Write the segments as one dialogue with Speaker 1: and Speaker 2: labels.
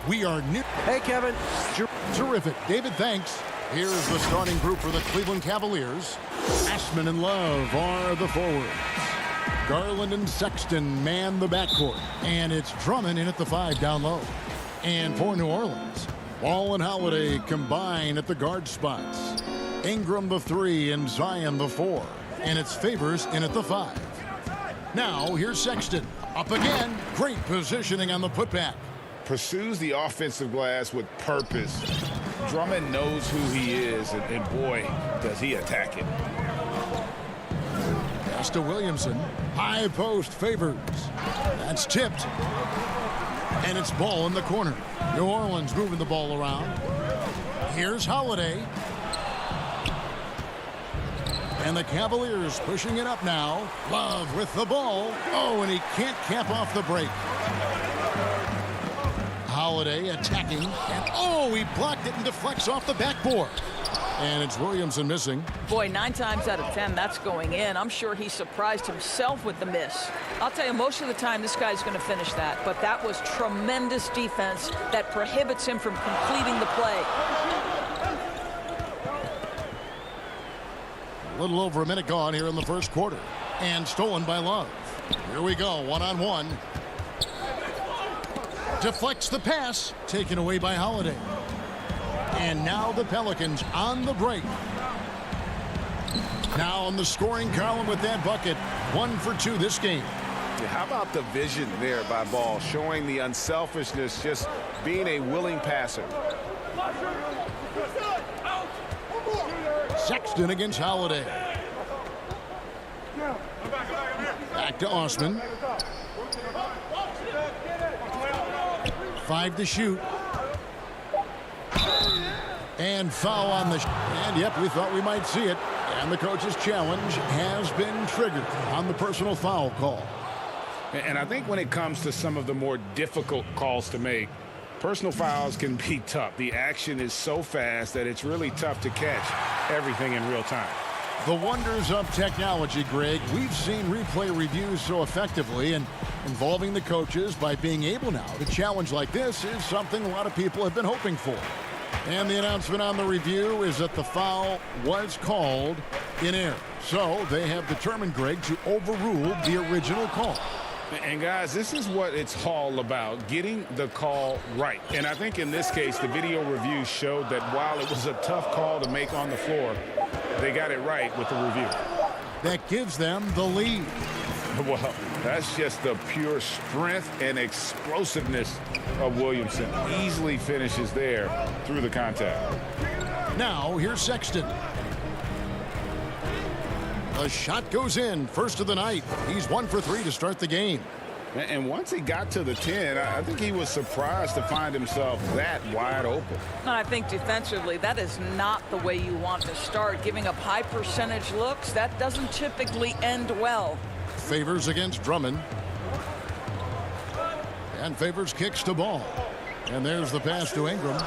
Speaker 1: We are new.
Speaker 2: Hey, Kevin.
Speaker 1: Terrific. David, thanks. Here's the starting group for the Cleveland Cavaliers. Ashman and Love are the forwards. Garland and Sexton man the backcourt. And it's Drummond in at the 5 down low. And for New Orleans, Ball and Holiday combine at the guard spots. Ingram the 3 and Zion the 4. And it's Favors in at the 5. Now here's Sexton. Up again. Great positioning on the putback.
Speaker 3: Pursues the offensive glass with purpose. Drummond knows who he is, and boy, does he attack it.
Speaker 1: Pass to Williamson. High post Favors. That's tipped. And it's Ball in the corner. New Orleans moving the ball around. Here's Holiday. And the Cavaliers pushing it up now. Love with the ball. Oh, and he can't cap off the break. Holiday attacking. And oh, he blocked it and deflects off the backboard. And it's Williamson missing.
Speaker 4: Boy, 9 times out of 10, that's going in. I'm sure he surprised himself with the miss. I'll tell you, most of the time, this guy's going to finish that. But that was tremendous defense that prohibits him from completing the play.
Speaker 1: A little over a minute gone here in the first quarter. And stolen by Love. Here we go, one-on-one. Deflects the pass, taken away by Holiday. And now the Pelicans on the break. Now on the scoring column with that bucket. 1 for 2 this game.
Speaker 3: How about the vision there by Ball, showing the unselfishness, just being a willing passer.
Speaker 1: Sexton against Holiday. Back to Osman. 5 to shoot. And foul on the and yep, we thought we might see it. And the coach's challenge has been triggered on the personal foul call.
Speaker 3: And I think when it comes to some of the more difficult calls to make, personal fouls can be tough. The action is so fast that it's really tough to catch everything in real time.
Speaker 1: The wonders of technology, Greg. We've seen replay reviews so effectively, and involving the coaches by being able now to challenge like this is something a lot of people have been hoping for. And the announcement on the review is that the foul was called in error. So they have determined, Greg, to overrule the original call.
Speaker 3: And guys, this is what it's all about, getting the call right. And I think in this case, the video review showed that while it was a tough call to make on the floor, they got it right with the review.
Speaker 1: That gives them the lead.
Speaker 3: Well, that's just the pure strength and explosiveness of Williamson. Easily finishes there through the contact.
Speaker 1: Now, here's Sexton. The shot goes in, first of the night. He's 1 for 3 to start the game.
Speaker 3: And once he got to the 10, I think he was surprised to find himself that wide open.
Speaker 4: And I think defensively, that is not the way you want to start. Giving up high percentage looks, that doesn't typically end well.
Speaker 1: Favors against Drummond. And Favors kicks to Ball. And there's the pass to Ingram.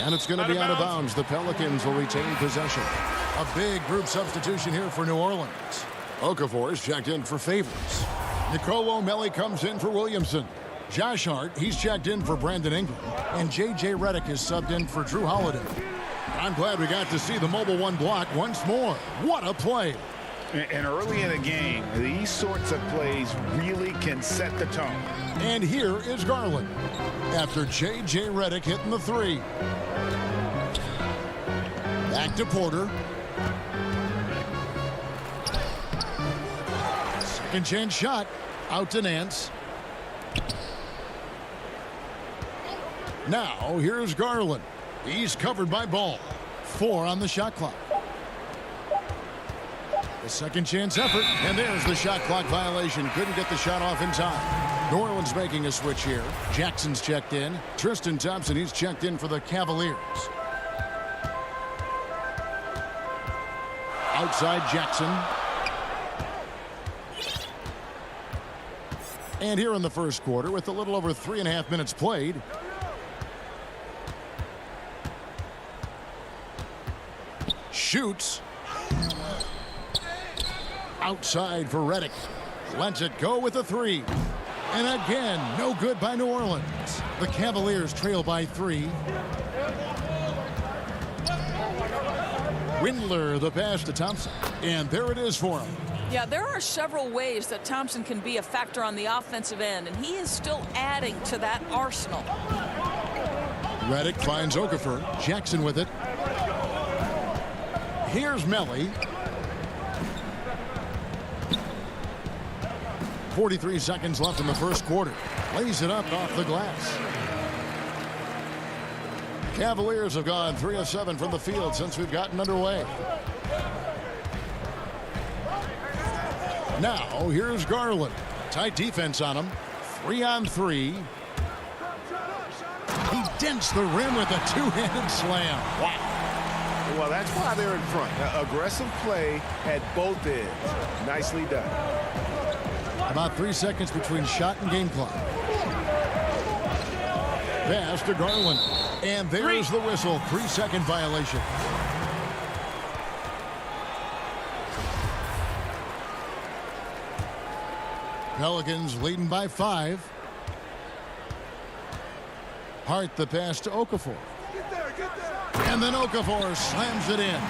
Speaker 1: And it's going to be out of bounds. The Pelicans will retain possession. A big group substitution here for New Orleans. Okafor's checked in for Favors. Nicolo O'Malley comes in for Williamson. Josh Hart, he's checked in for Brandon Ingram. And J.J. Redick is subbed in for Drew Holiday. I'm glad we got to see the mobile 1 block once more. What a play.
Speaker 3: And early in the game, these sorts of plays really can set the tone.
Speaker 1: And here is Garland after J.J. Redick hitting the 3. Back to Porter. Second chance shot. Out to Nance. Now here's Garland. He's covered by Ball. 4 on the shot clock. The second chance effort, and there's the shot clock violation. Couldn't get the shot off in time. New Orleans making a switch here. Jackson's checked in. Tristan Thompson, he's checked in for the Cavaliers. Outside Jackson. And here in the first quarter, with a little over 3.5 minutes played, shoots. Outside for Redick. Lets it go with a 3. And again, no good by New Orleans. The Cavaliers trail by 3. Windler, the pass to Thompson. And there it is for him.
Speaker 4: Yeah, there are several ways that Thompson can be a factor on the offensive end, and he is still adding to that arsenal.
Speaker 1: Redick finds Okafor. Jackson with it. Here's Melly. 43 seconds left in the first quarter. Lays it up off the glass. Cavaliers have gone 3 of 7 from the field since we've gotten underway. Now, here's Garland. Tight defense on him. 3-on-3. He dents the rim with a two-handed slam. Wow.
Speaker 2: Well, that's why they're in front. Aggressive play at both ends. Nicely done.
Speaker 1: About 3 seconds between shot and game clock. Pass to Garland. And there's the whistle. 3-second violation. Pelicans leading by 5. Hart the pass to Okafor. And then Okafor slams it in.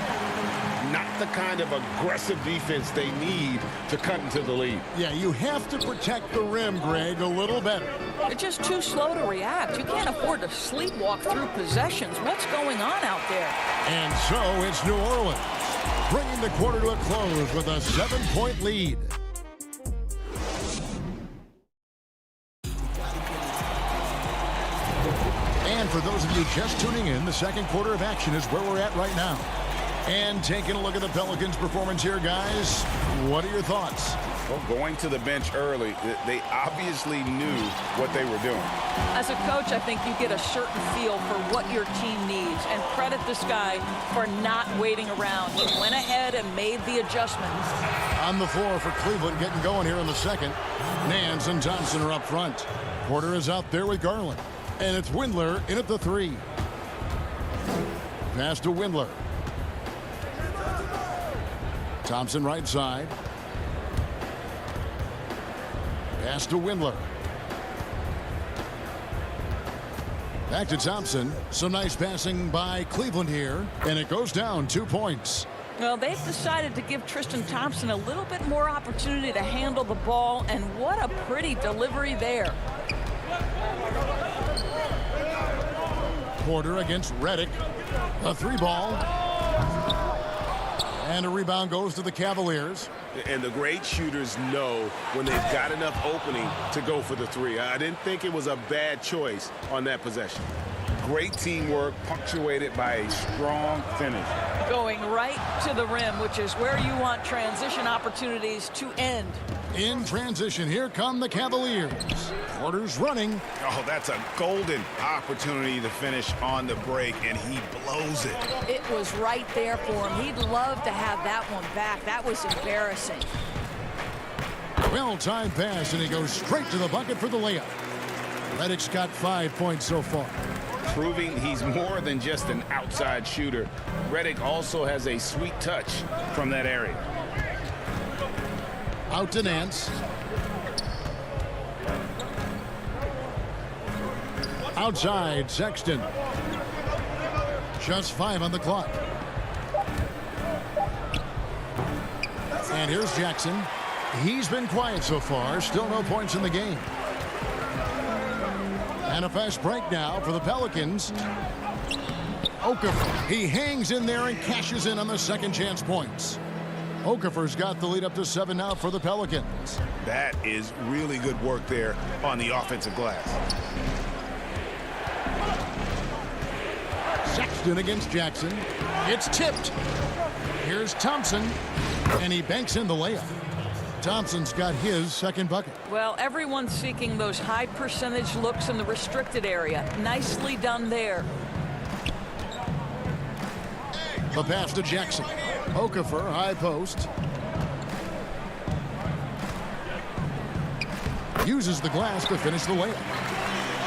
Speaker 2: Not the kind of aggressive defense they need to cut into the lead.
Speaker 1: Yeah, you have to protect the rim, Greg, a little better.
Speaker 4: They're just too slow to react. You can't afford to sleepwalk through possessions. What's going on out there?
Speaker 1: And so it's New Orleans, bringing the quarter to a close with a 7-point lead. And for those of you just tuning in, the second quarter of action is where we're at right now. And taking a look at the Pelicans' performance here, guys, what are your thoughts?
Speaker 3: Well, going to the bench early, they obviously knew what they were doing.
Speaker 4: As a coach, I think you get a certain feel for what your team needs, and credit this guy for not waiting around. He went ahead and made the adjustment.
Speaker 1: On the floor for Cleveland, getting going here in the second. Nance and Thompson are up front. Porter is out there with Garland. And it's Windler in at the 3. Pass to Windler. Thompson right side. Pass to Windler. Back to Thompson. Some nice passing by Cleveland here. And it goes down 2 points.
Speaker 4: Well, they've decided to give Tristan Thompson a little bit more opportunity to handle the ball. And what a pretty delivery there.
Speaker 1: Porter against Redick. A 3-ball. And a rebound goes to the Cavaliers.
Speaker 2: And the great shooters know when they've got enough opening to go for the 3. I didn't think it was a bad choice on that possession.
Speaker 3: Great teamwork, punctuated by a strong finish.
Speaker 4: Going right to the rim, which is where you want transition opportunities to end.
Speaker 1: In transition, here come the Cavaliers. Porter's running.
Speaker 2: Oh, that's a golden opportunity to finish on the break, and he blows it.
Speaker 4: It was right there for him. He'd love to have that one back. That was embarrassing.
Speaker 1: Well-timed pass, and he goes straight to the bucket for the layup. Redick's got 5 points so far.
Speaker 3: Proving he's more than just an outside shooter. Redick also has a sweet touch from that area.
Speaker 1: Out to Nance. Outside, Sexton. Just 5 on the clock. And here's Jackson. He's been quiet so far. Still no points in the game. And a fast break now for the Pelicans. Okafor. He hangs in there and cashes in on the second chance points. Okafor's got the lead up to 7 now for the Pelicans.
Speaker 2: That is really good work there on the offensive glass.
Speaker 1: Sexton against Jackson. It's tipped. Here's Thompson. And he banks in the layup. Thompson's got his second bucket.
Speaker 4: Well, everyone's seeking those high percentage looks in the restricted area. Nicely done there.
Speaker 1: The pass to Jackson. Okafor, high post. Uses the glass to finish the layup.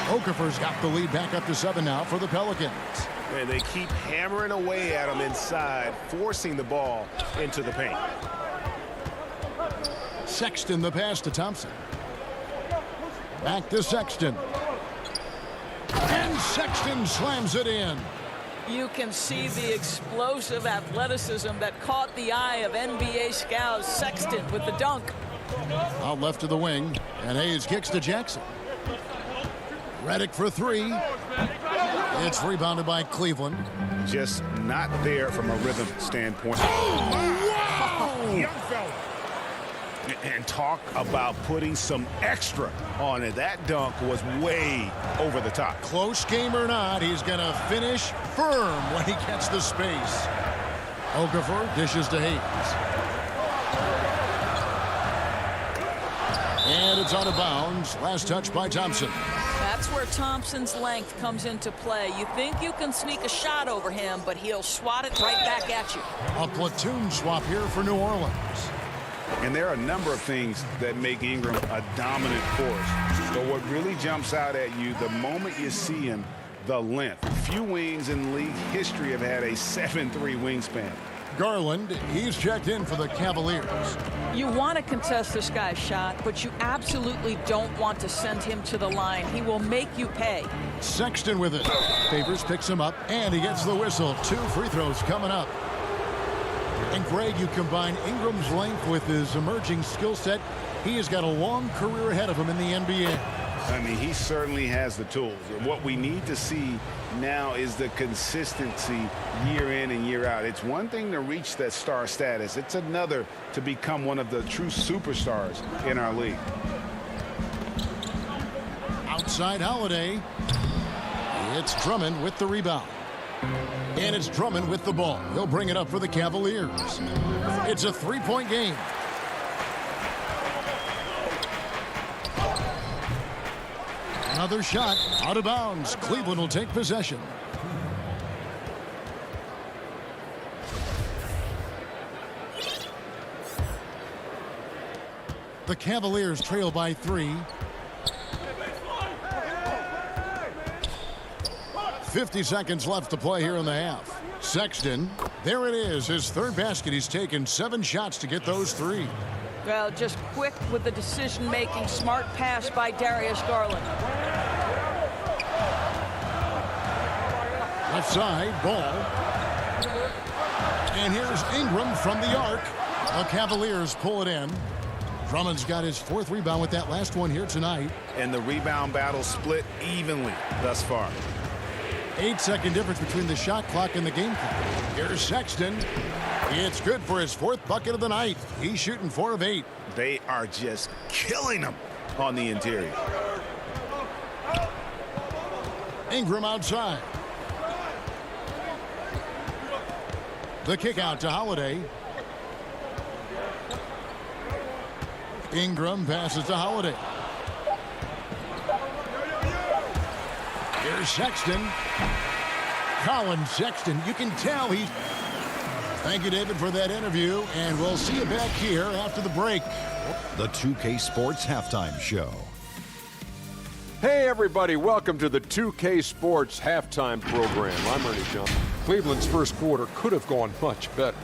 Speaker 1: Okafor's got the lead back up to 7 now for the Pelicans.
Speaker 2: And they keep hammering away at him inside, forcing the ball into the paint.
Speaker 1: Sexton the pass to Thompson. Back to Sexton. And Sexton slams it in.
Speaker 4: You can see the explosive athleticism that caught the eye of NBA scouts. Sexton with the dunk.
Speaker 1: Out left to the wing, and Hayes kicks to Jackson. Redick for three. It's rebounded by Cleveland.
Speaker 2: Just not there from a rhythm standpoint.
Speaker 1: Wow!
Speaker 3: Young fella.
Speaker 2: And talk about putting some extra on it. That dunk was way over the top.
Speaker 1: Close game or not, he's going to finish firm when he gets the space. Okafor dishes to Hayes. And it's out of bounds. Last touch by Thompson.
Speaker 4: That's where Thompson's length comes into play. You think you can sneak a shot over him, but he'll swat it right back at you.
Speaker 1: A platoon swap here for New Orleans.
Speaker 2: And there are a number of things that make Ingram a dominant force. But what really jumps out at you the moment you see him, the length. Few wings in league history have had a 7'3" wingspan.
Speaker 1: Garland, he's checked in for the Cavaliers.
Speaker 4: You want to contest this guy's shot, but you absolutely don't want to send him to the line. He will make you pay.
Speaker 1: Sexton with it. Favors picks him up, and he gets the whistle. 2 free throws coming up. And Greg, you combine Ingram's length with his emerging skill set. He has got a long career ahead of him in the NBA.
Speaker 2: I mean, he certainly has the tools. What we need to see now is the consistency year in and year out. It's one thing to reach that star status. It's another to become one of the true superstars in our league.
Speaker 1: Outside Holiday. It's Drummond with the rebound. And it's Drummond with the ball. He'll bring it up for the Cavaliers. It's a 3-point game. Another shot out of bounds. Cleveland will take possession. The Cavaliers trail by 3. 50 seconds left to play here in the half. Sexton, there it is, his third basket. He's taken 7 shots to get those 3.
Speaker 4: Well, just quick with the decision-making, smart pass by Darius Garland.
Speaker 1: Left side, ball. And here's Ingram from the arc. The Cavaliers pull it in. Drummond's got his 4th rebound with that last one here tonight.
Speaker 2: And the rebound battle split evenly thus far.
Speaker 1: 8-second difference between the shot clock and the game clock. Here's Sexton. It's good for his 4th bucket of the night. He's shooting 4 of 8.
Speaker 2: They are just killing them on the interior.
Speaker 1: Ingram outside. The kick out to Holiday. Ingram passes to Holiday. Here's Sexton. Colin Sexton. You can tell he's... Thank you, David, for that interview. And we'll see you back here after the break.
Speaker 5: The 2K Sports Halftime Show.
Speaker 6: Hey, everybody. Welcome to the 2K Sports Halftime Program. I'm Ernie Johnson. Cleveland's first quarter could have gone much better.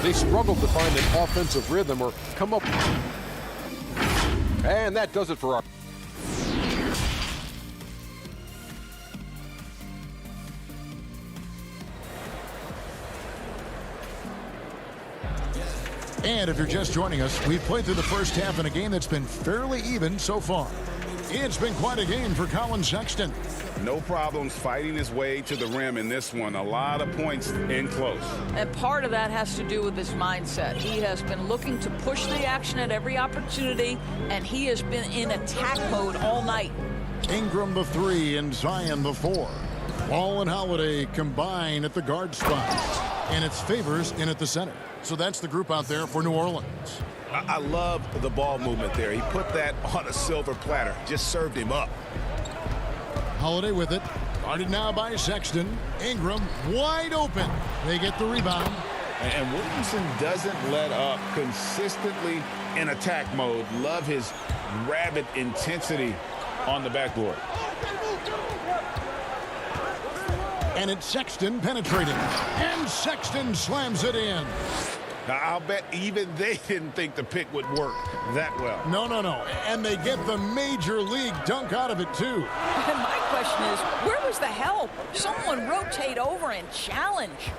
Speaker 6: They struggled to find an offensive rhythm or come up... And that does it for our...
Speaker 1: And if you're just joining us, we've played through the first half in a game that's been fairly even so far. It's been quite a game for Colin Sexton.
Speaker 2: No problems fighting his way to the rim in this one. A lot of points in close.
Speaker 4: And part of that has to do with his mindset. He has been looking to push the action at every opportunity, and he has been in attack mode all night.
Speaker 1: Ingram the 3 and Zion the 4. Ball and Holiday combine at the guard spot. And it's Favors in at the center. So that's the group out there for New Orleans.
Speaker 2: I love the ball movement there. He put that on a silver platter. Just served him up.
Speaker 1: Holiday with it. Guarded now by Sexton. Ingram wide open. They get the rebound.
Speaker 2: And Williamson doesn't let up, consistently in attack mode. Love his rabid intensity on the backboard.
Speaker 1: And it's Sexton penetrating. And Sexton slams it in.
Speaker 2: I'll bet even they didn't think the pick would work that well.
Speaker 1: No. And they get the major league dunk out of it, too.
Speaker 4: And my question is, where was the help? Someone rotate over and challenge.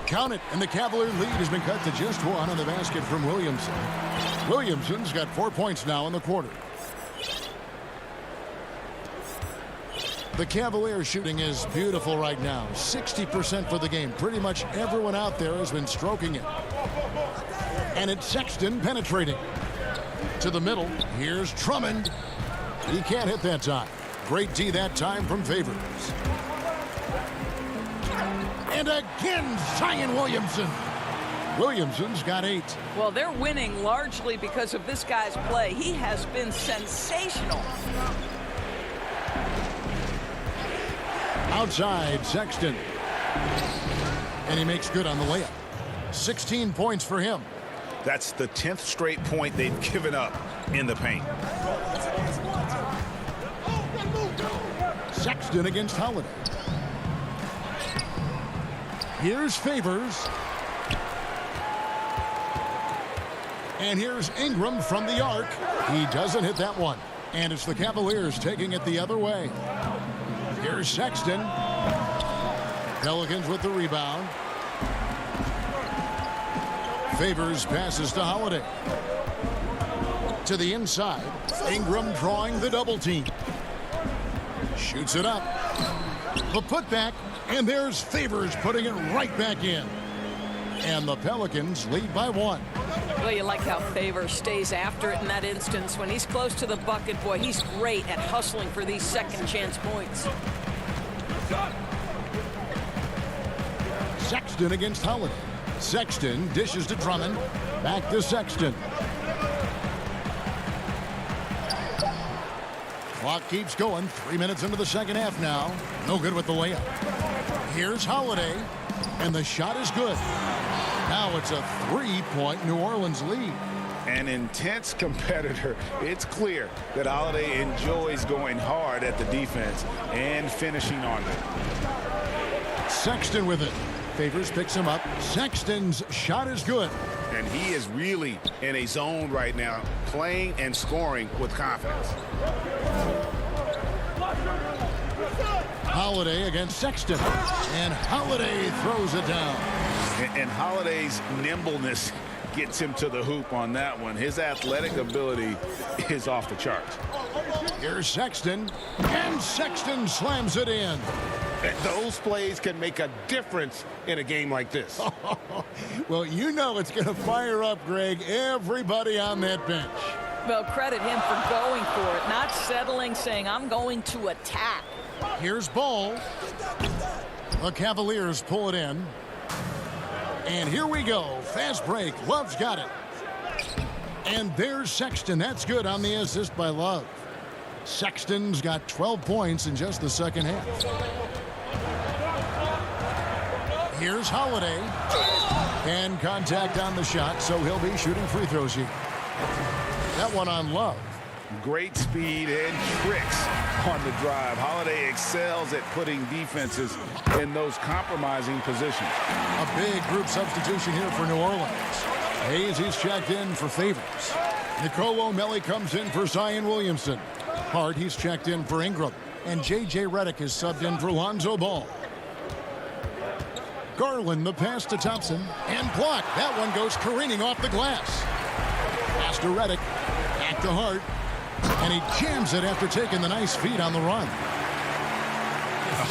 Speaker 1: Count it, and the Cavalier lead has been cut to just one on the basket from Williamson. Williamson's got 4 points now in the quarter. The Cavalier shooting is beautiful right now. 60% for the game. Pretty much everyone out there has been stroking it. And it's Sexton penetrating. To the middle. Here's Drummond. He can't hit that time. Great D that time from Favors. And again, Zion Williamson. Williamson's got 8.
Speaker 4: Well, they're winning largely because of this guy's play. He has been sensational.
Speaker 1: Outside, Sexton. And he makes good on the layup. 16 points for him.
Speaker 2: That's the 10th straight point they've given up in the paint.
Speaker 1: Sexton against Holiday. Here's Favors. And here's Ingram from the arc. He doesn't hit that one. And it's the Cavaliers taking it the other way. Here's Sexton. Pelicans with the rebound. Favors passes to Holiday. To the inside. Ingram drawing the double team. Shoots it up. The putback. And there's Favors putting it right back in. And the Pelicans lead by 1.
Speaker 4: Well, you like how Favors stays after it in that instance. When he's close to the bucket, boy, he's great at hustling for these second chance points.
Speaker 1: Sexton against Holiday. Sexton dishes to Drummond. Back to Sexton. Clock keeps going. 3 minutes into the second half now. No good with the layup. Here's Holiday. And the shot is good. Now it's a 3-point New Orleans lead.
Speaker 2: An intense competitor. It's clear that Holiday enjoys going hard at the defense and finishing on it.
Speaker 1: Sexton with it. Favors picks him up. Sexton's shot is good.
Speaker 2: And he is really in a zone right now, playing and scoring with confidence.
Speaker 1: Holiday against Sexton. And Holiday throws it down.
Speaker 2: And Holiday's nimbleness gets him to the hoop on that one. His athletic ability is off the charts.
Speaker 1: Here's Sexton. And Sexton slams it in.
Speaker 2: Those plays can make a difference in a game like this.
Speaker 1: Well, you know it's going to fire up, Greg, everybody on that bench.
Speaker 4: Well, credit him for going for it, not settling, saying, I'm going to attack.
Speaker 1: Here's Ball. The Cavaliers pull it in. And here we go. Fast break. Love's got it. And there's Sexton. That's good on the assist by Love. Sexton's got 12 points in just the second half. Here's Holiday. And contact on the shot, so he'll be shooting free throws here. That one on Love.
Speaker 2: Great speed and tricks on the drive. Holiday excels at putting defenses in those compromising positions.
Speaker 1: A big group substitution here for New Orleans. Hayes is checked in for Favors. Nicole O'Malley comes in for Zion Williamson. Hart, he's checked in for Ingram. And J.J. Redick is subbed in for Lonzo Ball. Garland, the pass to Thompson. And blocked. That one goes careening off the glass. Pass to Redick. Back to Hart. And he jams it after taking the nice feed on the run.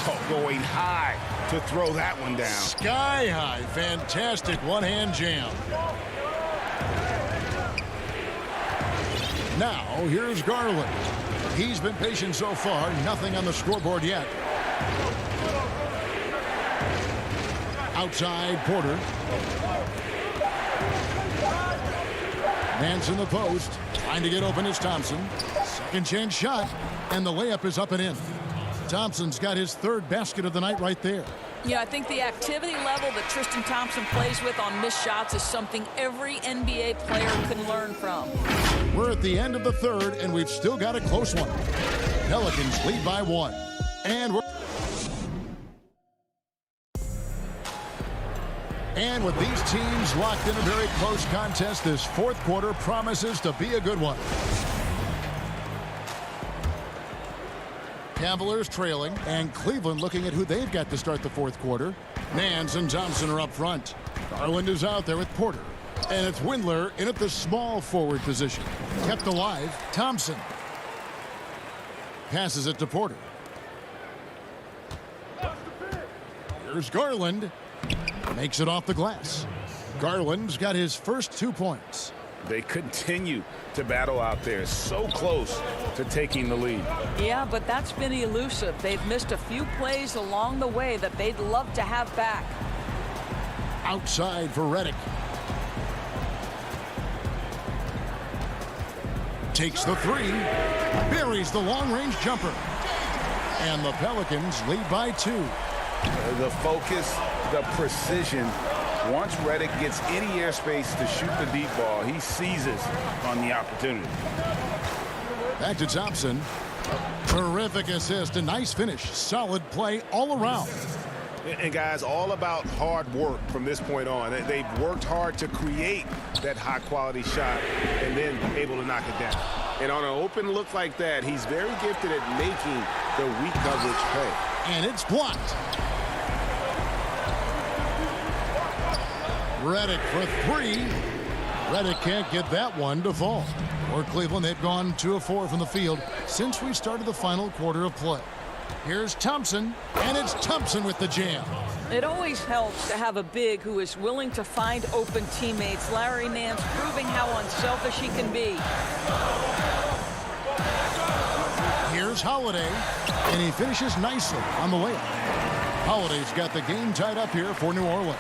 Speaker 2: Oh, going high to throw that one down.
Speaker 1: Sky high. Fantastic one-hand jam. Now, here's Garland. He's been patient so far. Nothing on the scoreboard yet. Outside, Porter. Nance in the post. Trying to get open is Thompson. Second chance shot. And the layup is up and in. Thompson's got his third basket of the night right there.
Speaker 4: Yeah, I think the activity level that Tristan Thompson plays with on missed shots is something every NBA player can learn from.
Speaker 1: We're at the end of the third, and we've still got a close one. Pelicans lead by 1. And we're... And with these teams locked in a very close contest, this fourth quarter promises to be a good one. Cavaliers trailing, and Cleveland looking at who they've got to start the fourth quarter. Nance and Thompson are up front. Garland is out there with Porter. And it's Windler in at the small forward position. Kept alive, Thompson. Passes it to Porter. Here's Garland. Makes it off the glass. Garland's got his first 2 points.
Speaker 2: They continue to battle out there, so close to taking the lead.
Speaker 4: Yeah, but that's been elusive. They've missed a few plays along the way that they'd love to have back.
Speaker 1: Outside for Redick. Takes the three. Buries the long-range jumper. And the Pelicans lead by 2.
Speaker 2: The focus, the precision. Once Redick gets any airspace to shoot the deep ball, he seizes on the opportunity.
Speaker 1: Back to Thompson. Terrific assist, a nice finish. Solid play all around.
Speaker 2: And guys, all about hard work from this point on. They've worked hard to create that high-quality shot and then able to knock it down. And on an open look like that, he's very gifted at making the weak coverage pay.
Speaker 1: And it's blocked. Redick for 3. Redick can't get that one to fall. For Cleveland, they've gone 2 of 4 from the field since we started the final quarter of play. Here's Thompson, and it's Thompson with the jam.
Speaker 4: It always helps to have a big who is willing to find open teammates. Larry Nance proving how unselfish he can be.
Speaker 1: Here's Holiday, and he finishes nicely on the layup. Holiday's got the game tied up here for New Orleans.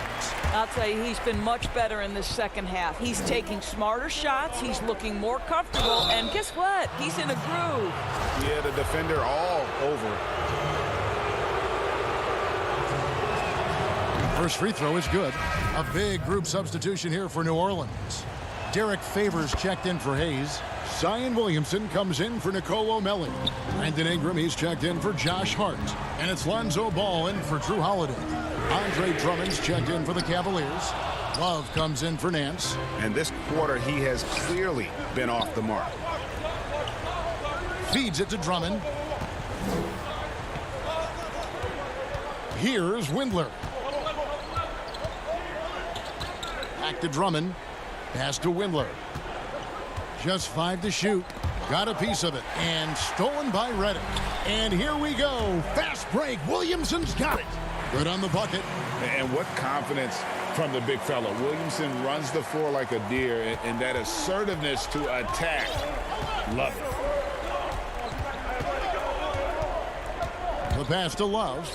Speaker 4: I'll tell you, he's been much better in this second half. He's taking smarter shots. He's looking more comfortable. And guess what? He's in a groove.
Speaker 2: Yeah, the defender all over.
Speaker 1: First free throw is good. A big group substitution here for New Orleans. Derek Favors checked in for Hayes. Zion Williamson comes in for Nicolo Melli. Brandon Ingram, he's checked in for Josh Hart. And it's Lonzo Ball in for Drew Holiday. Andre Drummond's checked in for the Cavaliers. Love comes in for Nance.
Speaker 2: And this quarter, he has clearly been off the mark.
Speaker 1: Feeds it to Drummond. Here's Windler. Back to Drummond. Pass to Windler. Just 5 to shoot. Got a piece of it. And stolen by Redick. And here we go. Fast break. Williamson's got it. Good on the bucket.
Speaker 2: And what confidence from the big fella. Williamson runs the floor like a deer. And that assertiveness to attack. Love it.
Speaker 1: The pass to Love.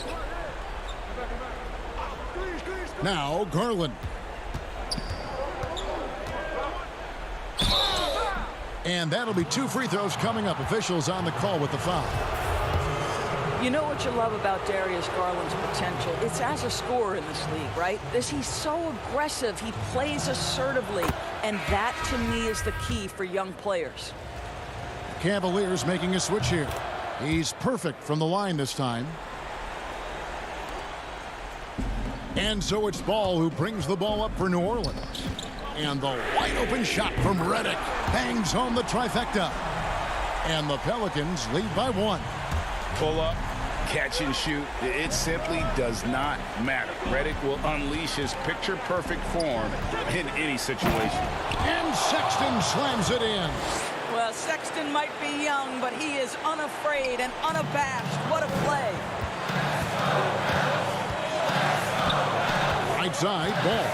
Speaker 1: Now Garland. And that'll be 2 free throws coming up. Officials on the call with the foul.
Speaker 4: You know what you love about Darius Garland's potential? It's as a scorer in this league, right? He's so aggressive. He plays assertively. And that, to me, is the key for young players.
Speaker 1: Cavaliers making a switch here. He's perfect from the line this time. And so it's Ball who brings the ball up for New Orleans. And the wide open shot from Redick bangs home the trifecta. And the Pelicans lead by 1.
Speaker 2: Pull up, catch and shoot. It simply does not matter. Redick will unleash his picture-perfect form in any situation.
Speaker 1: And Sexton slams it in.
Speaker 4: Well, Sexton might be young, but he is unafraid and unabashed. What a play.
Speaker 1: Right side, Ball.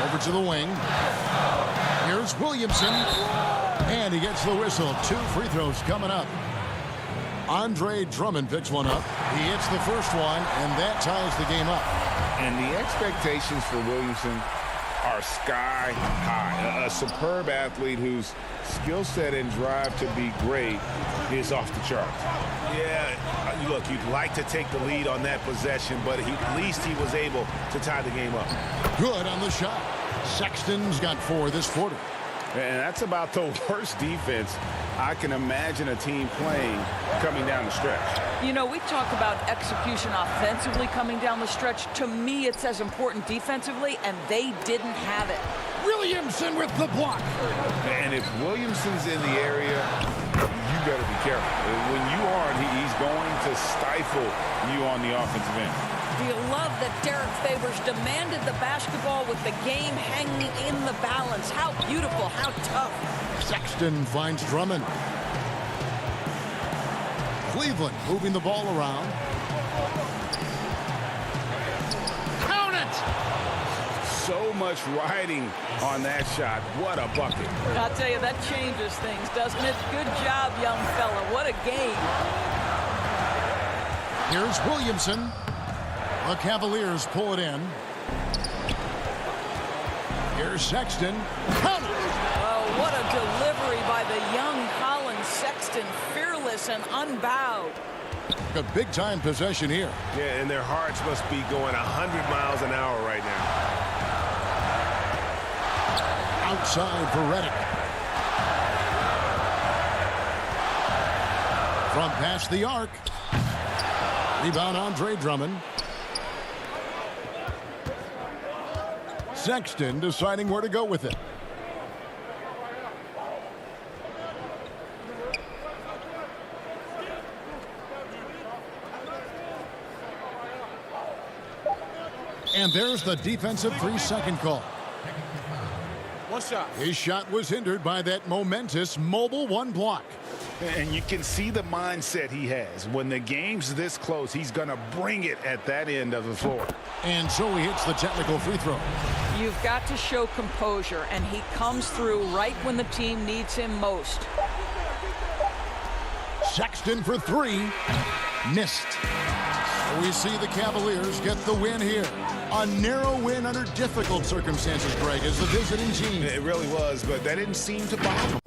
Speaker 1: Over to the wing. Here's Williamson. And he gets the whistle. 2 free throws coming up. Andre Drummond picks one up. He hits the first one, and that ties the game up.
Speaker 2: And the expectations for Williamson are sky high. A superb athlete whose skill set and drive to be great is off the charts. Yeah, look, you'd like to take the lead on that possession, but at least he was able to tie the game up.
Speaker 1: Good on the shot. Sexton's got 4 this quarter.
Speaker 2: And that's about the worst defense I can imagine a team playing coming down the stretch.
Speaker 4: You know, we talk about execution offensively coming down the stretch. To me, it's as important defensively, and they didn't have it.
Speaker 1: Williamson with the block.
Speaker 2: And if Williamson's in the area, you better be careful. When you aren't, he's going to stifle you on the offensive end.
Speaker 4: Do you love that Derek Favors demanded the basketball with the game hanging in the balance? How beautiful, how tough.
Speaker 1: Sexton finds Drummond. Cleveland moving the ball around. Count it!
Speaker 2: So much riding on that shot. What a bucket.
Speaker 4: I'll tell you, that changes things, doesn't it? Good job, young fella. What a game.
Speaker 1: Here's Williamson. The Cavaliers pull it in. Here's Sexton. Count it!
Speaker 4: Oh, what a delivery by the young Colin Sexton. Fearless and unbowed.
Speaker 1: A big-time possession here.
Speaker 7: Yeah, and their hearts must be going 100 miles an hour right now.
Speaker 1: Outside for Redick. From past the arc. Rebound Andre Drummond. Sexton deciding where to go with it. And there's the defensive 3-second call.
Speaker 6: One shot.
Speaker 1: His shot was hindered by that momentous mobile one block.
Speaker 2: And you can see the mindset he has. When the game's this close, he's going to bring it at that end of the floor.
Speaker 1: And so he hits the technical free throw.
Speaker 4: You've got to show composure, and he comes through right when the team needs him most.
Speaker 1: Sexton for 3. Missed. We see the Cavaliers get the win here. A narrow win under difficult circumstances, Greg, as the visiting team.
Speaker 2: It really was, but that didn't seem to bother him.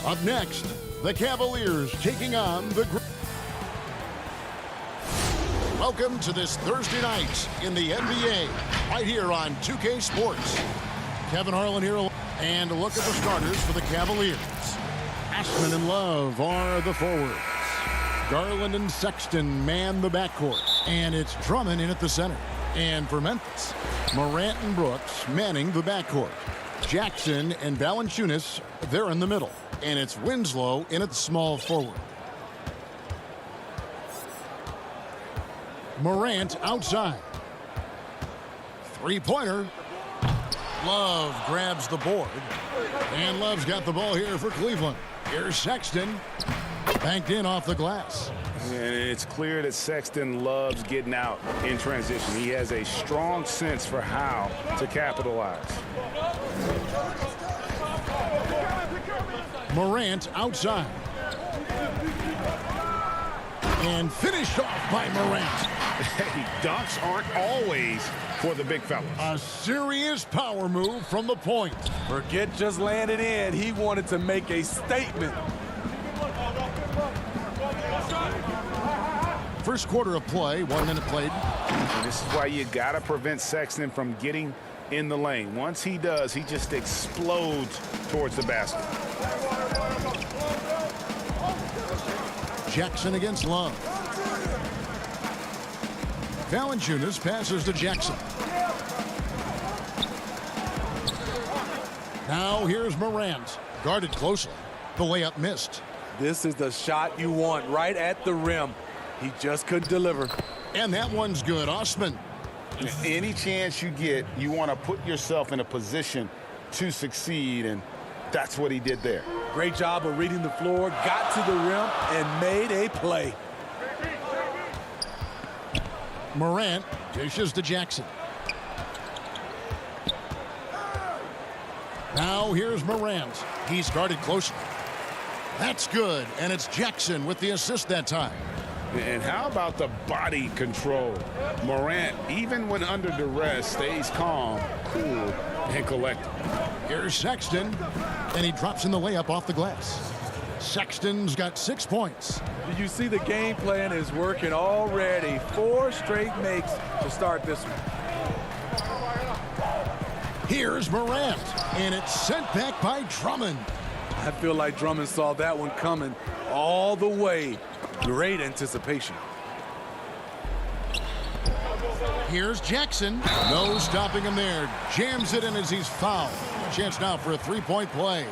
Speaker 1: Up next, the Cavaliers taking on the... Welcome to this Thursday night in the NBA, right here on 2K Sports. Kevin Harlan here, and a look at the starters for the Cavaliers. Ashman and Love are the forwards. Garland and Sexton man the backcourt, and it's Drummond in at the center. And for Memphis, Morant and Brooks manning the backcourt. Jackson and Valanciunas, they're in the middle, and it's Winslow in at small forward. Morant outside. Three-pointer. Love grabs the board. And Love's got the ball here for Cleveland. Here's Sexton. Banked in off the glass.
Speaker 2: And it's clear that Sexton loves getting out in transition. He has a strong sense for how to capitalize.
Speaker 1: Morant outside. And finished off by Morant.
Speaker 2: Hey, dunks aren't always for the big fellas.
Speaker 1: A serious power move from the point.
Speaker 8: Forget just landed in. He wanted to make a statement.
Speaker 1: First quarter of play, 1 minute played.
Speaker 2: And this is why you got to prevent Sexton from getting in the lane. Once he does, he just explodes towards the basket.
Speaker 1: Jackson against Love. Valanciunas passes to Jackson. Now here's Morant. Guarded closely. The layup missed.
Speaker 8: This is the shot you want right at the rim. He just couldn't deliver.
Speaker 1: And that one's good. Osman.
Speaker 2: Any chance you get, you want to put yourself in a position to succeed, and that's what he did there.
Speaker 8: Great job of reading the floor, got to the rim, and made a play.
Speaker 1: Morant dishes to Jackson. Now here's Morant. He's guarded closely. That's good, and it's Jackson with the assist that time.
Speaker 2: And how about the body control? Morant, even when under duress, stays calm, cool, and collected.
Speaker 1: Here's Sexton, and he drops in the layup off the glass. Sexton's got 6 points.
Speaker 8: Do you see the game plan is working already? 4 straight makes to start this one.
Speaker 1: Here's Morant, and it's sent back by Drummond.
Speaker 8: I feel like Drummond saw that one coming all the way. Great anticipation.
Speaker 1: Here's Jackson. No stopping him there. Jams it in as he's fouled. Chance now for a three-point play.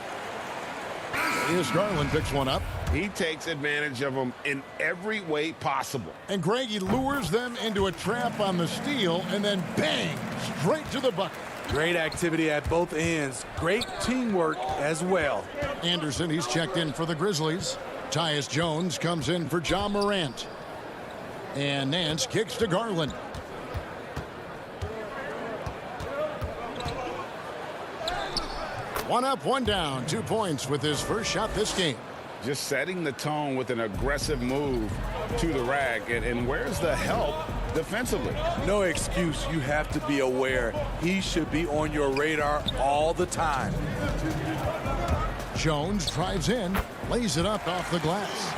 Speaker 1: Here's Garland, picks one up.
Speaker 2: He takes advantage of them in every way possible.
Speaker 1: And Greg, he lures them into a trap on the steal, and then bang, straight to the bucket.
Speaker 8: Great activity at both ends. Great teamwork as well.
Speaker 1: Anderson, he's checked in for the Grizzlies. Tyus Jones comes in for John Morant. And Nance kicks to Garland. One up, one down. 2 points with his first shot this game.
Speaker 2: Just setting the tone with an aggressive move to the rack. And where's the help defensively?
Speaker 8: No excuse. You have to be aware. He should be on your radar all the time.
Speaker 1: Jones drives in, lays it up off the glass.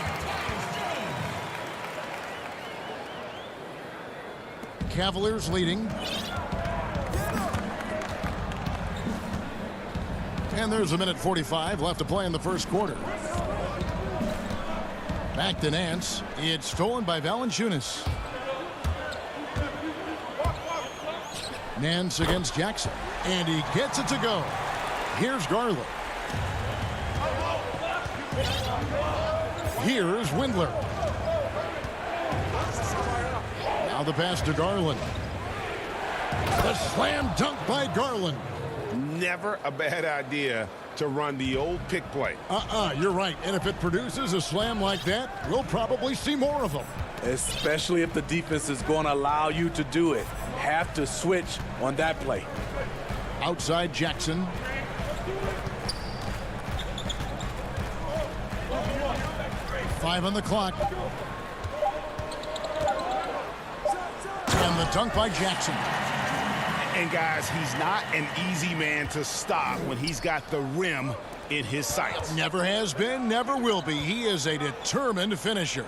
Speaker 1: Cavaliers leading. And there's a minute 45 left to play in the first quarter. Back to Nance. It's stolen by Valanciunas. Nance against Jackson. And he gets it to go. Here's Garland. Here's Windler. Now the pass to Garland. The slam dunk by Garland.
Speaker 2: Never a bad idea to run the old pick play.
Speaker 1: You're right. And if it produces a slam like that, we'll probably see more of them.
Speaker 8: Especially if the defense is going to allow you to do it. Have to switch on that play.
Speaker 1: Outside Jackson. Five on the clock. And the dunk by Jackson.
Speaker 2: And guys, he's not an easy man to stop when he's got the rim
Speaker 3: in his sights.
Speaker 1: Never has been, never will be. He is a determined finisher.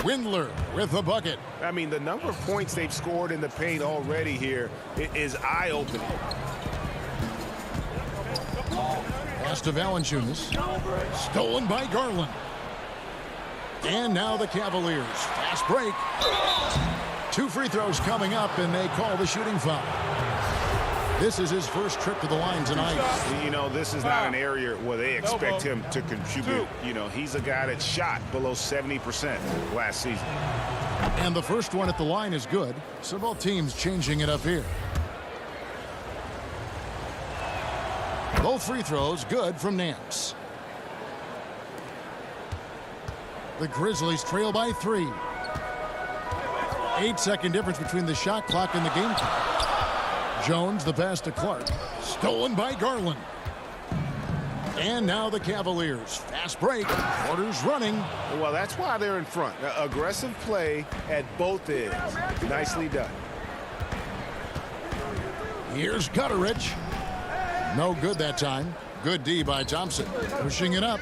Speaker 1: Windler with the bucket.
Speaker 2: I mean, the number of points they've scored in the paint already here is eye-opening.
Speaker 1: Pass to Valanciunas. Stolen by Garland. And now the Cavaliers. Fast break. 2 free throws coming up, and they call the shooting foul. This is his first trip to the line tonight.
Speaker 2: You know, this is not an area where they expect him to contribute. You know, he's a guy that shot below 70% last season.
Speaker 1: And the first one at the line is good. So both teams changing it up here. Both free throws good from Nance. The Grizzlies trail by 3. 8-second difference between the shot clock and the game clock. Jones, the pass to Clark. Stolen by Garland. And now the Cavaliers. Fast break. Porter's running.
Speaker 2: Well, that's why they're in front. Aggressive play at both ends. Nicely done.
Speaker 1: Here's Gutteridge. No good that time. Good D by Thompson. Pushing it up.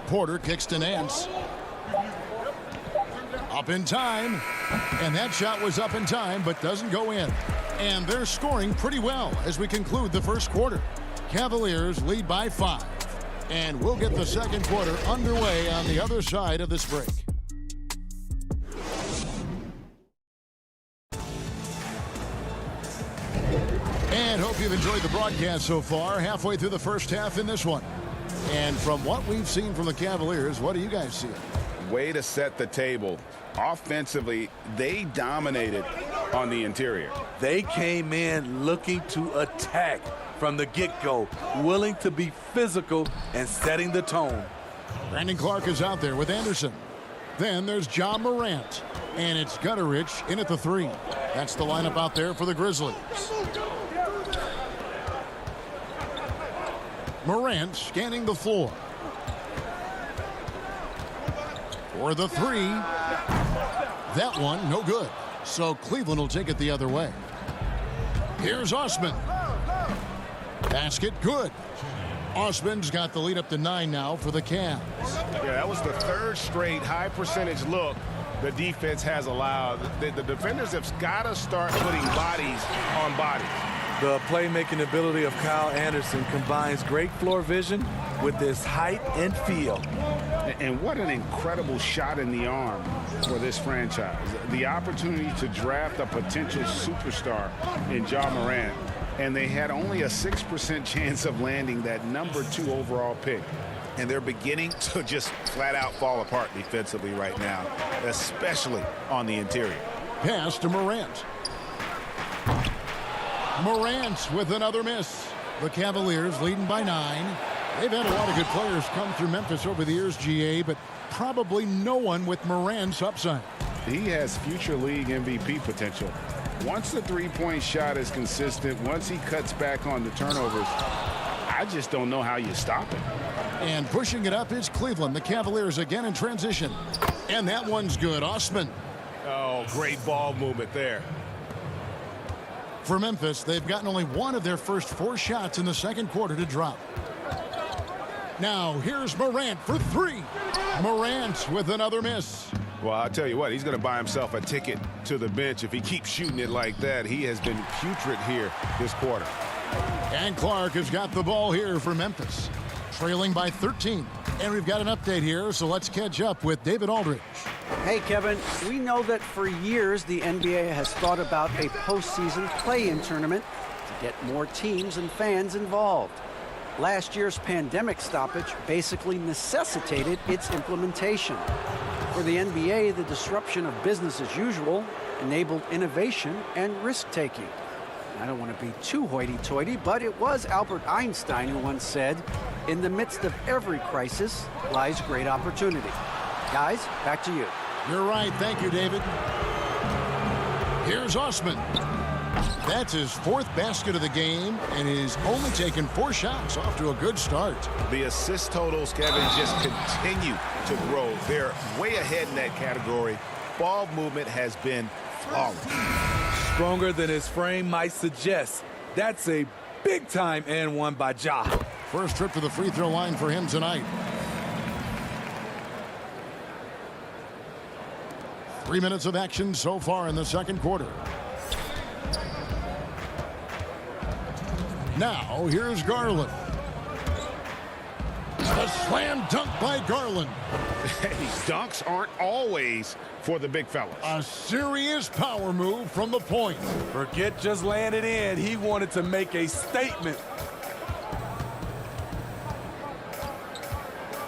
Speaker 1: Porter kicks to Nance. Up in time. And that shot was up in time, but doesn't go in. And they're scoring pretty well as we conclude the first quarter. Cavaliers lead by 5. And we'll get the second quarter underway on the other side of this break. And hope you've enjoyed the broadcast so far. Halfway through the first half in this one. And from what we've seen from the Cavaliers, what do you guys see?
Speaker 2: Way to set the table. Offensively, they dominated on the interior.
Speaker 8: They came in looking to attack from the get-go, willing to be physical and setting the tone.
Speaker 1: Brandon Clark is out there with Anderson. Then there's John Morant. And it's Gutteridge in at the 3. That's the lineup out there for the Grizzlies. Morant scanning the floor. For the 3. That one, no good. So Cleveland will take it the other way. Here's Osman. Basket, good. Osman's got the lead up to 9 now for the Cavs.
Speaker 2: Yeah, that was the 3rd straight high percentage look the defense has allowed. The defenders have got to start putting bodies on bodies.
Speaker 8: The playmaking ability of Kyle Anderson combines great floor vision with his height and feel.
Speaker 2: And what an incredible shot in the arm for this franchise. The opportunity to draft a potential superstar in John Morant, and they had only a 6% chance of landing that number 2 overall pick. And they're beginning to just flat out fall apart defensively right now, especially on the interior.
Speaker 1: Pass to Morant. Morant with another miss. The Cavaliers leading by 9. They've had a lot of good players come through Memphis over the years, GA, but probably no one with Morant's upside.
Speaker 2: He has future league MVP potential. Once the three-point shot is consistent, once he cuts back on the turnovers, I just don't know how you stop it.
Speaker 1: And pushing it up is Cleveland. The Cavaliers again in transition. And that one's good. Osman.
Speaker 3: Oh, great ball movement there.
Speaker 1: For Memphis, they've gotten only one of their first 4 shots in the second quarter to drop. Now, here's Morant for 3. Morant with another miss.
Speaker 2: Well, I'll tell you what, he's going to buy himself a ticket to the bench if he keeps shooting it like that. He has been putrid here this quarter.
Speaker 1: And Clark has got the ball here for Memphis, trailing by 13. And we've got an update here, so let's catch up with David Aldridge.
Speaker 9: Hey, Kevin, we know that for years the NBA has thought about a postseason play-in tournament to get more teams and fans involved. Last year's pandemic stoppage basically necessitated its implementation. For the NBA, the disruption of business as usual enabled innovation and risk-taking. I don't want to be too hoity-toity, but it was Albert Einstein who once said, "In the midst of every crisis lies great opportunity." Guys, back to you.
Speaker 1: You're right. Thank you, David. Here's Osman. That's his 4th basket of the game, and he's only taken 4 shots. Off to a good start.
Speaker 2: The assist totals, Kevin, just continue to grow. They're way ahead in that category. Ball movement has been flawless.
Speaker 8: Stronger than his frame might suggest. That's a Big time and one by Ja.
Speaker 1: First trip to the free throw line for him tonight. 3 minutes of action so far in the second quarter. Now, here's Garland. A slam dunk by Garland.
Speaker 2: Dunks aren't always for the big fellas.
Speaker 1: A serious power move from the point.
Speaker 8: Forget just laying it in. He wanted to make a statement.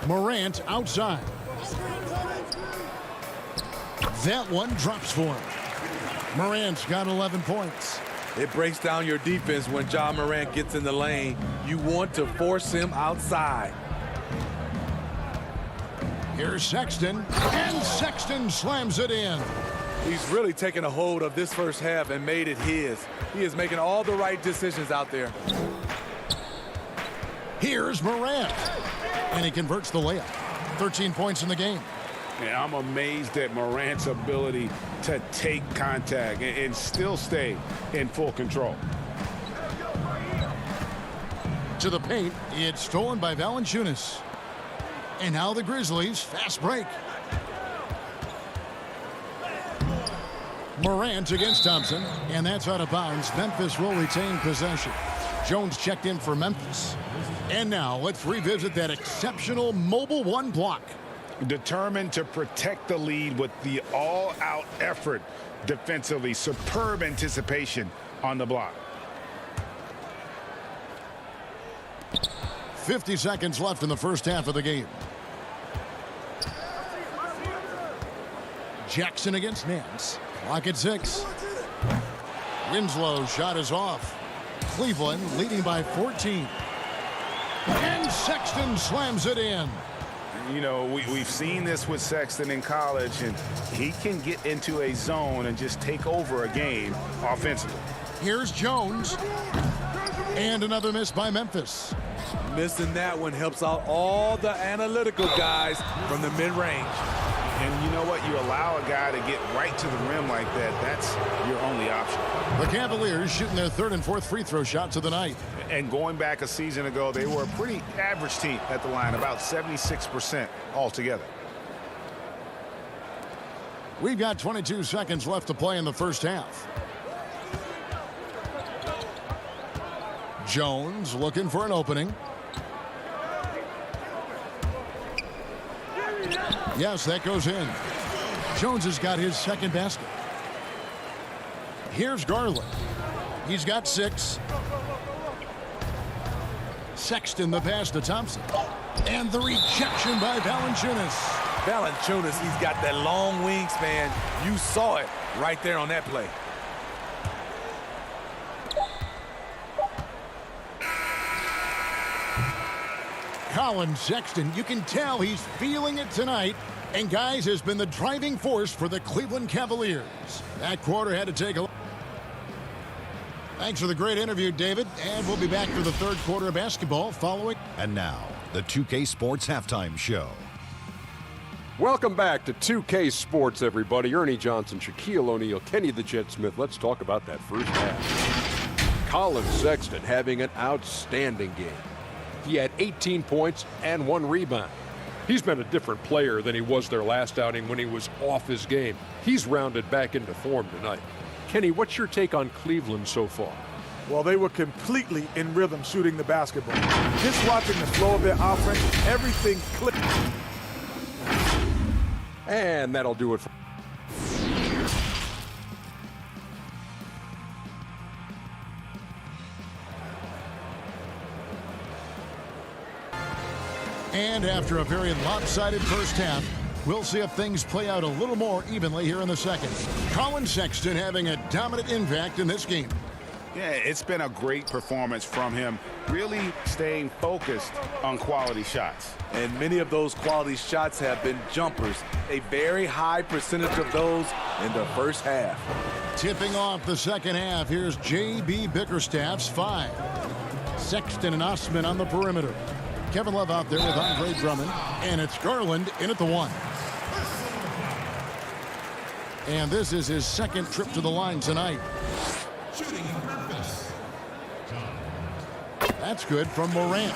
Speaker 1: Morant outside. That one drops for him. Morant's got 11 points.
Speaker 8: It breaks down your defense when Ja Morant gets in the lane. You want to force him outside.
Speaker 1: Here's Sexton, and Sexton slams it in.
Speaker 8: He's really taken a hold of this first half and made it his. He is making all the right decisions out there.
Speaker 1: Here's Morant, and he converts the layup. 13 points in the game.
Speaker 2: Yeah, I'm amazed at Morant's ability to take contact and still stay in full control.
Speaker 1: To the paint, it's stolen by Valanciunas. And now the Grizzlies, fast break. Morant against Thompson, and that's out of bounds. Memphis will retain possession. Jones checked in for Memphis. And now let's revisit that exceptional mobile one block.
Speaker 2: Determined to protect the lead with the all-out effort defensively. Superb anticipation on the block.
Speaker 1: 50 seconds left in the first half of the game. Jackson against Nance. Clock at 6. Winslow's shot is off. Cleveland leading by 14. And Sexton slams it in.
Speaker 2: You know, we've seen this with Sexton in college, and he can get into a zone and just take over a game offensively.
Speaker 1: Here's Jones. And another miss by Memphis.
Speaker 8: Missing that one helps out all the analytical guys from the mid-range.
Speaker 2: And you know what? You allow a guy to get right to the rim like that, that's your only option.
Speaker 1: The Cavaliers shooting their third and fourth free throw shots of the night.
Speaker 2: And going back a season ago, they were a pretty average team at the line, about 76% altogether.
Speaker 1: We've got 22 seconds left to play in the first half. Jones looking for an opening. Yes, that goes in. Jones has got his second basket. Here's Garland. He's got 6. Sexton the pass to Thompson. And the rejection by Valanciunas.
Speaker 8: Valanciunas, he's got that long wingspan. You saw it right there on that play.
Speaker 1: Colin Sexton, you can tell he's feeling it tonight. And guys, has been the driving force for the Cleveland Cavaliers. That quarter had to take a look. Thanks for the great interview, David. And we'll be back for the third quarter of basketball following.
Speaker 5: And now, the 2K Sports Halftime Show.
Speaker 6: Welcome back to 2K Sports, everybody. Ernie Johnson, Shaquille O'Neal, Kenny the Jet Smith. Let's talk about that first half. Colin Sexton having an outstanding game. He had 18 points and 1 rebound. He's been a different player than he was their last outing when he was off his game. He's rounded back into form tonight. Kenny, what's your take on Cleveland so far?
Speaker 10: Well, they were completely in rhythm shooting the basketball. Just watching the flow of their offense, everything clicked.
Speaker 6: And that'll do it for
Speaker 1: And after a very lopsided first half, we'll see if things play out a little more evenly here in the second. Colin Sexton having a dominant impact in this game.
Speaker 2: Yeah, it's been a great performance from him, really staying focused on quality shots.
Speaker 8: And many of those quality shots have been jumpers. A very high percentage of those in the first half.
Speaker 1: Tipping off the second half, here's J.B. Bickerstaff's 5. Sexton and Osman on the perimeter. Kevin Love out there with Andre Drummond. And it's Garland in at the 1. And this is his second trip to the line tonight. That's good from Morant.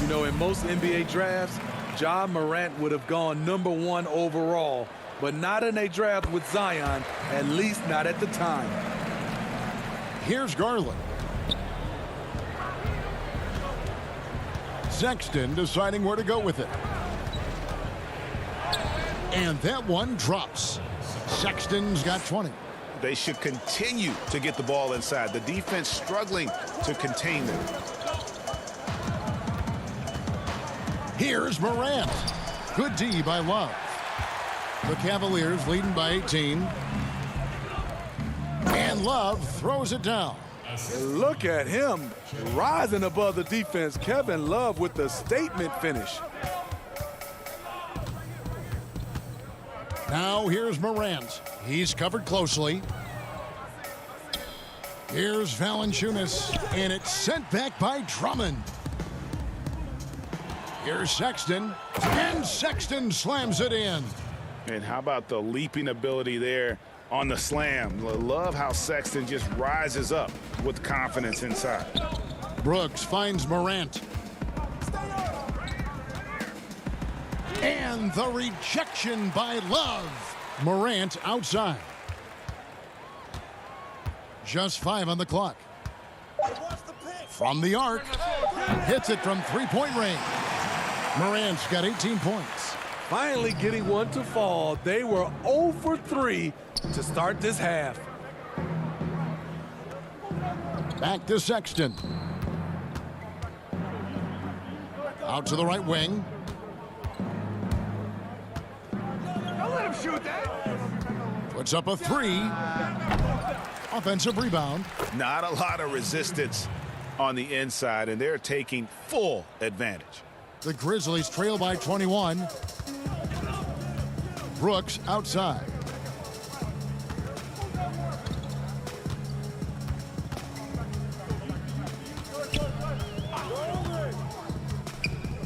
Speaker 8: You know, in most NBA drafts, Ja Morant would have gone #1 overall, but not in a draft with Zion, at least not at the time.
Speaker 1: Here's Garland. Sexton deciding where to go with it. And that one drops. Sexton's got 20.
Speaker 2: They should continue to get the ball inside. The defense struggling to contain them.
Speaker 1: Here's Morant. Good D by Love. The Cavaliers leading by 18. And Love throws it down.
Speaker 8: Look at him rising above the defense. Kevin Love with the statement finish.
Speaker 1: Now here's Morant. He's covered closely. Here's Valanciunas, and it's sent back by Drummond. Here's Sexton, and Sexton slams it in.
Speaker 2: And how about the leaping ability there on the slam? Love how Sexton just rises up with confidence inside.
Speaker 1: Brooks finds Morant. And the rejection by Love. Morant outside. Just 5 on the clock. From the arc. Hits it from three-point range. Morant's got 18 points.
Speaker 8: Finally getting one to fall. They were 0 for 3 to start this half.
Speaker 1: Back to Sexton. Out to the right wing.
Speaker 7: Don't let him shoot that.
Speaker 1: Puts up a 3. Offensive rebound.
Speaker 2: Not a lot of resistance on the inside, and they're taking full advantage.
Speaker 1: The Grizzlies trail by 21. Brooks outside.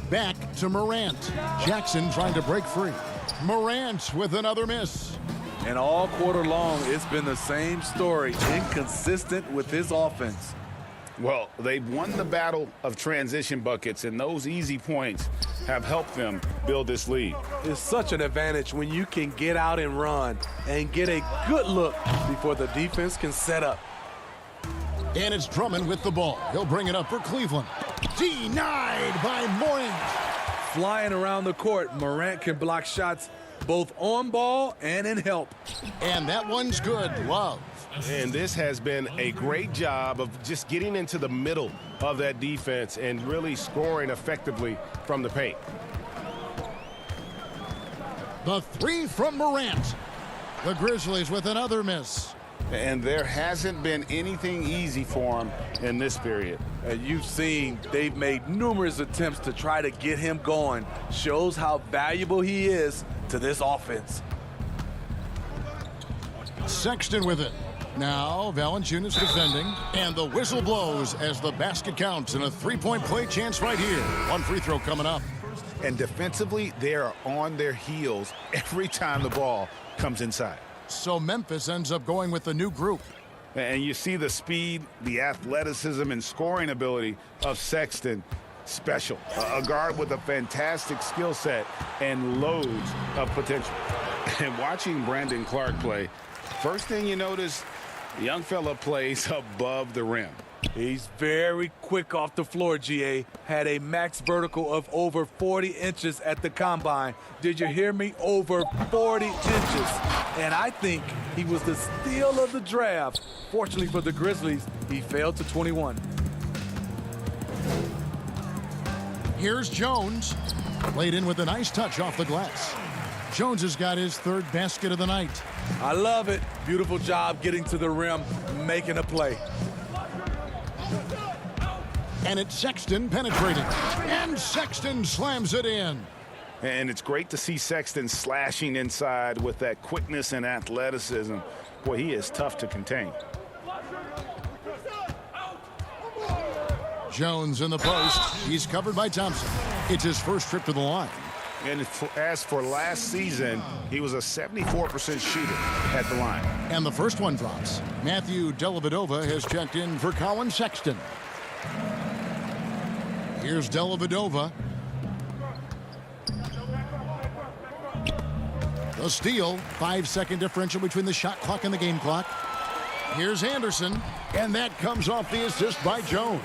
Speaker 1: Back to Morant. Jackson trying to break free. Morant with another miss.
Speaker 8: And all quarter long, it's been the same story. Inconsistent with his offense.
Speaker 2: Well, they've won the battle of transition buckets, and those easy points have helped them build this lead.
Speaker 8: It's such an advantage when you can get out and run and get a good look before the defense can set up.
Speaker 1: And it's Drummond with the ball. He'll bring it up for Cleveland. Denied by Morant.
Speaker 8: Flying around the court, Morant can block shots both on ball and in help.
Speaker 1: And that one's good. Love.
Speaker 7: And this has been a great job of just getting into the middle of that defense and really scoring effectively from the paint.
Speaker 1: The 3 from Morant. The Grizzlies with another miss.
Speaker 2: And there hasn't been anything easy for him in this period.
Speaker 8: And you've seen they've made numerous attempts to try to get him going. Shows how valuable he is to this offense.
Speaker 1: Sexton with it. Now Valanciunas defending, and the whistle blows as the basket counts, and a three-point play chance right here. One free throw coming up.
Speaker 2: And defensively, they are on their heels every time the ball comes inside.
Speaker 1: So Memphis ends up going with the new group.
Speaker 2: And you see the speed, the athleticism, and scoring ability of Sexton. Special. A guard with a fantastic skill set and loads of potential. And watching Brandon Clark play, first thing you notice, the young fella plays above the rim.
Speaker 8: He's very quick off the floor, GA. Had a max vertical of over 40 inches at the combine. Did you hear me? Over 40 inches. And I think he was the steal of the draft. Fortunately for the Grizzlies, he fell to 21.
Speaker 1: Here's Jones. Laid in with a nice touch off the glass. Jones has got his 3rd basket of the night.
Speaker 8: I love it. Beautiful job getting to the rim, making a play.
Speaker 1: And it's Sexton penetrating. And Sexton slams it in.
Speaker 2: And it's great to see Sexton slashing inside with that quickness and athleticism. Boy, he is tough to contain.
Speaker 1: Jones in the post. He's covered by Thompson. It's his first trip to the line.
Speaker 2: And as for last season, he was a 74% shooter at the line.
Speaker 1: And the first one drops. Matthew Dellavedova has checked in for Colin Sexton. Here's Dellavedova. The steal. 5-second differential between the shot clock and the game clock. Here's Anderson, and that comes off the assist by Jones.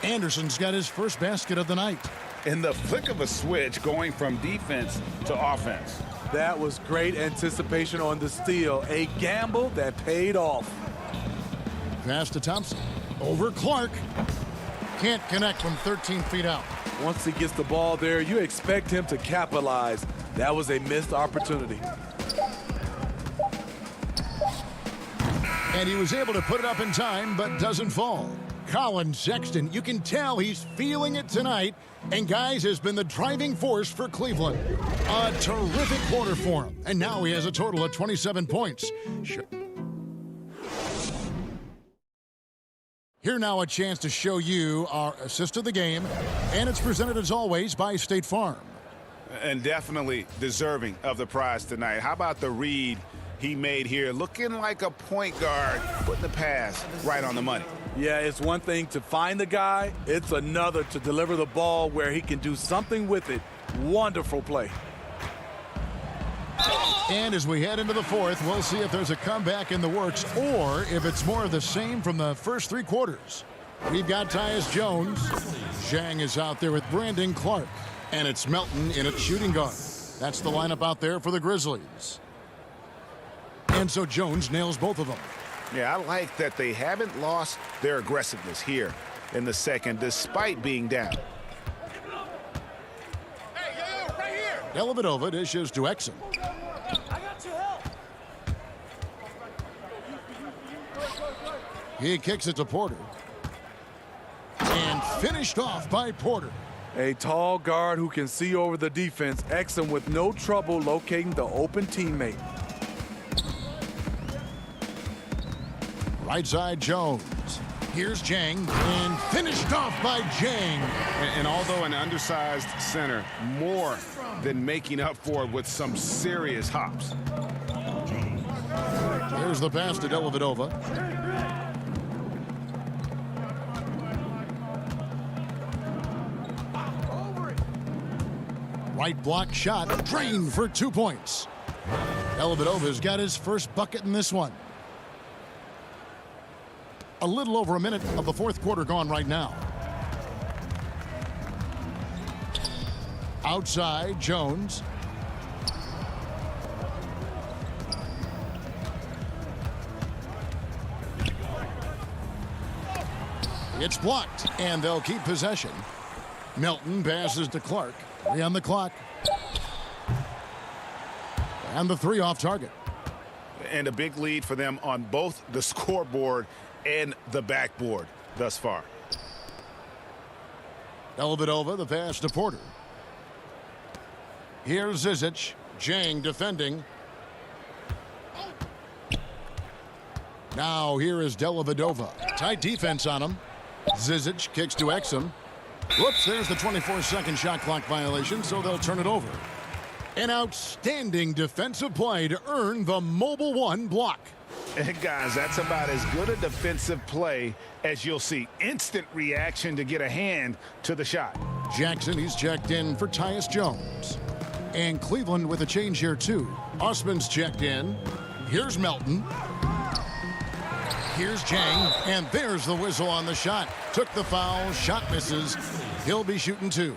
Speaker 1: Anderson's got his first basket of the night.
Speaker 2: In the flick of a switch, going from defense to offense.
Speaker 8: That was great anticipation on the steal. A gamble that paid off.
Speaker 1: Pass to Thompson. Over Clark. Can't connect from 13 feet out.
Speaker 8: Once he gets the ball there, you expect him to capitalize. That was a missed opportunity.
Speaker 1: And he was able to put it up in time, but doesn't fall. Colin Sexton, you can tell he's feeling it tonight. And, guys, has been the driving force for Cleveland. A terrific quarter for him. And now he has a total of 27 points. Here now a chance to show you our assist of the game. And it's presented, as always, by State Farm.
Speaker 2: And definitely deserving of the prize tonight. How about the read he made here? Looking like a point guard, putting the pass right on the money.
Speaker 8: Yeah, it's one thing to find the guy. It's another to deliver the ball where he can do something with it. Wonderful play.
Speaker 1: And as we head into the fourth, we'll see if there's a comeback in the works or if it's more of the same from the first three quarters. We've got Tyus Jones. Zhang is out there with Brandon Clark. And it's Melton in at shooting guard. That's the lineup out there for the Grizzlies. And so Jones nails both of them.
Speaker 2: Yeah, I like that they haven't lost their aggressiveness here in the second, despite being down.
Speaker 1: Hey, yo, right here. Dellavedova dishes to Exum.
Speaker 11: I got your help.
Speaker 1: He kicks it to Porter. And finished off by Porter.
Speaker 8: A tall guard who can see over the defense. Exum with no trouble locating the open teammate.
Speaker 1: Right side Jones. Here's Zhang, and finished off by Zhang.
Speaker 3: And although an undersized center, more than making up for it with some serious hops.
Speaker 1: Here's the pass to Dellavedova. Right block shot, drained for 2 points. Dellavedova's got his first bucket in this one. A little over a minute of the fourth quarter gone right now. Outside, Jones. It's blocked, and they'll keep possession. Melton passes to Clark. 3 on the clock. And the 3 off target.
Speaker 2: And a big lead for them on both the scoreboard and the backboard thus far.
Speaker 1: Dellavedova, the pass to Porter. Here's Zizic. Zhang defending. Now here is Dellavedova. Tight defense on him. Zizic kicks to Exum. Whoops, there's the 24-second shot clock violation, so they'll turn it over. An outstanding defensive play to earn the Mobile One block.
Speaker 2: And guys, that's about as good a defensive play as you'll see. Instant reaction to get a hand to the shot.
Speaker 1: Jackson, he's checked in for Tyus Jones. And Cleveland with a change here, too. Osman's checked in. Here's Melton. Here's Zhang. And there's the whistle on the shot. Took the foul. Shot misses. He'll be shooting 2.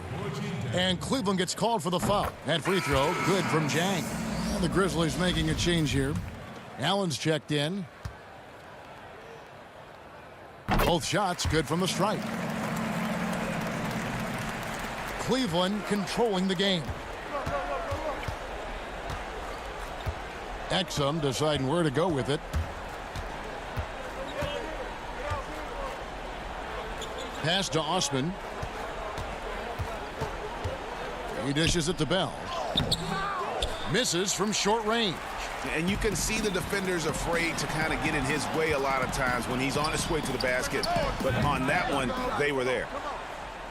Speaker 1: And Cleveland gets called for the foul. That free throw, good from Zhang. And the Grizzlies making a change here. Allen's checked in. Both shots good from the stripe. Cleveland controlling the game. Exum deciding where to go with it. Pass to Osman. He dishes it to Bell. Misses from short range.
Speaker 2: And you can see the defenders afraid to kind of get in his way a lot of times when he's on his way to the basket. But on that one, they were there.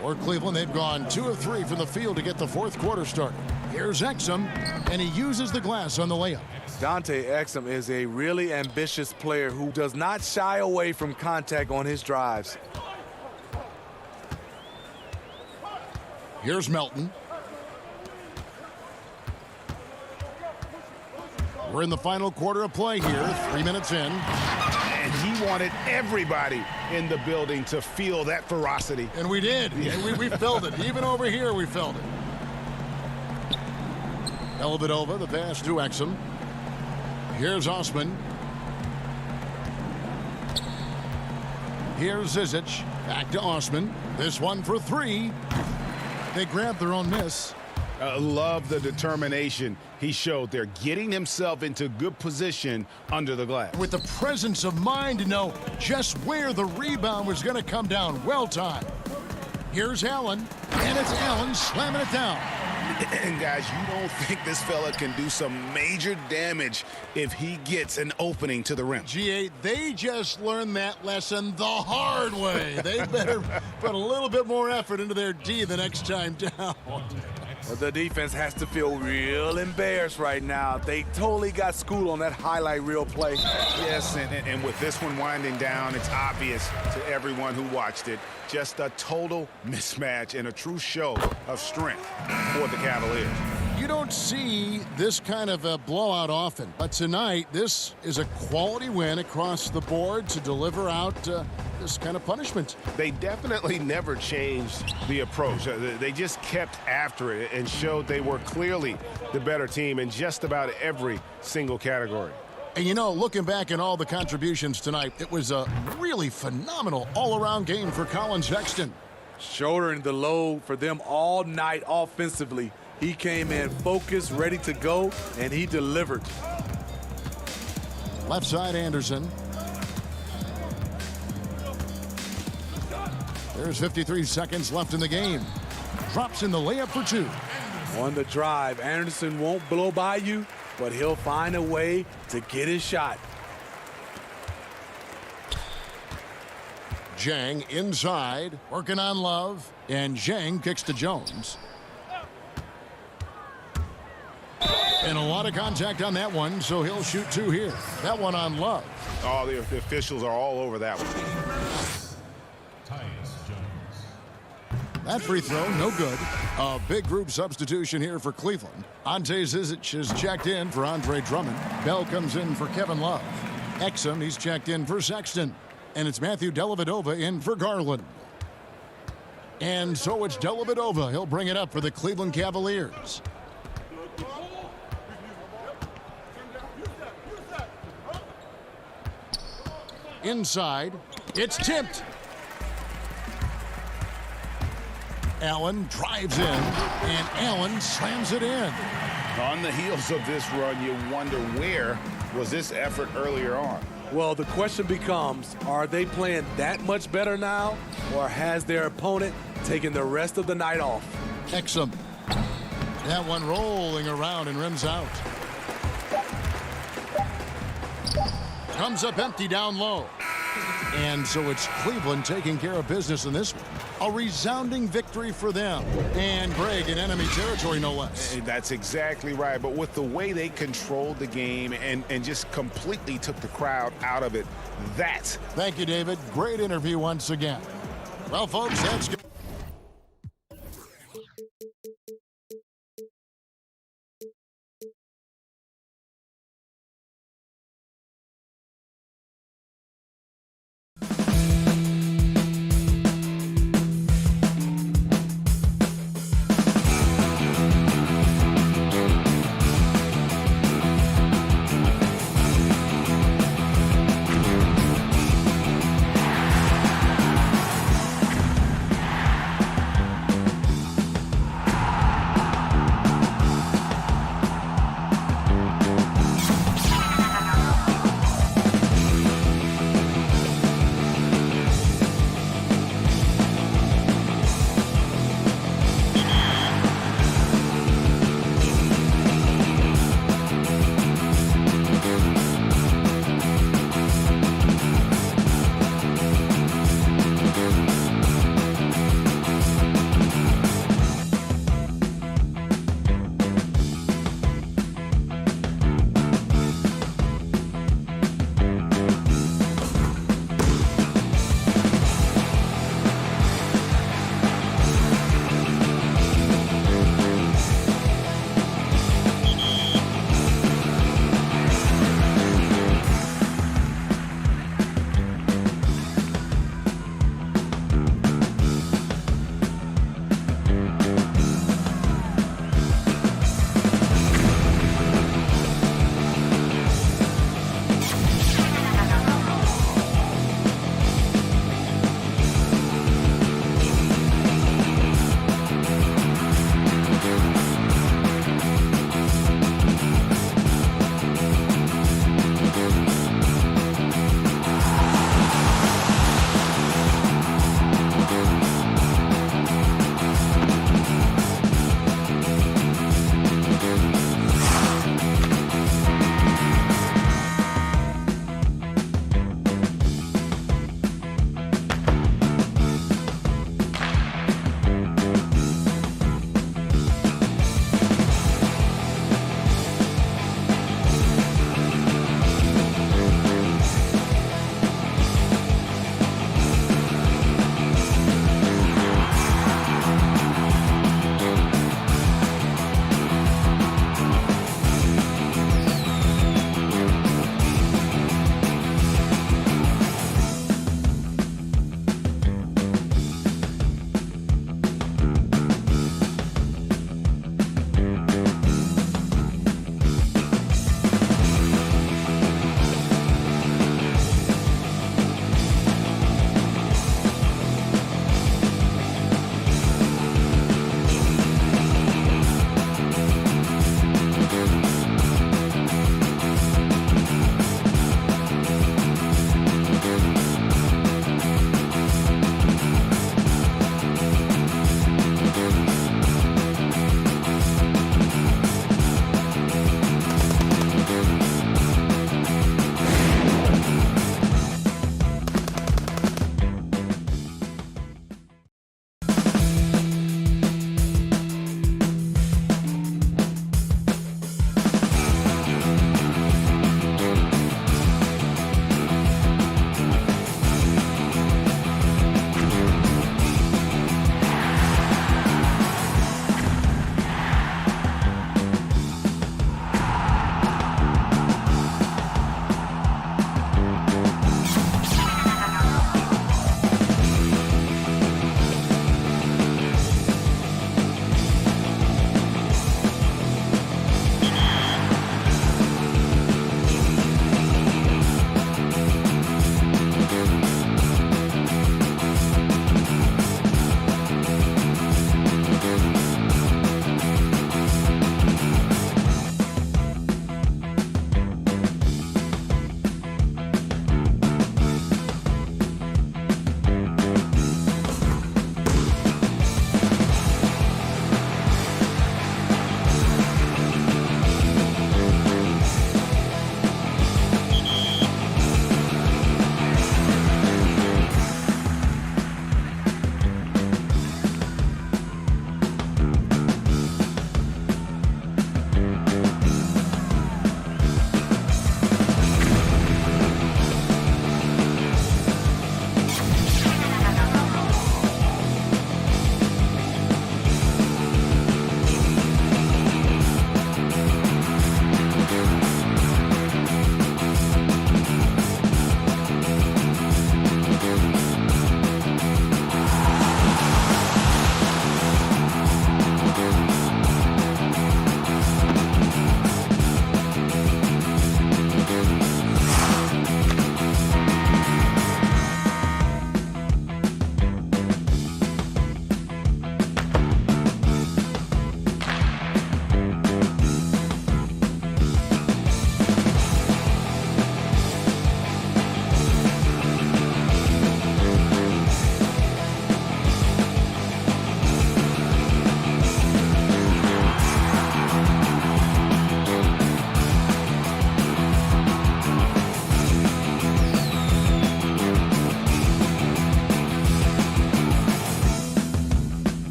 Speaker 1: For Cleveland, they've gone 2 of 3 from the field to get the fourth quarter started. Here's Exum, and he uses the glass on the layup.
Speaker 8: Dante Exum is a really ambitious player who does not shy away from contact on his drives.
Speaker 1: Here's Melton. We're in the final quarter of play here, 3 minutes in.
Speaker 2: And he wanted everybody in the building to feel that ferocity.
Speaker 1: And we did. Yeah. We felt it. Even over here, we felt it. Dellavedova, the pass to Exum. Here's Osman. Here's Zizic. Back to Osman. This one for three. They grabbed their own miss.
Speaker 2: Love the determination he showed there, getting himself into good position under the glass.
Speaker 1: With the presence of mind to know just where the rebound was going to come down. Well timed. Here's Allen, and it's Allen slamming it down.
Speaker 2: And guys, you don't think this fella can do some major damage if he gets an opening to the rim.
Speaker 1: GA, they just learned that lesson the hard way. They better put a little bit more effort into their D the next time down.
Speaker 8: Well, the defense has to feel real embarrassed right now. They totally got schooled on that highlight reel play.
Speaker 2: Yes, and with this one winding down, it's obvious to everyone who watched it. Just a total mismatch and a true show of strength for the Cavaliers.
Speaker 1: You don't see this kind of a blowout often, but tonight this is a quality win across the board to deliver out this kind of punishment.
Speaker 2: They definitely never changed the approach. They just kept after it and showed they were clearly the better team in just about every single category.
Speaker 1: And you know, looking back at all the contributions tonight, it was a really phenomenal all-around game for Colin Sexton.
Speaker 8: Shouldering the load for them all night offensively. He came in focused, ready to go, and he delivered.
Speaker 1: Left side, Anderson. There's 53 seconds left in the game. Drops in the layup for two.
Speaker 8: On the drive, Anderson won't blow by you, but he'll find a way to get his shot.
Speaker 1: Zhang inside, working on Love, and Zhang kicks to Jones. And a lot of contact on that one, so he'll shoot two here. That one on Love.
Speaker 2: Oh, the officials are all over that one.
Speaker 1: That free throw, no good. A big group substitution here for Cleveland. Ante Zizic is checked in for Andre Drummond. Bell comes in for Kevin Love. Exum, he's checked in for Sexton. And it's Matthew Dellavedova in for Garland. And so it's Dellavedova. He'll bring it up for the Cleveland Cavaliers. Inside, it's tipped. Allen drives in, and Allen slams it in.
Speaker 2: On the heels of this run, you wonder where was this effort earlier on?
Speaker 8: Well, the question becomes, are they playing that much better now, or has their opponent taken the rest of the night off?
Speaker 1: Exum. That one rolling around and rims out. Comes up empty down low. And so it's Cleveland taking care of business in this one. A resounding victory for them. And Greg in enemy territory, no less.
Speaker 2: That's exactly right. But with the way they controlled the game and just completely took the crowd out of it, that's...
Speaker 1: Thank you, David. Great interview once again. Well, folks, that's good.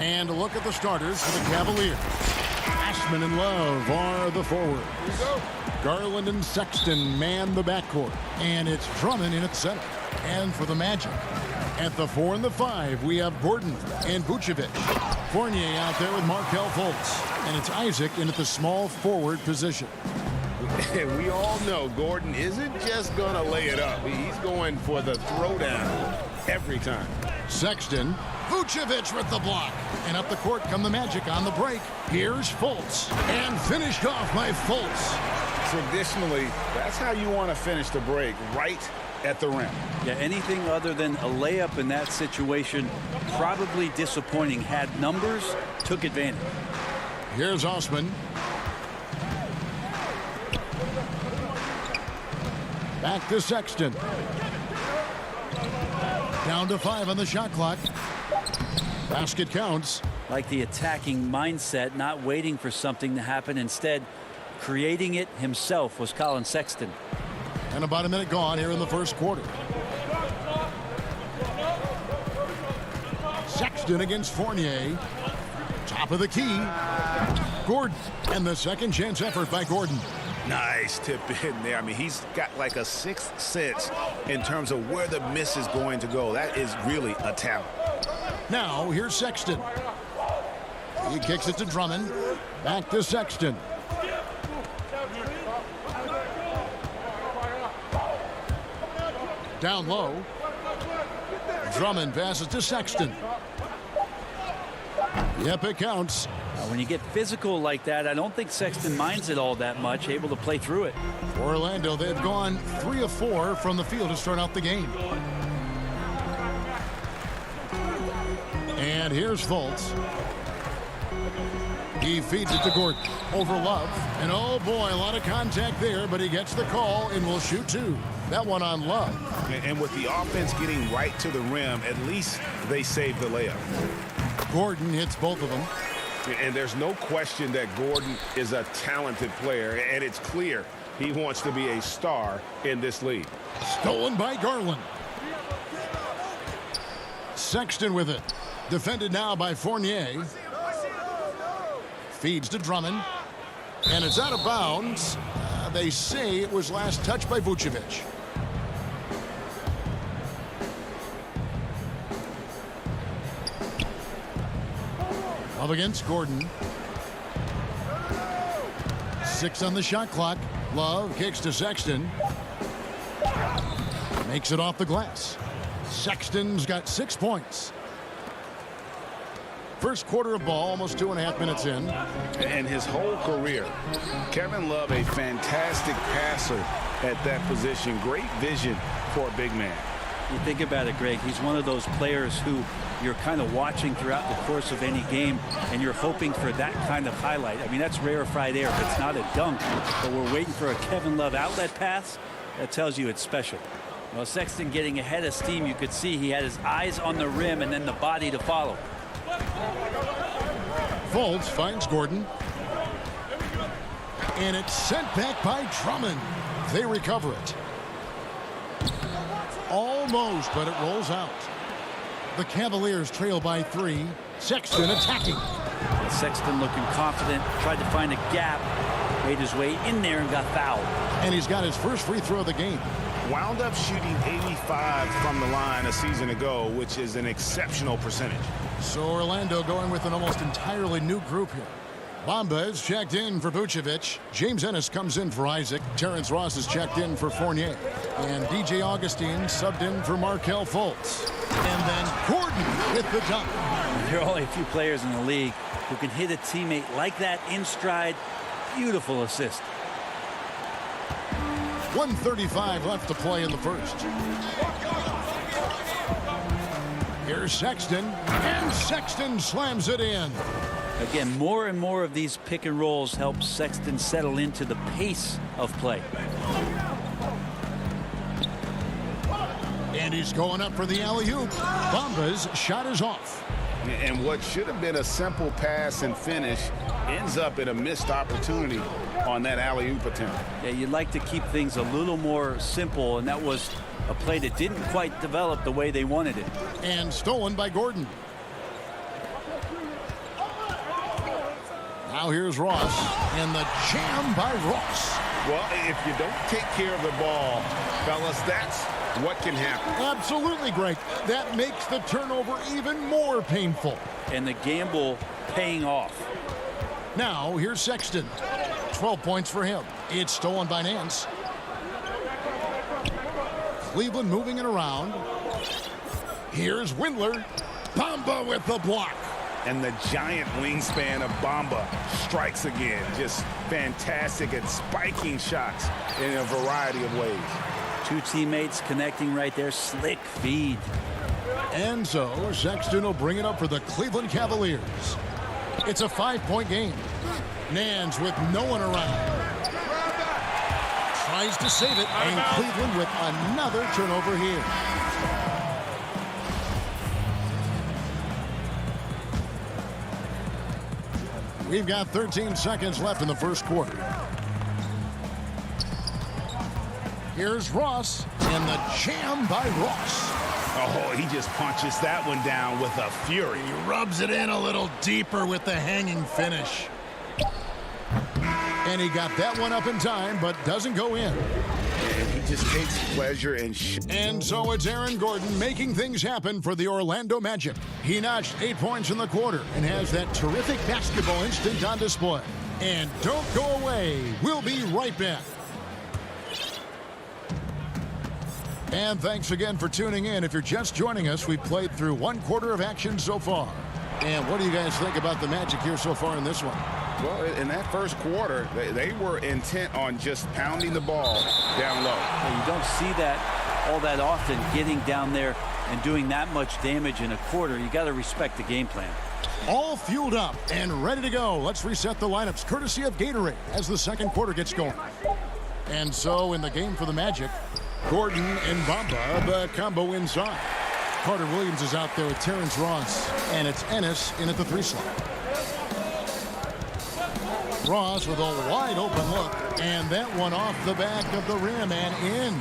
Speaker 1: And a look at the starters for the Cavaliers. Ashman and Love are the forwards. Garland and Sexton man the backcourt. And it's Drummond in at center. And for the Magic, at the 4 and the 5, we have Gordon and Vucevic. Fournier out there with Markelle Fultz. And it's Isaac in at the small forward position.
Speaker 2: And we all know Gordon isn't just going to lay it up. He's going for the throwdown every time.
Speaker 1: Sexton, Vucevic with the block. And up the court come the Magic on the break. Here's Fultz. And finished off by Fultz.
Speaker 2: Traditionally, that's how you want to finish the break, right at the rim.
Speaker 12: Yeah, anything other than a layup in that situation, probably disappointing. Had numbers, took advantage.
Speaker 1: Here's Osman. Back to Sexton. Down to 5 on the shot clock. Basket counts.
Speaker 12: Like the attacking mindset, not waiting for something to happen. Instead, creating it himself was Colin Sexton.
Speaker 1: And about a minute gone here in the first quarter. Sexton against Fournier. Top of the key. Gordon. And the second chance effort by Gordon.
Speaker 2: Nice tip in there. I mean, he's got like a sixth sense in terms of where the miss is going to go. That is really a talent.
Speaker 1: Now, here's Sexton. He kicks it to Drummond. Back to Sexton. Down low. Drummond passes to Sexton. Yep, it counts.
Speaker 12: When you get physical like that, I don't think Sexton minds it all that much, able to play through it.
Speaker 1: For Orlando, they've gone 3 of 4 from the field to start out the game. And here's Fultz. He feeds it to Gordon. Over Love. And oh boy, a lot of contact there, but he gets the call and will shoot 2. That one on Love.
Speaker 2: And with the offense getting right to the rim, at least they saved the layup.
Speaker 1: Gordon hits both of them.
Speaker 2: And there's no question that Gordon is a talented player, and it's clear he wants to be a star in this league.
Speaker 1: Stolen by Garland. Sexton with it. Defended now by Fournier. Feeds to Drummond. And it's out of bounds. They say it was last touched by Vucevic. Up against Gordon. 6 on the shot clock. Love kicks to Sexton. Makes it off the glass. Sexton's got 6 points. First quarter of ball, almost 2.5 minutes in.
Speaker 2: And his whole career, Kevin Love, a fantastic passer at that position. Great vision for a big man.
Speaker 12: You think about it, Greg, he's one of those players who you're kind of watching throughout the course of any game, and you're hoping for that kind of highlight. I mean, that's rarefied air. It's not a dunk, but we're waiting for a Kevin Love outlet pass. That tells you it's special. Well, Sexton getting ahead of steam. You could see he had his eyes on the rim and then the body to follow.
Speaker 1: Fultz finds Gordon. And it's sent back by Drummond. They recover it. Almost, but it rolls out. The Cavaliers trail by 3. Sexton attacking.
Speaker 12: Sexton looking confident, tried to find a gap, made his way in there and got fouled.
Speaker 1: And he's got his first free throw of the game.
Speaker 2: Wound up shooting 85 from the line a season ago, which is an exceptional percentage.
Speaker 1: So Orlando going with an almost entirely new group here. Bamba is checked in for Vucevic. James Ennis comes in for Isaac. Terrence Ross is checked in for Fournier. And DJ Augustine subbed in for Markelle Fultz. And then Gordon with the dunk.
Speaker 12: There are only a few players in the league who can hit a teammate like that in stride. Beautiful assist.
Speaker 1: 1:35 left to play in the first. Here's Sexton. And Sexton slams it in.
Speaker 12: Again, more and more of these pick and rolls help Sexton settle into the pace of play.
Speaker 1: And he's going up for the alley-oop. Bamba's shot is off.
Speaker 2: And what should have been a simple pass and finish ends up in a missed opportunity on that alley-oop attempt.
Speaker 12: Yeah, you'd like to keep things a little more simple, and that was a play that didn't quite develop the way they wanted it.
Speaker 1: And stolen by Gordon. Now here's Ross, and the jam by Ross.
Speaker 2: Well, if you don't take care of the ball, fellas, that's what can happen.
Speaker 1: Absolutely, Greg. That makes the turnover even more painful.
Speaker 12: And the gamble paying off.
Speaker 1: Now, here's Sexton. 12 points for him. It's stolen by Nance. Cleveland moving it around. Here's Windler. Bamba with the block.
Speaker 2: And the giant wingspan of Bamba strikes again. Just fantastic at spiking shots in a variety of ways.
Speaker 12: Two teammates connecting right there. Slick feed.
Speaker 1: And so Sexton will bring it up for the Cleveland Cavaliers. It's a 5-point game. Nance with no one around. Tries to save it, and Cleveland with another turnover here. We've got 13 seconds left in the first quarter. Here's Ross, and the jam by Ross.
Speaker 2: Oh, he just punches that one down with a fury.
Speaker 1: He rubs it in a little deeper with the hanging finish. And he got that one up in time, but doesn't go in.
Speaker 2: And he just takes pleasure in
Speaker 1: And so it's Aaron Gordon making things happen for the Orlando Magic. He notched 8 points in the quarter and has that terrific basketball instinct on display. And don't go away. We'll be right back. And thanks again for tuning in. If you're just joining us, we played through 1 quarter of action so far. And what do you guys think about the Magic here so far in this one?
Speaker 2: Well, in that first quarter, they were intent on just pounding the ball down low.
Speaker 12: Well, you don't see that all that often, getting down there and doing that much damage in a quarter. You got to respect the game plan.
Speaker 1: All fueled up and ready to go. Let's reset the lineups courtesy of Gatorade as the second quarter gets going. And so in the game for the Magic, Gordon and Bamba, the combo inside. Carter Williams is out there with Terrence Ross, and it's Ennis in at the 3 slot. Ross with a wide open look, and that one off the back of the rim and in.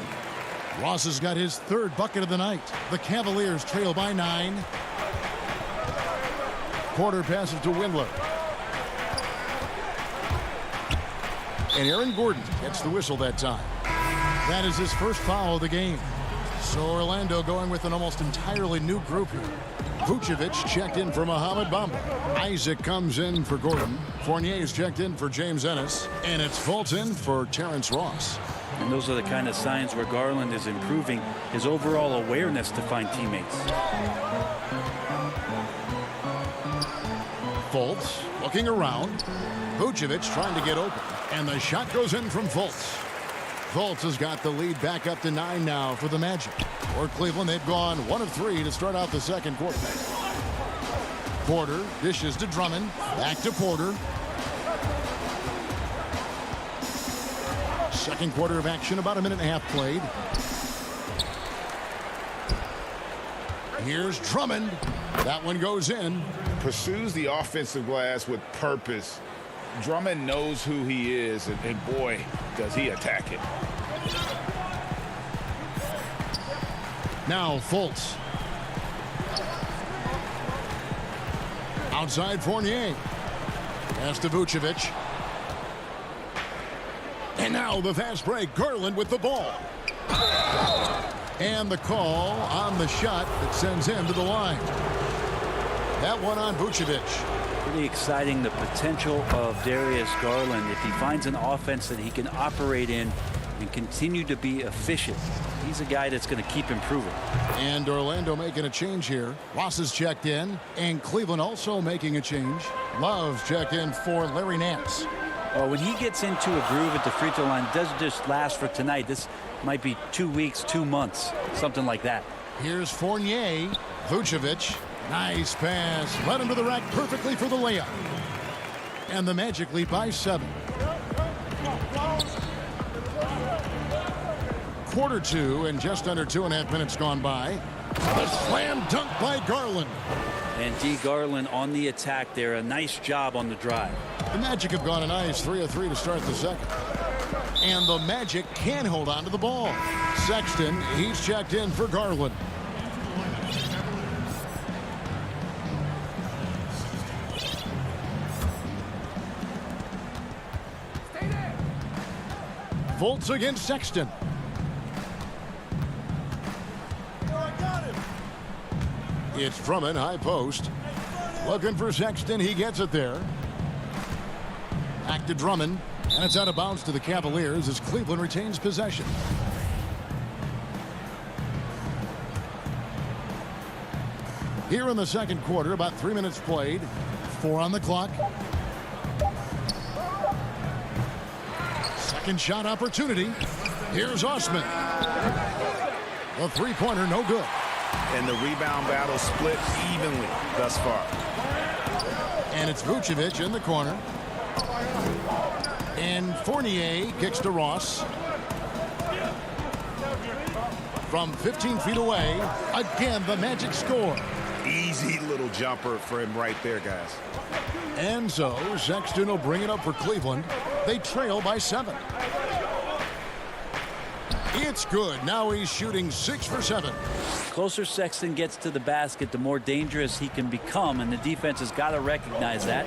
Speaker 1: Ross has got his 3rd bucket of the night. The Cavaliers trail by 9. Porter passes to Windler. And Aaron Gordon gets the whistle that time. That is his first foul of the game. So Orlando going with an almost entirely new group here. Vucevic checked in for Mohamed Bamba. Isaac comes in for Gordon. Fournier's checked in for James Ennis. And it's Fulton for Terrence Ross.
Speaker 12: And those are the kind of signs where Garland is improving his overall awareness to find teammates.
Speaker 1: Fultz looking around. Vucevic trying to get open. And the shot goes in from Fultz. Fultz has got the lead back up to 9 now for the Magic. For Cleveland, they've gone 1 of 3 to start out the second quarter. Porter dishes to Drummond. Back to Porter. Second quarter of action, about a minute and a half played. Here's Drummond. That one goes in.
Speaker 2: Pursues the offensive glass with purpose. Drummond knows who he is, and boy, does he attack it.
Speaker 1: Now Fultz. Outside Fournier. Pass to Vucevic. And now the fast break. Garland with the ball. And the call on the shot that sends him to the line. That one on Vucevic.
Speaker 12: Pretty exciting, the potential of Darius Garland if he finds an offense that he can operate in and continue to be efficient. He's a guy that's going to keep improving.
Speaker 1: And Orlando making a change here. Ross is checked in, and Cleveland also making a change. Love checked in for Larry Nance.
Speaker 12: When he gets into a groove at the free throw line, it doesn't just last for tonight. This might be 2 weeks, 2 months, something like that.
Speaker 1: Here's Fournier. Vucevic. Nice pass. Led him to the rack perfectly for the layup. And the Magic lead by 7. Quarter 2 and just under 2.5 minutes gone by. A slam dunk by Garland.
Speaker 12: And D. Garland on the attack there. A nice job on the drive.
Speaker 1: The Magic have gone a nice 3 of 3 to start the second. And the Magic can hold on to the ball. Sexton, he's checked in for Garland. Fultz against Sexton. It's Drummond, high post. Looking for Sexton. He gets it there. Back to Drummond. And it's out of bounds to the Cavaliers as Cleveland retains possession. Here in the second quarter, about 3 minutes played. 4 on the clock. Second shot opportunity. Here's Osman. The three-pointer, no good.
Speaker 2: And the rebound battle split evenly thus far.
Speaker 1: And it's Vucevic in the corner. And Fournier kicks to Ross. From 15 feet away, again, the Magic score.
Speaker 2: Easy little jumper for him right there, guys.
Speaker 1: And so Sexton will bring it up for Cleveland. They trail by 7. It's good. Now he's shooting 6 for 7.
Speaker 12: Closer Sexton gets to the basket, the more dangerous he can become, and the defense has got to recognize that.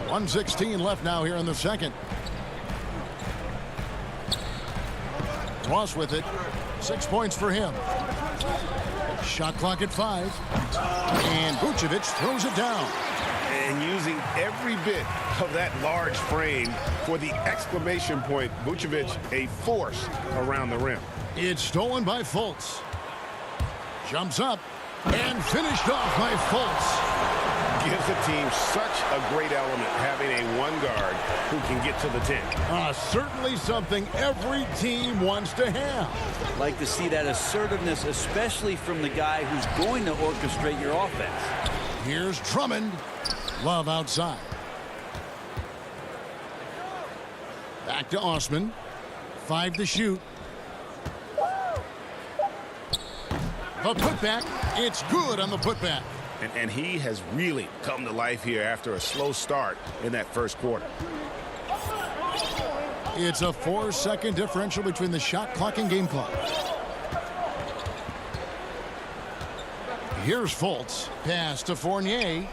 Speaker 1: 1:16 left now here in the second. Ross with it. 6 points for him. Shot clock at 5. And Vucevic throws it down.
Speaker 2: And using every bit of that large frame for the exclamation point, Vucevic, a force around the rim.
Speaker 1: It's stolen by Fultz. Jumps up and finished off by Fultz.
Speaker 2: Gives the team such a great element having a one guard who can get to the 10.
Speaker 1: Certainly something every team wants to have.
Speaker 12: Like to see that assertiveness, especially from the guy who's going to orchestrate your offense.
Speaker 1: Here's Drummond. Love outside. Back to Osman. 5 to shoot. The putback. It's good on the putback.
Speaker 2: And he has really come to life here after a slow start in that first quarter.
Speaker 1: It's a 4-second differential between the shot clock and game clock. Here's Fultz. Pass to Fournier.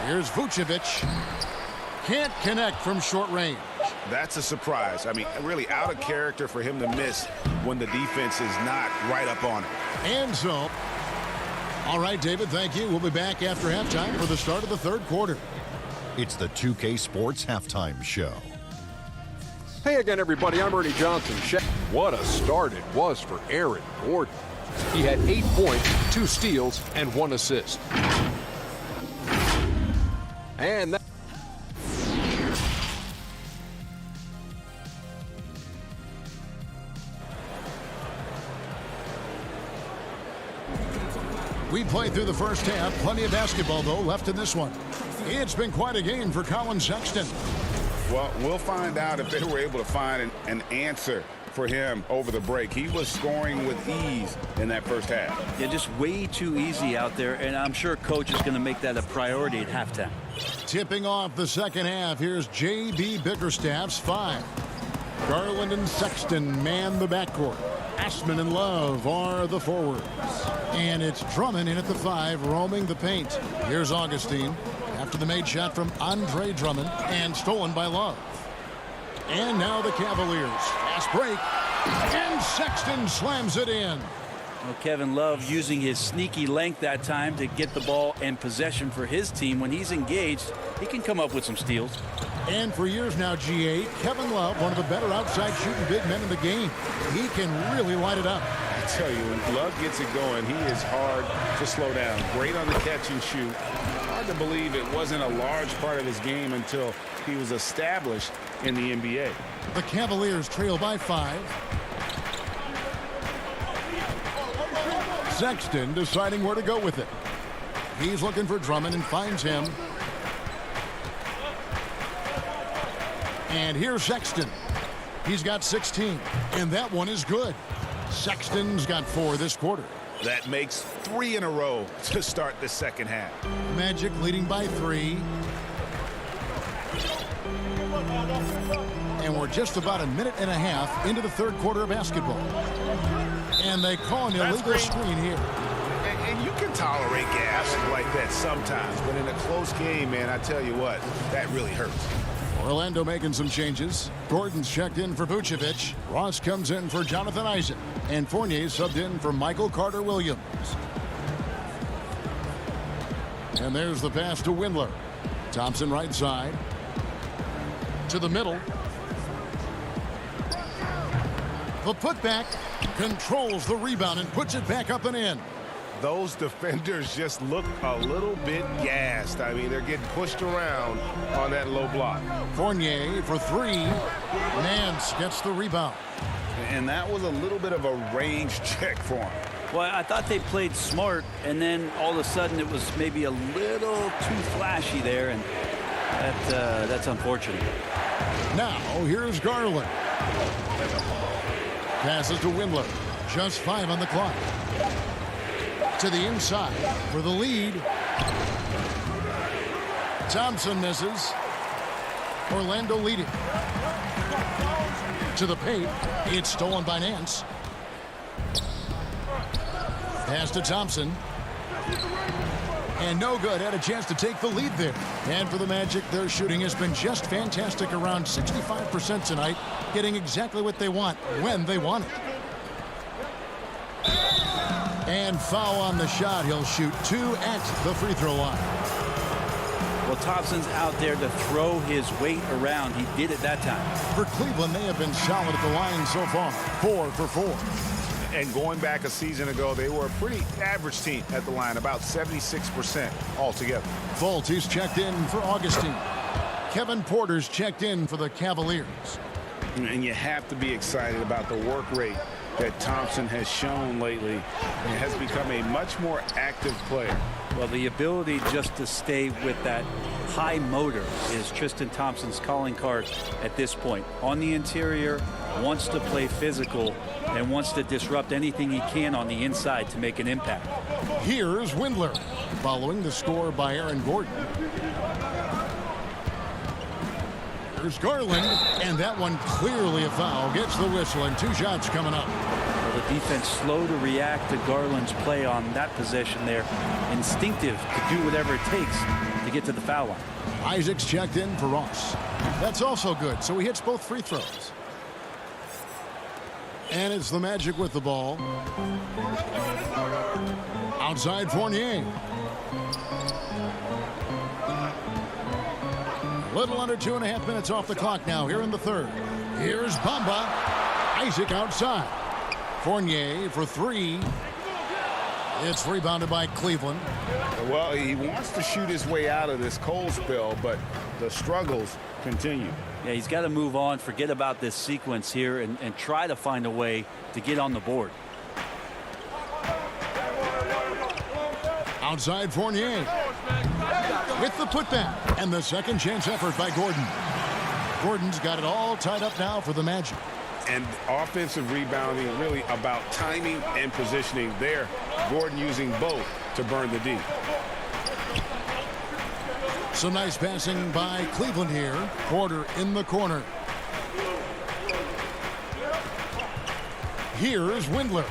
Speaker 1: Here's Vucevic. Can't connect from short range.
Speaker 2: That's a surprise. I mean, really out of character for him to miss when the defense is not right up on him.
Speaker 1: And so, all right, David, thank you. We'll be back after halftime for the start of the third quarter.
Speaker 5: It's the 2K Sports Halftime Show.
Speaker 6: Hey again, everybody. I'm Ernie Johnson. What a start it was for Aaron Gordon. He had 8 points, 2 steals, and 1 assist. And that
Speaker 1: we played through the first half. Plenty of basketball, though, left in this one. It's been quite a game for Colin Sexton.
Speaker 2: Well, we'll find out if they were able to find an answer for him over the break. He was scoring with ease in that first half.
Speaker 12: Yeah, just way too easy out there, and I'm sure coach is going to make that a priority at halftime.
Speaker 1: Tipping off the second half, here's J.B. Bickerstaff's 5. Garland and Sexton man the backcourt. Ashman and Love are the forwards. And it's Drummond in at the 5, roaming the paint. Here's Augustine after the made shot from Andre Drummond and stolen by Love. And now the Cavaliers. Fast break. And Sexton slams it in.
Speaker 12: Well, Kevin Love using his sneaky length that time to get the ball and possession for his team. When he's engaged, he can come up with some steals.
Speaker 1: And for years now, GA, Kevin Love, one of the better outside shooting big men in the game. He can really light it up.
Speaker 2: I tell you, when Love gets it going, he is hard to slow down. Great on the catch and shoot. Hard to believe it wasn't a large part of his game until he was established in the NBA.
Speaker 1: The Cavaliers trail by 5. Sexton deciding where to go with it. He's looking for Drummond and finds him. And here's Sexton. He's got 16, and that one is good. Sexton's got 4 this quarter.
Speaker 2: That makes 3 in a row to start the second half.
Speaker 1: Magic leading by 3. And we're just about a minute and a half into the third quarter of basketball. And they call an illegal screen here.
Speaker 2: And you can tolerate gas like that sometimes, but in a close game, man, I tell you what, that really hurts.
Speaker 1: Orlando making some changes. Gordon's checked in for Vucevic. Ross comes in for Jonathan Isaac. And Fournier subbed in for Michael Carter-Williams. And there's the pass to Windler. Thompson right side. To the middle. The putback controls the rebound and puts it back up and in.
Speaker 7: Those defenders just look a little bit gassed. I mean, they're getting pushed around on that low block.
Speaker 1: Fournier for three. Nance gets the rebound.
Speaker 2: And that was a little bit of a range check for him.
Speaker 12: Well, I thought they played smart, and then all of a sudden it was maybe a little too flashy there, and that's unfortunate.
Speaker 1: Now, here's Garland. Passes to Windler. Just 5 on the clock. To the inside for the lead. Thompson misses. Orlando leading. To the paint. It's stolen by Nance. Pass to Thompson. And no good. Had a chance to take the lead there. And for the Magic, their shooting has been just fantastic. Around 65% tonight. Getting exactly what they want when they want it. And foul on the shot. He'll shoot 2 at the free throw line.
Speaker 12: Well, Thompson's out there to throw his weight around. He did it that time.
Speaker 1: For Cleveland, they have been solid at the line so far. 4 for 4.
Speaker 2: And going back a season ago, they were a pretty average team at the line, about 76% altogether.
Speaker 1: Fultz checked in for Augustine. Kevin Porter's checked in for the Cavaliers.
Speaker 2: And you have to be excited about the work rate that Thompson has shown lately. He has become a much more active player.
Speaker 12: Well, the ability just to stay with that high motor is Tristan Thompson's calling card at this point. On the interior, wants to play physical and wants to disrupt anything he can on the inside to make an impact.
Speaker 1: Here's Windler, following the score by Aaron Gordon. Here's Garland, and that one clearly a foul. Gets the whistle, and 2 shots coming up.
Speaker 12: Well, the defense slow to react to Garland's play on that possession there. Instinctive to do whatever it takes to get to the foul line.
Speaker 1: Isaac's checked in for Ross. That's also good, so he hits both free throws. And it's the Magic with the ball. Outside Fournier. Little under 2.5 minutes off the clock now here in the third. Here's Bamba. Isaac outside. Fournier for 3. It's rebounded by Cleveland.
Speaker 2: Well, he wants to shoot his way out of this cold spell, but the struggles continue.
Speaker 12: Yeah, he's got to move on, forget about this sequence here, and try to find a way to get on the board.
Speaker 1: Outside Fournier. With the putback. And the second chance effort by Gordon. Gordon's got it all tied up now for the Magic.
Speaker 2: And offensive rebounding really about timing and positioning there. Gordon using both to burn the D.
Speaker 1: Some nice passing by Cleveland here. Porter in the corner. Here's Windler.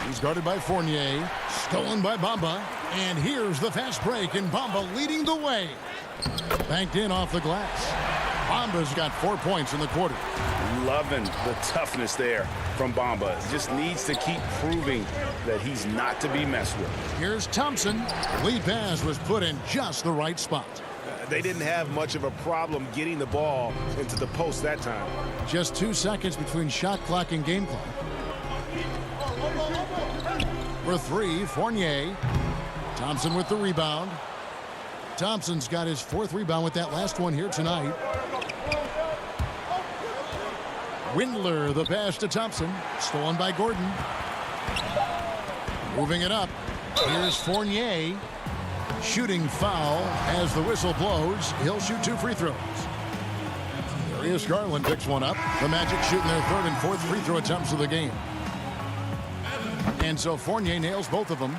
Speaker 1: He's guarded by Fournier. Stolen by Bamba. And here's the fast break, and Bamba leading the way. Banked in off the glass. Bamba's got 4 points in the quarter.
Speaker 2: Loving the toughness there from Bamba. Just needs to keep proving that he's not to be messed with.
Speaker 1: Here's Thompson. Lead pass was put in just the right spot.
Speaker 7: They didn't have much of a problem getting the ball into the post that time.
Speaker 1: Just 2 seconds between shot clock and game clock. For 3, Fournier. Thompson with the rebound. Thompson's got his 4th rebound with that last one here tonight. Windler, the pass to Thompson. Stolen by Gordon. Moving it up. Here's Fournier. Shooting foul as the whistle blows. He'll shoot 2 free throws. Darius Garland picks one up. The Magic shooting their 3rd and 4th free throw attempts of the game. And so Fournier nails both of them.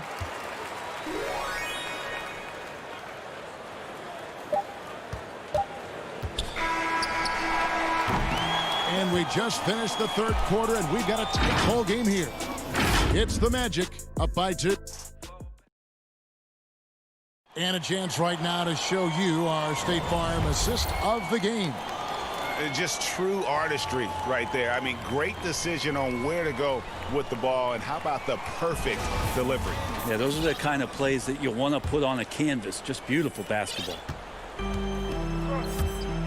Speaker 1: And we just finished the 3rd quarter, and we've got a tight ball game here. It's the Magic up by 2. And a chance right now to show you our State Farm assist of the game.
Speaker 2: Just true artistry right there. I mean, great decision on where to go with the ball, and how about the perfect delivery?
Speaker 12: Yeah, those are the kind of plays that you want to put on a canvas. Just beautiful basketball.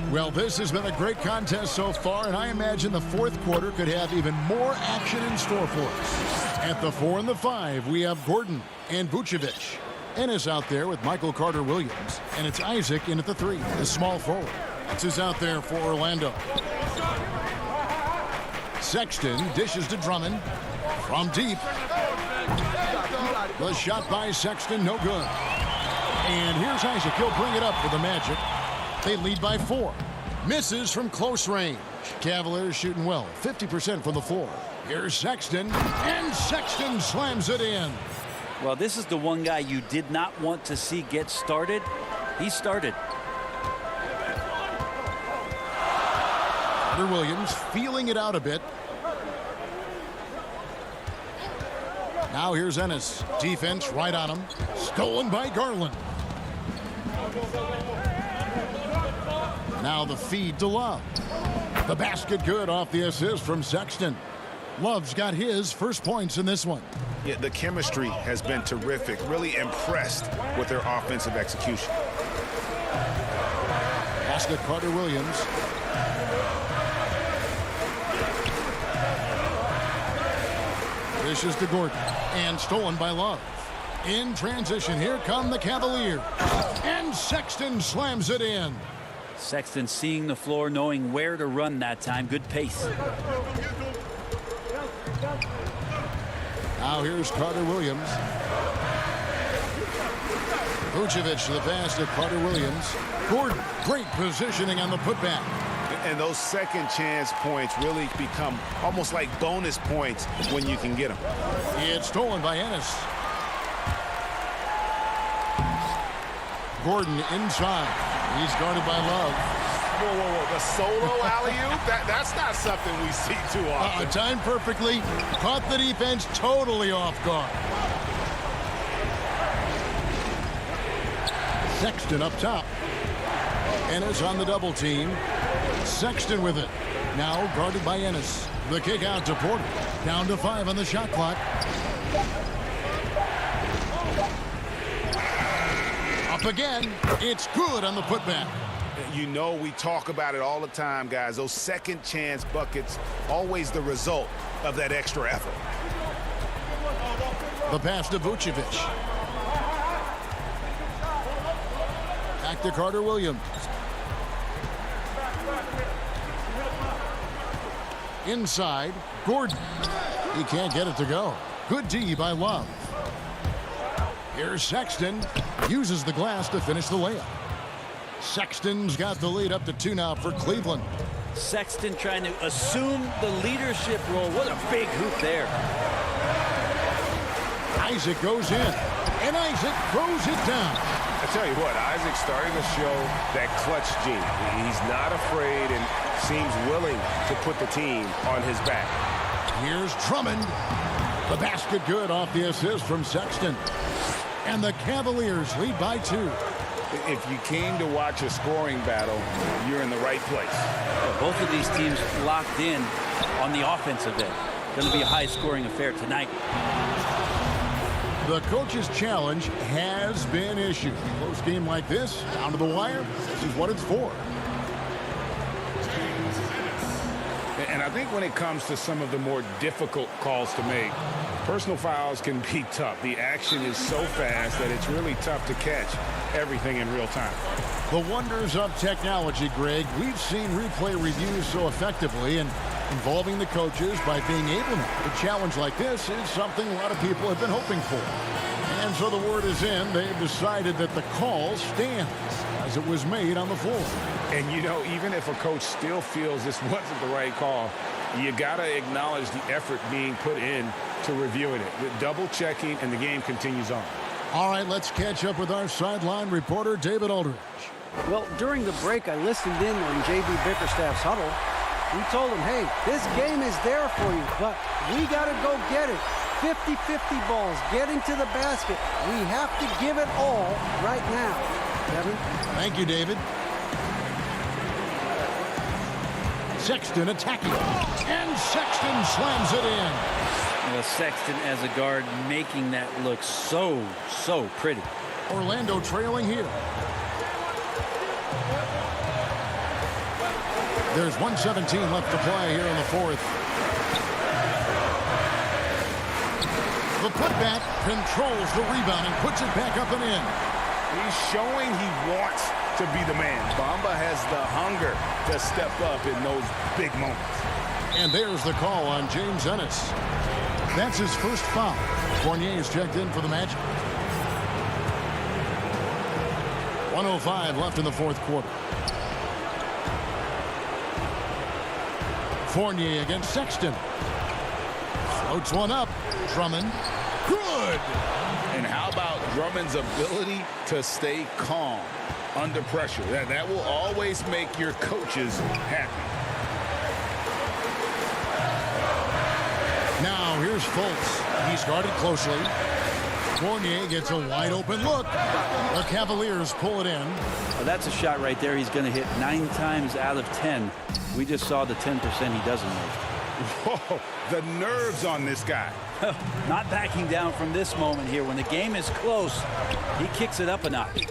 Speaker 1: Well, this has been a great contest so far, and I imagine the fourth quarter could have even more action in store for us. At the 4 and the 5, we have Gordon and Vucevic. Ennis out there with Michael Carter-Williams, and it's Isaac in at the 3, the small forward. This is out there for Orlando. Sexton dishes to Drummond from deep. The shot by Sexton, no good. And here's Isaac. He'll bring it up for the Magic. They lead by 4. Misses from close range. Cavaliers shooting well, 50% from the floor. Here's Sexton, and Sexton slams it in.
Speaker 12: Well, this is the one guy you did not want to see get started. He started.
Speaker 1: Williams feeling it out a bit. Now here's Ennis. Defense right on him. Stolen by Garland. Now the feed to Love. The basket good off the assist from Sexton. Love's got his first points in this one.
Speaker 2: Yeah, the chemistry has been terrific. Really impressed with their offensive execution.
Speaker 1: Basket Carter-Williams. Dishes to Gordon, and stolen by Love. In transition, here come the Cavaliers. And Sexton slams it in.
Speaker 12: Sexton seeing the floor, knowing where to run that time. Good pace.
Speaker 1: Now here's Carter-Williams. Vucevic to the pass to Carter-Williams. Gordon, great positioning on the putback.
Speaker 2: And those second chance points really become almost like bonus points when you can get them.
Speaker 1: It's stolen by Ennis. Gordon inside. He's guarded by Love.
Speaker 7: Whoa, whoa, whoa. The solo alley-oop? That's not something we see too often.
Speaker 1: Timed perfectly. Caught the defense totally off guard. Sexton up top. Ennis on the double team. Sexton with it. Now guarded by Ennis. The kick out to Porter. Down to 5 on the shot clock. Up again. It's good on the putback.
Speaker 2: You know, we talk about it all the time, guys. Those second chance buckets, always the result of that extra effort.
Speaker 1: The pass to Vucevic. Back to Carter-Williams. Inside, Gordon. He can't get it to go. Good D by Love. Here's Sexton. Uses the glass to finish the layup. Sexton's got the lead up to 2 now for Cleveland.
Speaker 12: Sexton trying to assume the leadership role. What a big hoop there.
Speaker 1: Isaac goes in, and Isaac throws it down.
Speaker 7: I tell you what, Isaac's starting to show that clutch gene. He's not afraid and seems willing to put the team on his back.
Speaker 1: Here's Drummond. The basket good off the assist from Sexton. And the Cavaliers lead by 2.
Speaker 3: If you came to watch a scoring battle, you're in the right place.
Speaker 12: Well, both of these teams locked in on the offensive end. Going to be a high-scoring affair tonight.
Speaker 1: The coach's challenge has been issued. A close game like this, down to the wire, this is what it's for.
Speaker 3: And I think when it comes to some of the more difficult calls to make, personal fouls can be tough. The action is so fast that it's really tough to catch everything in real time.
Speaker 1: The wonders of technology, Greg. We've seen replay reviews so effectively, and involving the coaches by being able to make a challenge like this is something a lot of people have been hoping for. And so the word is in. They've decided that the call stands as it was made on the floor.
Speaker 3: And, you know, even if a coach still feels this wasn't the right call, you got to acknowledge the effort being put in to reviewing it. With double checking, and the game continues on.
Speaker 1: All right, let's catch up with our sideline reporter, David Aldridge.
Speaker 9: Well, during the break, I listened in on J.B. Bickerstaff's huddle. We told him, hey, this game is there for you, but we got to go get it. 50-50 balls getting to the basket. We have to give it all right now. Kevin?
Speaker 1: Thank you, David. Sexton attacking. And Sexton slams it in.
Speaker 12: Well, Sexton as a guard making that look so pretty.
Speaker 1: Orlando trailing here. There's 1:17 left to play here in the fourth. The putback controls the rebound and puts it back up and in.
Speaker 2: He's showing he wants to be the man. Bamba has the hunger to step up in those big moments.
Speaker 1: And there's the call on James Ennis. That's his first foul. Fournier is checked in for the Magic. 1:05 left in the fourth quarter. Fournier against Sexton. Floats one up. Drummond. Good!
Speaker 2: And how about Drummond's ability to stay calm under pressure? That will always make your coaches happy.
Speaker 1: Now here's Fultz. He's guarded closely. Fournier gets a wide open look. The Cavaliers pull it in.
Speaker 12: Well, that's a shot right there he's going to hit 9 times out of 10. We just saw the 10% he doesn't make.
Speaker 2: Whoa, the nerves on this guy.
Speaker 12: Not backing down from this moment here. When the game is close, he kicks it up a notch.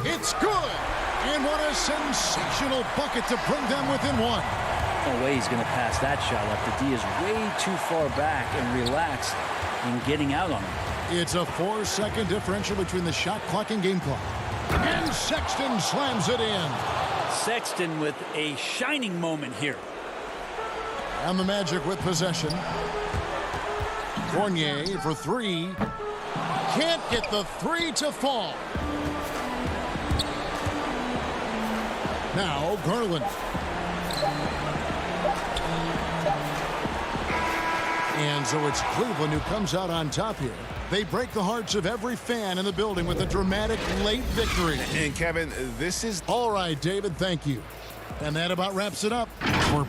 Speaker 1: It's good! And what a sensational bucket to bring them within one.
Speaker 12: No way he's going to pass that shot up. The D is way too far back and relaxed in getting out on him.
Speaker 1: It's a 4-second differential between the shot clock and game clock. And Sexton slams it in.
Speaker 12: Sexton with a shining moment here.
Speaker 1: And the Magic with possession. Fournier for three. Can't get the three to fall. Now Garland. And so it's Cleveland who comes out on top here. They break the hearts of every fan in the building with a dramatic late victory.
Speaker 2: And Kevin, this is...
Speaker 1: All right, David, thank you. And that about wraps it up for...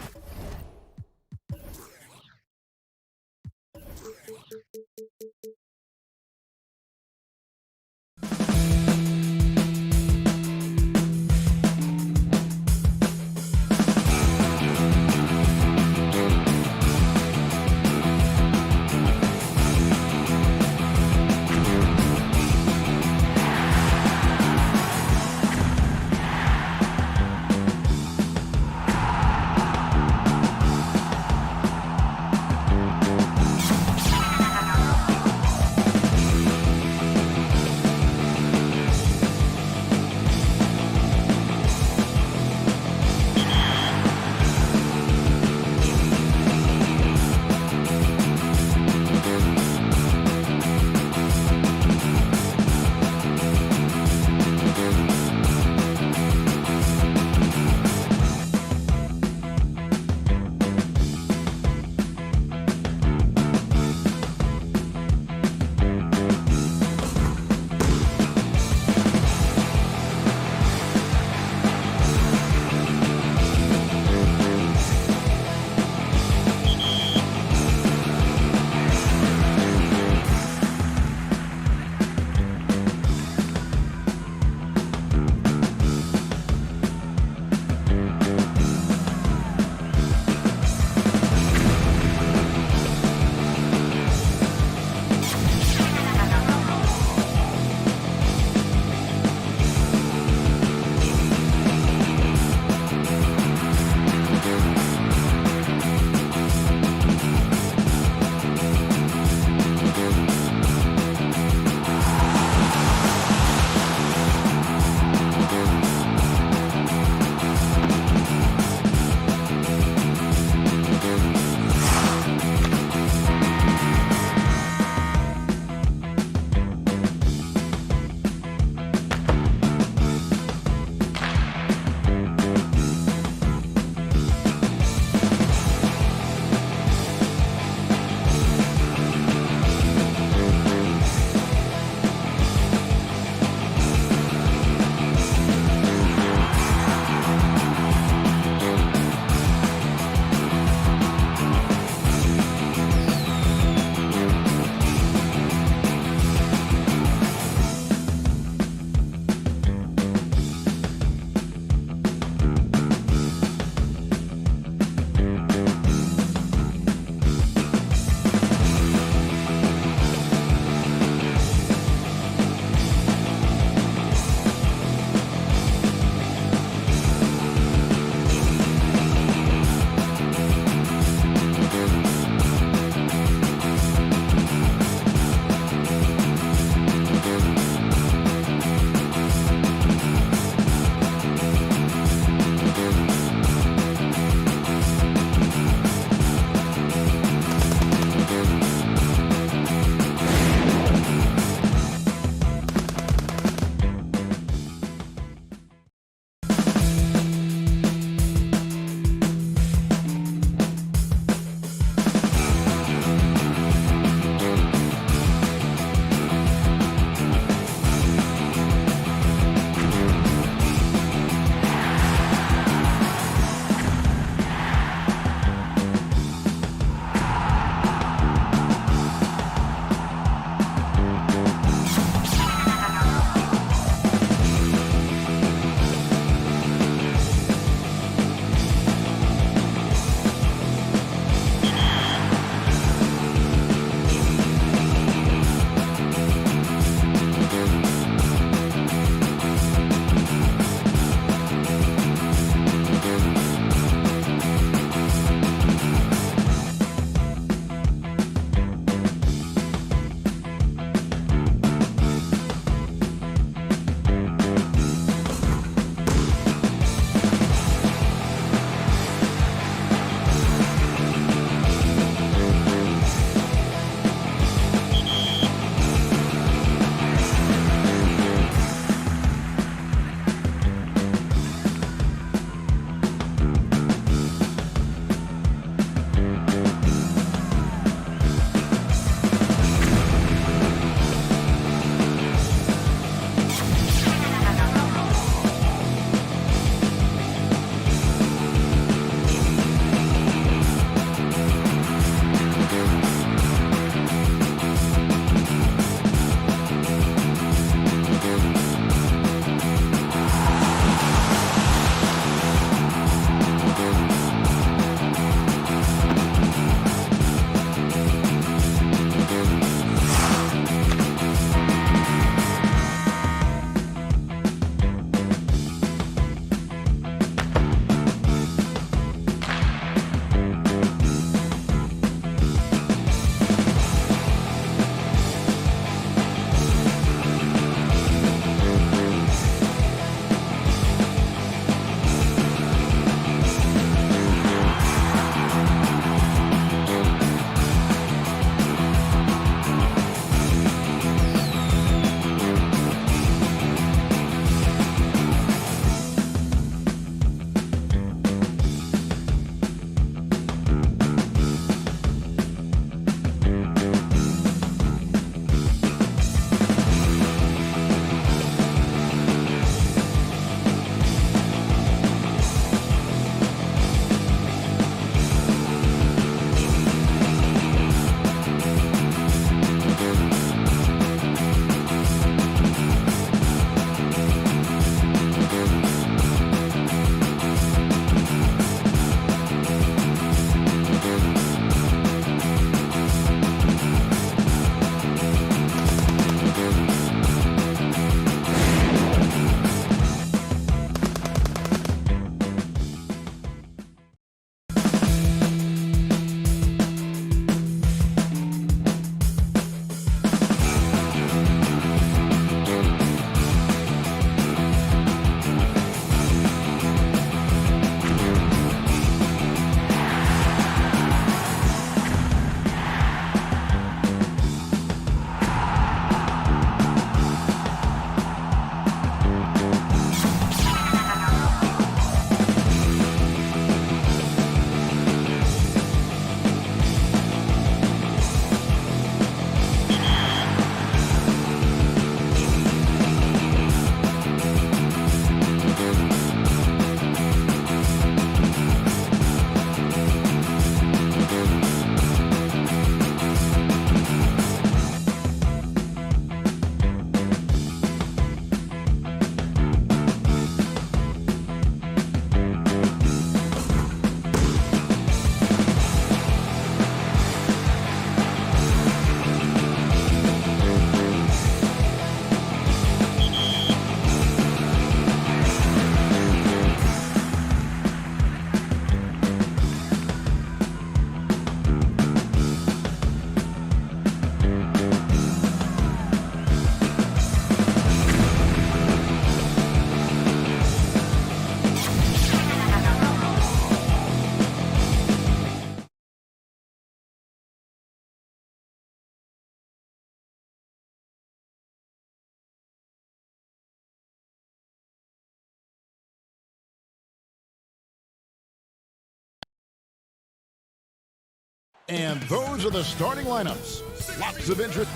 Speaker 1: And those are the starting lineups. Lots of interest.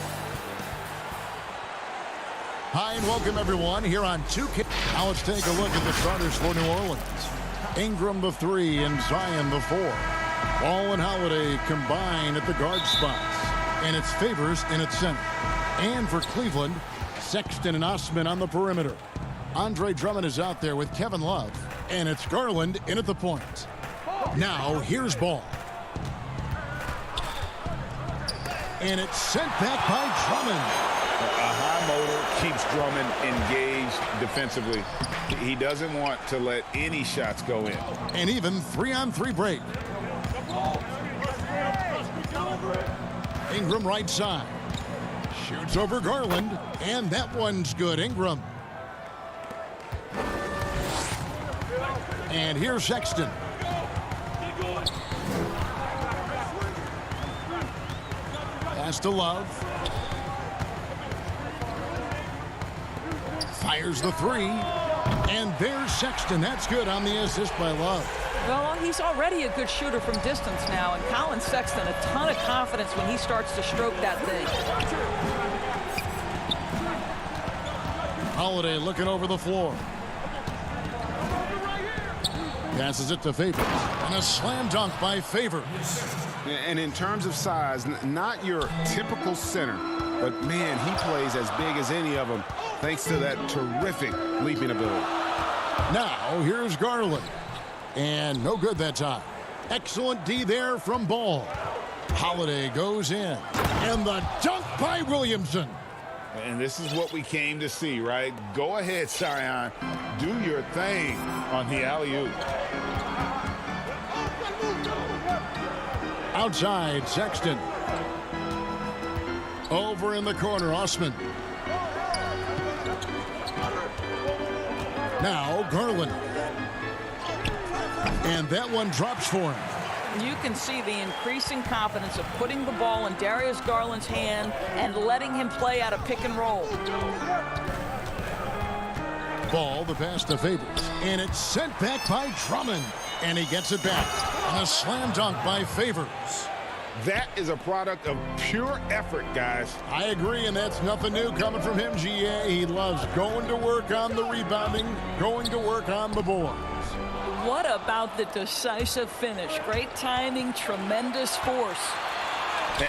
Speaker 1: Hi and welcome everyone here on 2K. Now let's take a look at the starters for New Orleans. Ingram the 3 and Zion the 4. Ball and Holiday combine at the guard spots. And it's Favors in its center. And for Cleveland, Sexton and Osman on the perimeter. Andre Drummond is out there with Kevin Love. And it's Garland in at the point. Now here's Ball. And it's sent back by Drummond.
Speaker 2: A high motor keeps Drummond engaged defensively. He doesn't want to let any shots go in.
Speaker 1: And even 3-on-3 break. Ingram right side. Shoots over Garland. And that one's good. Ingram. And here's Sexton. Pass to Love. Fires the 3. And there's Sexton. That's good on the assist by Love.
Speaker 4: Well, he's already a good shooter from distance now, and Colin Sexton, a ton of confidence when he starts to stroke that thing.
Speaker 1: Holiday looking over the floor. Passes it to Favors. And a slam dunk by Favors.
Speaker 2: And in terms of size, not your typical center, but man, he plays as big as any of them thanks to that terrific leaping ability.
Speaker 1: Now here's Garland. And no good that time. Excellent D there from Ball. Holiday goes in. And the dunk by Williamson.
Speaker 2: And this is what we came to see, right? Go ahead, Zion. Do your thing on the alley-oop.
Speaker 1: Outside, Sexton. Over in the corner, Osman. Now, Garland. And that one drops for him.
Speaker 4: You can see the increasing confidence of putting the ball in Darius Garland's hand and letting him play out a pick and roll.
Speaker 1: Ball, the pass to Favors. And it's sent back by Drummond. And he gets it back. And a slam dunk by Favors.
Speaker 2: That is a product of pure effort, guys.
Speaker 1: I agree, and that's nothing new coming from him, GA. He loves going to work on the rebounding, going to work on the boards.
Speaker 4: What about the decisive finish? Great timing, tremendous force.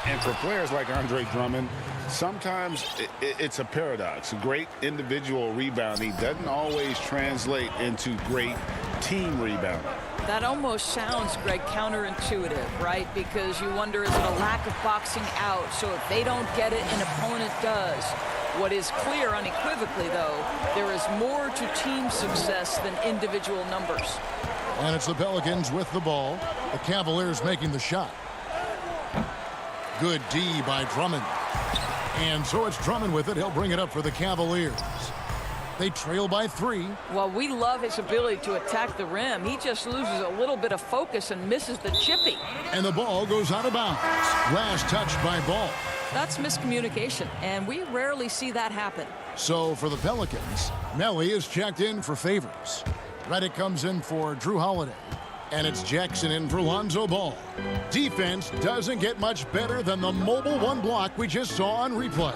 Speaker 2: And for players like Andre Drummond, sometimes it's a paradox. Great individual rebounding doesn't always translate into great team rebounding.
Speaker 4: That almost sounds, Greg, counterintuitive, right? Because you wonder, is it a lack of boxing out? So if they don't get it, an opponent does. What is clear unequivocally, though, there is more to team success than individual numbers.
Speaker 1: And it's the Pelicans with the ball. The Cavaliers making the shot. Good D by Drummond. And so it's Drummond with it. He'll bring it up for the Cavaliers. They trail by 3.
Speaker 4: Well, we love his ability to attack the rim. He just loses a little bit of focus and misses the chippy.
Speaker 1: And the ball goes out of bounds. Last touch by Ball.
Speaker 4: That's miscommunication, and we rarely see that happen.
Speaker 1: So for the Pelicans, Melly is checked in for Favors. Reddick comes in for Drew Holiday. And it's Jackson in for Lonzo Ball. Defense doesn't get much better than the mobile one block we just saw on replay.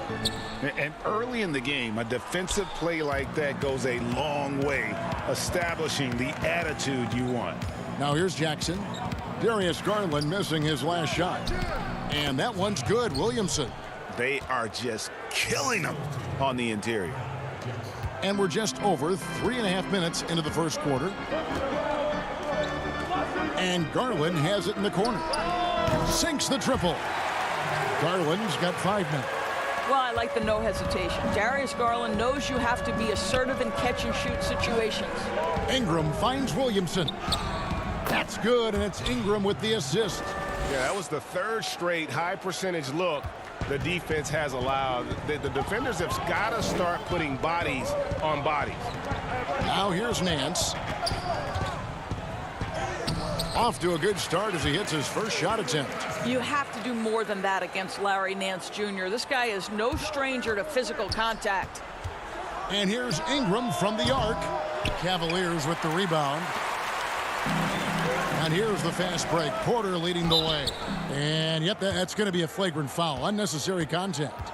Speaker 2: And early in the game, a defensive play like that goes a long way, establishing the attitude you want.
Speaker 1: Now here's Jackson. Darius Garland missing his last shot. And that one's good, Williamson.
Speaker 2: They are just killing them on the interior.
Speaker 1: And we're just over 3.5 minutes into the first quarter. And Garland has it in the corner. Sinks the triple. Garland's got 5 minutes.
Speaker 4: Well, I like the no hesitation. Darius Garland knows you have to be assertive in catch-and-shoot situations.
Speaker 1: Ingram finds Williamson. That's good, and it's Ingram with the assist.
Speaker 7: Yeah, that was the third straight high-percentage look the defense has allowed. The defenders have got to start putting bodies on bodies.
Speaker 1: Now here's Nance. Off to a good start as he hits his first shot attempt.
Speaker 4: You have to do more than that against Larry Nance Jr. This guy is no stranger to physical contact.
Speaker 1: And here's Ingram from the arc. Cavaliers with the rebound. And here's the fast break. Porter leading the way. And, yep, that's going to be a flagrant foul. Unnecessary contact.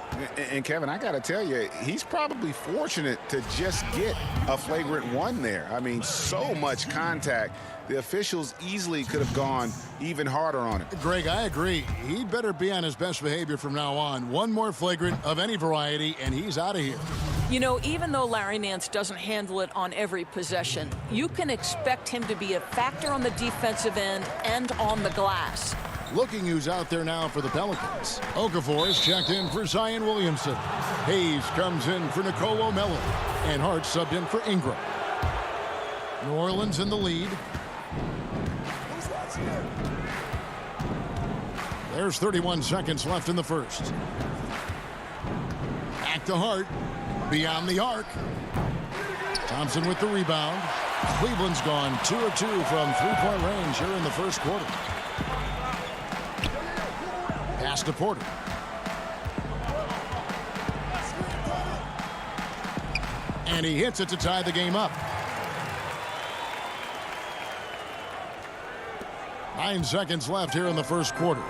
Speaker 2: And Kevin, I got to tell you, he's probably fortunate to just get a flagrant one there. I mean, so much contact. The officials easily could have gone even harder on it.
Speaker 1: Greg, I agree. He'd better be on his best behavior from now on. One more flagrant of any variety, and he's out of here.
Speaker 4: You know, even though Larry Nance doesn't handle it on every possession, you can expect him to be a factor on the defensive end and on the glass.
Speaker 1: Looking who's out there now for the Pelicans. Okafor is checked in for Zion Williamson. Hayes comes in for Nicolo O'Malley. And Hart subbed in for Ingram. New Orleans in the lead. There's 31 seconds left in the first. Back to Hart. Beyond the arc. Thompson with the rebound. Cleveland's gone 2 of 2 from three-point range here in the first quarter. Pass to Porter. And he hits it to tie the game up. 9 seconds left here in the first quarter.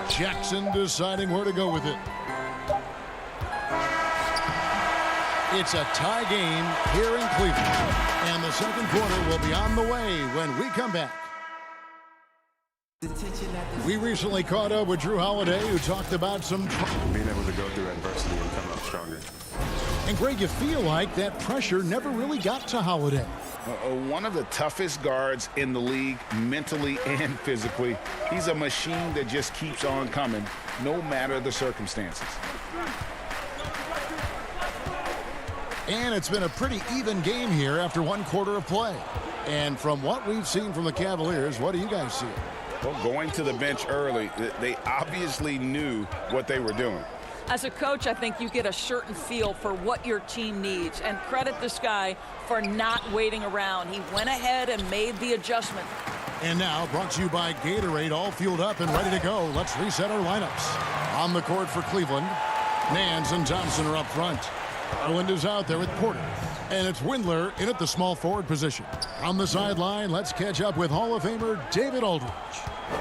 Speaker 1: Jackson deciding where to go with it. It's a tie game here in Cleveland. And the second quarter will be on the way when we come back. We recently caught up with Drew Holiday, who talked about some
Speaker 13: being able to go through adversity and come out stronger.
Speaker 1: And Greg, you feel like that pressure never really got to Holiday.
Speaker 2: One of the toughest guards in the league, mentally and physically. He's a machine that just keeps on coming, no matter the circumstances.
Speaker 1: And it's been a pretty even game here after one quarter of play. And from what we've seen from the Cavaliers, what do you guys see?
Speaker 2: Well, going to the bench early, they obviously knew what they were doing.
Speaker 4: As a coach, I think you get a certain feel for what your team needs. And credit this guy for not waiting around. He went ahead and made the adjustment.
Speaker 1: And now, brought to you by Gatorade, all fueled up and ready to go. Let's reset our lineups. On the court for Cleveland, Nance and Thompson are up front. Garland is out there with Porter. And it's Windler in at the small forward position. On the sideline, let's catch up with Hall of Famer David Aldridge.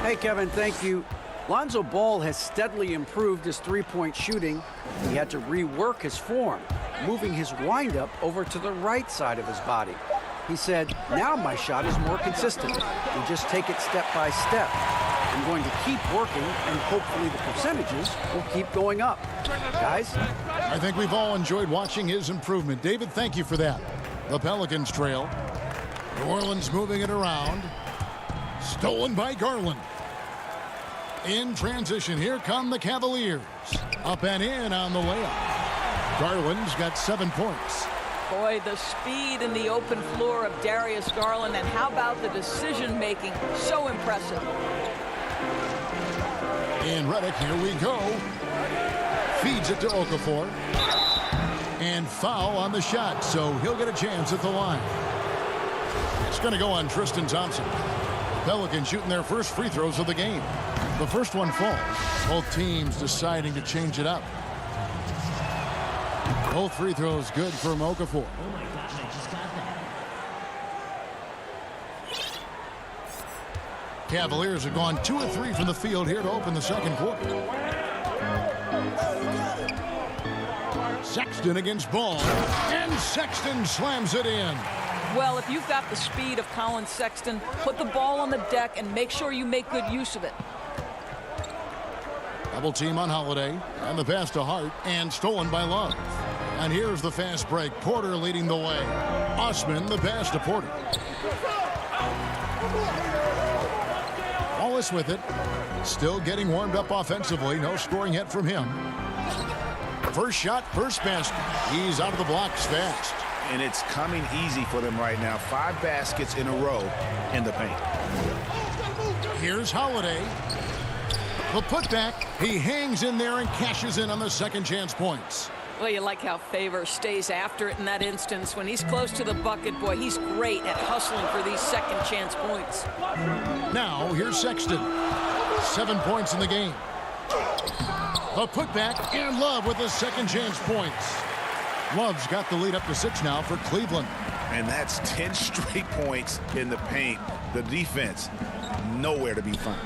Speaker 9: Hey, Kevin, thank you. Lonzo Ball has steadily improved his three-point shooting. He had to rework his form, moving his windup over to the right side of his body. He said, now my shot is more consistent. We just take it step by step. I'm going to keep working, and hopefully the percentages will keep going up. Guys?
Speaker 1: I think we've all enjoyed watching his improvement. David, thank you for that. The Pelicans trail. New Orleans moving it around. Stolen by Garland. In transition, here come the Cavaliers. Up and in on the layup. Garland's got 7 points.
Speaker 4: Boy, the speed in the open floor of Darius Garland, and how about the decision-making? So impressive.
Speaker 1: And Redick, here we go. Feeds it to Okafor. And foul on the shot, so he'll get a chance at the line. It's going to go on Tristan Thompson. Pelicans shooting their first free throws of the game. The first one falls. Both teams deciding to change it up. Both free throws good from Okafor. Cavaliers have gone 2 of 3 from the field here to open the second quarter. Sexton against Ball. And Sexton slams it in.
Speaker 4: Well, if you've got the speed of Colin Sexton, put the ball on the deck and make sure you make good use of it.
Speaker 1: Double team on Holiday, and the pass to Hart, and stolen by Love. And here's the fast break. Porter leading the way. Osman, the pass to Porter. Wallace with it. Still getting warmed up offensively. No scoring yet from him. First shot, first basket. He's out of the blocks fast.
Speaker 2: And it's coming easy for them right now. 5 baskets in a row in the paint.
Speaker 1: Here's Holiday. The putback. He hangs in there and cashes in on the second chance points.
Speaker 4: Well, you like how Favor stays after it in that instance. When he's close to the bucket, boy, he's great at hustling for these second chance points.
Speaker 1: Now, here's Sexton. 7 points in the game. The putback, and Love with the second chance points. Love's got the lead up to 6 now for Cleveland.
Speaker 2: And that's 10 straight points in the paint. The defense, nowhere to be found.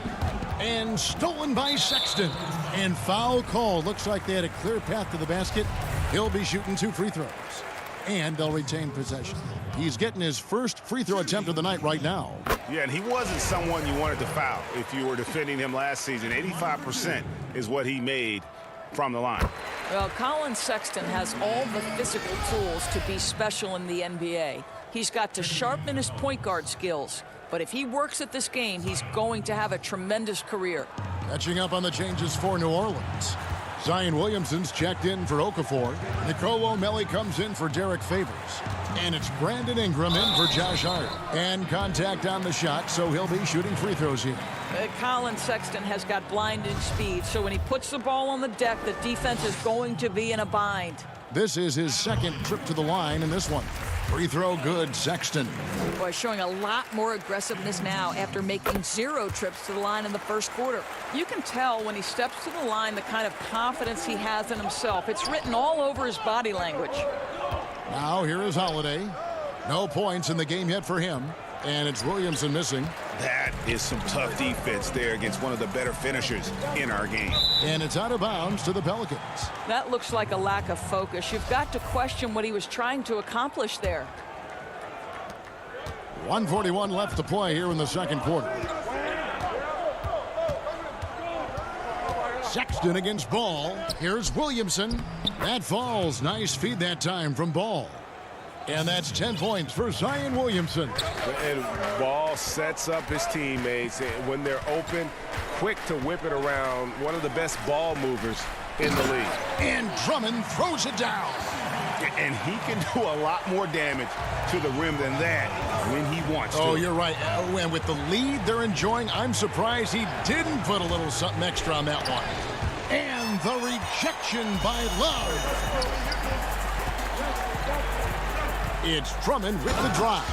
Speaker 1: And stolen by Sexton. And foul call. Looks like they had a clear path to the basket. He'll be shooting 2 free throws. And they'll retain possession. He's getting his first free throw attempt of the night right now.
Speaker 2: Yeah, and he wasn't someone you wanted to foul if you were defending him last season. 85% is what he made from the line.
Speaker 4: Well, Colin Sexton has all the physical tools to be special in the NBA. He's got to sharpen his point guard skills. But if he works at this game, he's going to have a tremendous career.
Speaker 1: Catching up on the changes for New Orleans. Zion Williamson's checked in for Okafor. Nicole O'Malley comes in for Derek Favors. And it's Brandon Ingram in for Josh Hart. And contact on the shot, so he'll be shooting free throws here.
Speaker 4: Colin Sexton has got blinding speed, so when he puts the ball on the deck, the defense is going to be in a bind.
Speaker 1: This is his second trip to the line in this one. Free throw good, Sexton.
Speaker 4: Boy, showing a lot more aggressiveness now after making 0 trips to the line in the first quarter. You can tell when he steps to the line the kind of confidence he has in himself. It's written all over his body language.
Speaker 1: Now here is Holiday. No points in the game yet for him. And it's Williamson missing.
Speaker 2: That is some tough defense there against one of the better finishers in our game.
Speaker 1: And it's out of bounds to the Pelicans.
Speaker 4: That looks like a lack of focus. You've got to question what he was trying to accomplish there.
Speaker 1: 1:41 left to play here in the second quarter. Sexton against Ball. Here's Williamson. That falls. Nice feed that time from Ball. And that's 10 points for Zion Williamson.
Speaker 7: And Ball sets up his teammates when they're open, quick to whip it around. One of the best ball movers in the league.
Speaker 1: And Drummond throws it down.
Speaker 2: And he can do a lot more damage to the rim than that when he wants to.
Speaker 1: Oh, you're right. And with the lead they're enjoying, I'm surprised he didn't put a little something extra on that one. And the rejection by Love. It's Drummond with the drive.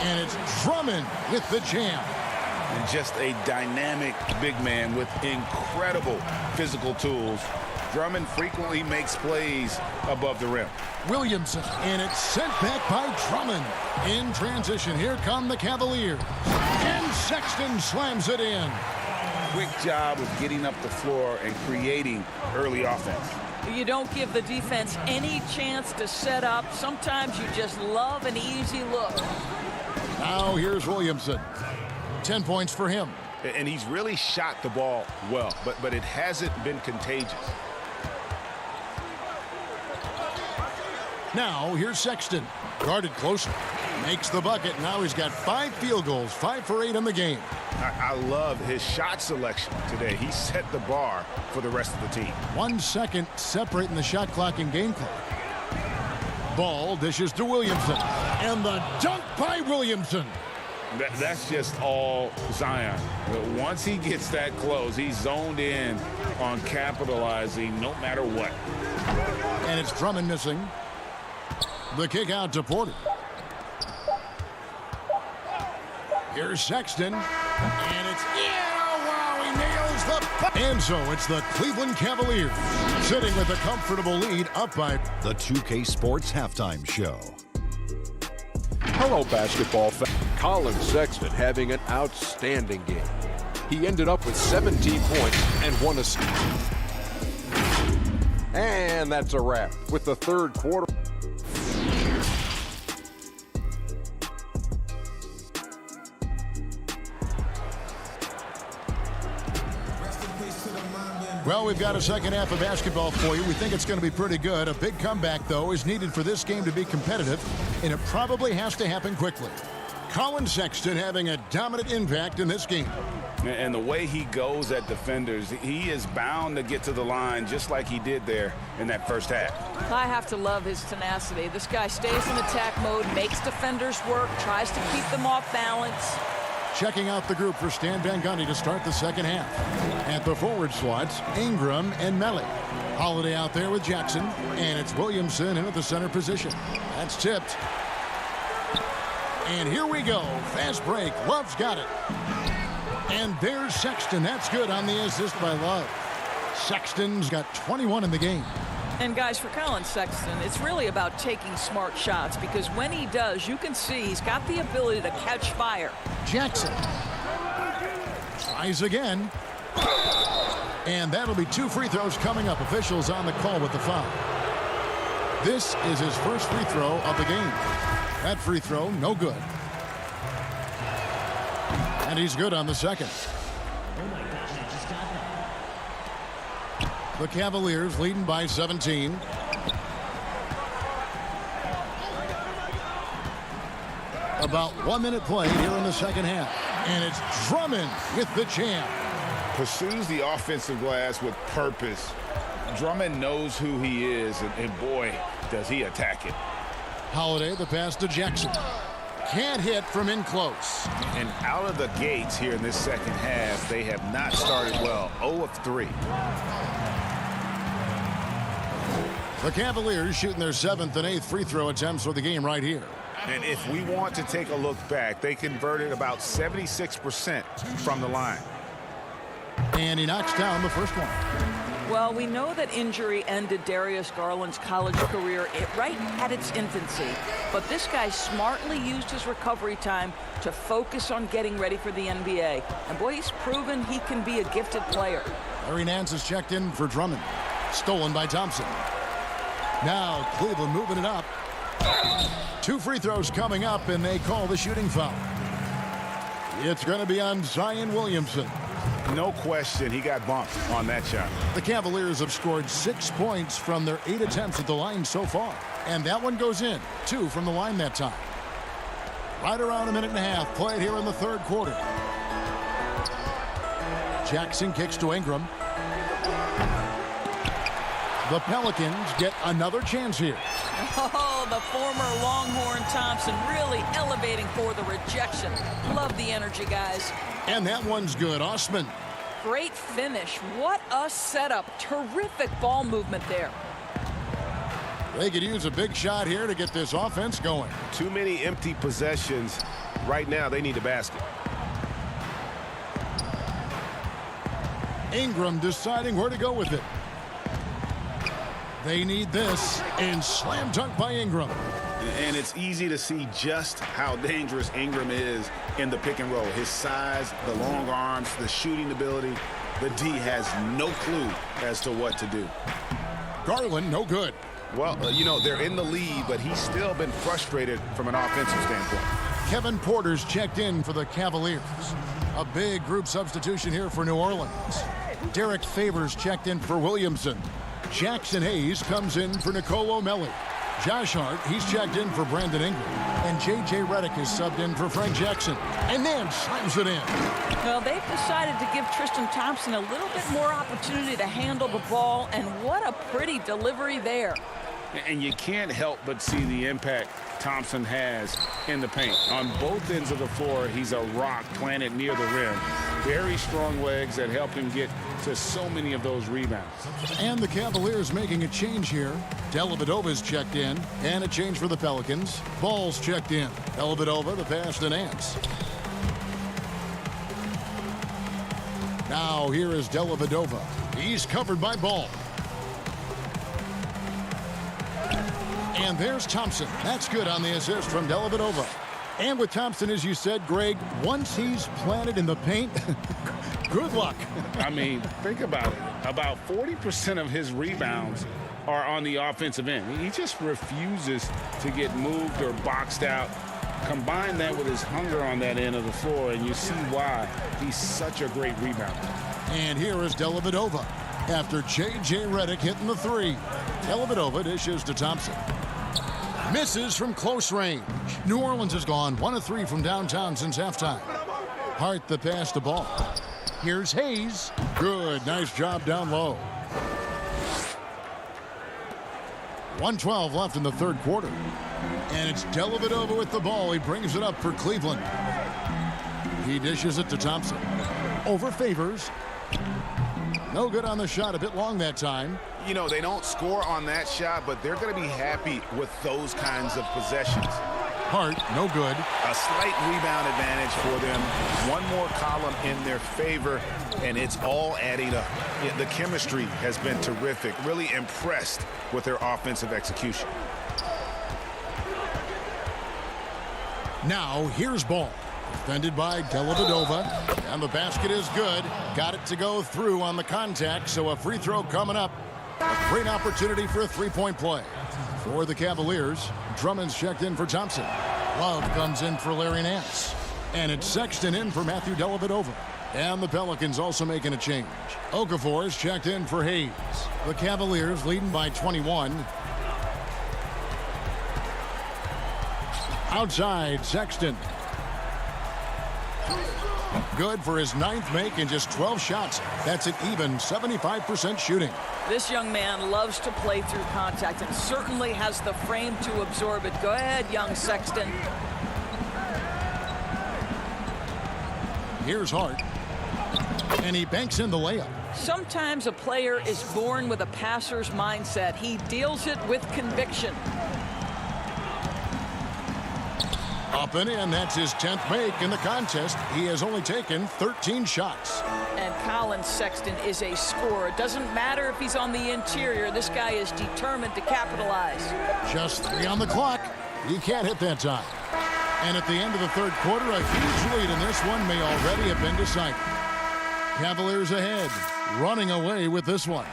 Speaker 1: And it's Drummond with the jam.
Speaker 2: And just a dynamic big man with incredible physical tools. Drummond frequently makes plays above the rim.
Speaker 1: Williamson, and it's sent back by Drummond. In transition, here come the Cavaliers. And Sexton slams it in.
Speaker 2: Quick job of getting up the floor and creating early offense.
Speaker 4: You don't give the defense any chance to set up. Sometimes you just love an easy look.
Speaker 1: Now here's Williamson. 10 points for him.
Speaker 2: And he's really shot the ball well, but it hasn't been contagious.
Speaker 1: Now here's Sexton. Guarded closer. Makes the bucket. Now he's got 5 field goals, 5 for 8 in the game.
Speaker 2: I love his shot selection today. He set the bar for the rest of the team.
Speaker 1: 1 second separating the shot clock and game clock. Ball dishes to Williamson. And the dunk by Williamson.
Speaker 3: That's just all Zion. But once he gets that close, he's zoned in on capitalizing no matter what.
Speaker 1: And it's Drummond missing. The kick out to Porter. Here's Sexton. And it's in. Oh, wow, he nails the... And so it's the Cleveland Cavaliers sitting with a comfortable lead up by...
Speaker 5: The 2K Sports Halftime Show.
Speaker 6: Hello, basketball fans. Colin Sexton having an outstanding game. He ended up with 17 points and 1 assist. And that's a wrap with the third quarter.
Speaker 1: Well, we've got a second half of basketball for you. We think it's going to be pretty good. A big comeback, though, is needed for this game to be competitive, and it probably has to happen quickly. Colin Sexton having a dominant impact in this game.
Speaker 2: And the way he goes at defenders, he is bound to get to the line just like he did there in that first half.
Speaker 4: I have to love his tenacity. This guy stays in attack mode, makes defenders work, tries to keep them off balance.
Speaker 1: Checking out the group for Stan Van Gundy to start the second half. At the forward slots, Ingram and Melly. Holiday out there with Jackson, and it's Williamson in at the center position. That's tipped. And here we go. Fast break. Love's got it. And there's Sexton. That's good on the assist by Love. Sexton's got 21 in the game.
Speaker 4: And guys, for Colin Sexton, it's really about taking smart shots, because when he does, you can see he's got the ability to catch fire.
Speaker 1: Jackson tries again. And that'll be 2 free throws coming up. Officials on the call with the foul. This is his first free throw of the game. That free throw, no good. And he's good on the second. The Cavaliers leading by 17. About 1 minute played here in the second half. And it's Drummond with the jam.
Speaker 2: Pursues the offensive glass with purpose. Drummond knows who he is, and boy, does he attack it.
Speaker 1: Holiday, the pass to Jackson. Can't hit from in close.
Speaker 2: And out of the gates here in this second half, they have not started well. 0 of 3.
Speaker 1: The Cavaliers shooting their 7th and 8th free throw attempts for the game right here.
Speaker 2: And if we want to take a look back, they converted about 76% from the line.
Speaker 1: And he knocks down the first one.
Speaker 4: Well, we know that injury ended Darius Garland's college career right at its infancy. But this guy smartly used his recovery time to focus on getting ready for the NBA. And boy, he's proven he can be a gifted player.
Speaker 1: Larry Nance is checked in for Drummond. Stolen by Thompson. Now Cleveland moving it up. 2 free throws coming up, and they call the shooting foul. It's going to be on Zion Williamson.
Speaker 2: No question, he got bumped on that shot.
Speaker 1: The Cavaliers have scored 6 points from their 8 attempts at the line so far. And that one goes in. 2 from the line that time. Right around 1.5 minutes played here in the third quarter. Jackson kicks to Ingram. The Pelicans get another chance here.
Speaker 4: Oh, the former Longhorn Thompson really elevating for the rejection. Love the energy, guys.
Speaker 1: And that one's good. Osman.
Speaker 4: Great finish. What a setup. Terrific ball movement there.
Speaker 1: They could use a big shot here to get this offense going.
Speaker 7: Too many empty possessions. Right now, they need a basket.
Speaker 1: Ingram deciding where to go with it. They need this, and slam dunk by Ingram.
Speaker 2: And it's easy to see just how dangerous Ingram is in the pick and roll. His size, the long arms, the shooting ability. The D has no clue as to what to do.
Speaker 1: Garland, no good.
Speaker 2: Well, you know, they're in the lead, but he's still been frustrated from an offensive standpoint.
Speaker 1: Kevin Porter's checked in for the Cavaliers. A big group substitution here for New Orleans. Derek Favors checked in for Williamson. Jackson Hayes comes in for Nicolo Melli. Josh Hart, he's checked in for Brandon Ingram. And J.J. Redick is subbed in for Frank Jackson. And Nance slams it in.
Speaker 4: Well, they've decided to give Tristan Thompson a little bit more opportunity to handle the ball, and what a pretty delivery there.
Speaker 2: And you can't help but see the impact Thompson has in the paint. On both ends of the floor, he's a rock planted near the rim. Very strong legs that help him get to so many of those rebounds.
Speaker 1: And the Cavaliers making a change here. Dellavedova's checked in, and a change for the Pelicans. Ball's checked in. Dellavedova, the pass to Nance. Now here is Dellavedova. He's covered by Ball. And there's Thompson. That's good on the assist from Dellavedova. And with Thompson, as you said, Greg, once he's planted in the paint, good luck.
Speaker 2: I mean, think about it. About 40% of his rebounds are on the offensive end. He just refuses to get moved or boxed out. Combine that with his hunger on that end of the floor, and you see why he's such a great rebounder.
Speaker 1: And here is Dellavedova after J.J. Redick hitting the three. Dellavedova dishes to Thompson. Misses from close range. New Orleans has gone 1 of 3 from downtown since halftime. Hart the pass to Ball. Here's Hayes. Good. Nice job down low. 1:12 left in the third quarter. And it's Dellavedova with the ball. He brings it up for Cleveland. He dishes it to Thompson. Over Favors. No good on the shot. A bit long that time.
Speaker 2: You know, they don't score on that shot, but they're going to be happy with those kinds of possessions.
Speaker 1: Hart, no good.
Speaker 2: A slight rebound advantage for them. One more column in their favor, and it's all adding up. The chemistry has been terrific. Really impressed with their offensive execution.
Speaker 1: Now, here's ball. Defended by Dellavedova, and the basket is good. Got it to go through on the contact, so a free throw coming up. A great opportunity for a three-point play. For the Cavaliers, Drummond's checked in for Thompson. Love comes in for Larry Nance. And it's Sexton in for Matthew Dellavedova. And the Pelicans also making a change. Okafor's checked in for Hayes. The Cavaliers leading by 21. Outside, Sexton. Good for his 9th make in just 12 shots. That's an even 75% shooting.
Speaker 4: This young man loves to play through contact and certainly has the frame to absorb it. Go ahead, young Sexton.
Speaker 1: Here's Hart. And he banks in the layup.
Speaker 4: Sometimes a player is born with a passer's mindset. He deals it with conviction.
Speaker 1: Up and in, that's his 10th make in the contest. He has only taken 13 shots.
Speaker 4: And Colin Sexton is a scorer. It doesn't matter if he's on the interior. This guy is determined to capitalize.
Speaker 1: Just 3 on the clock. He can't hit that time. And at the end of the third quarter, a huge lead in this one may already have been decided. Cavaliers ahead, running away with this one.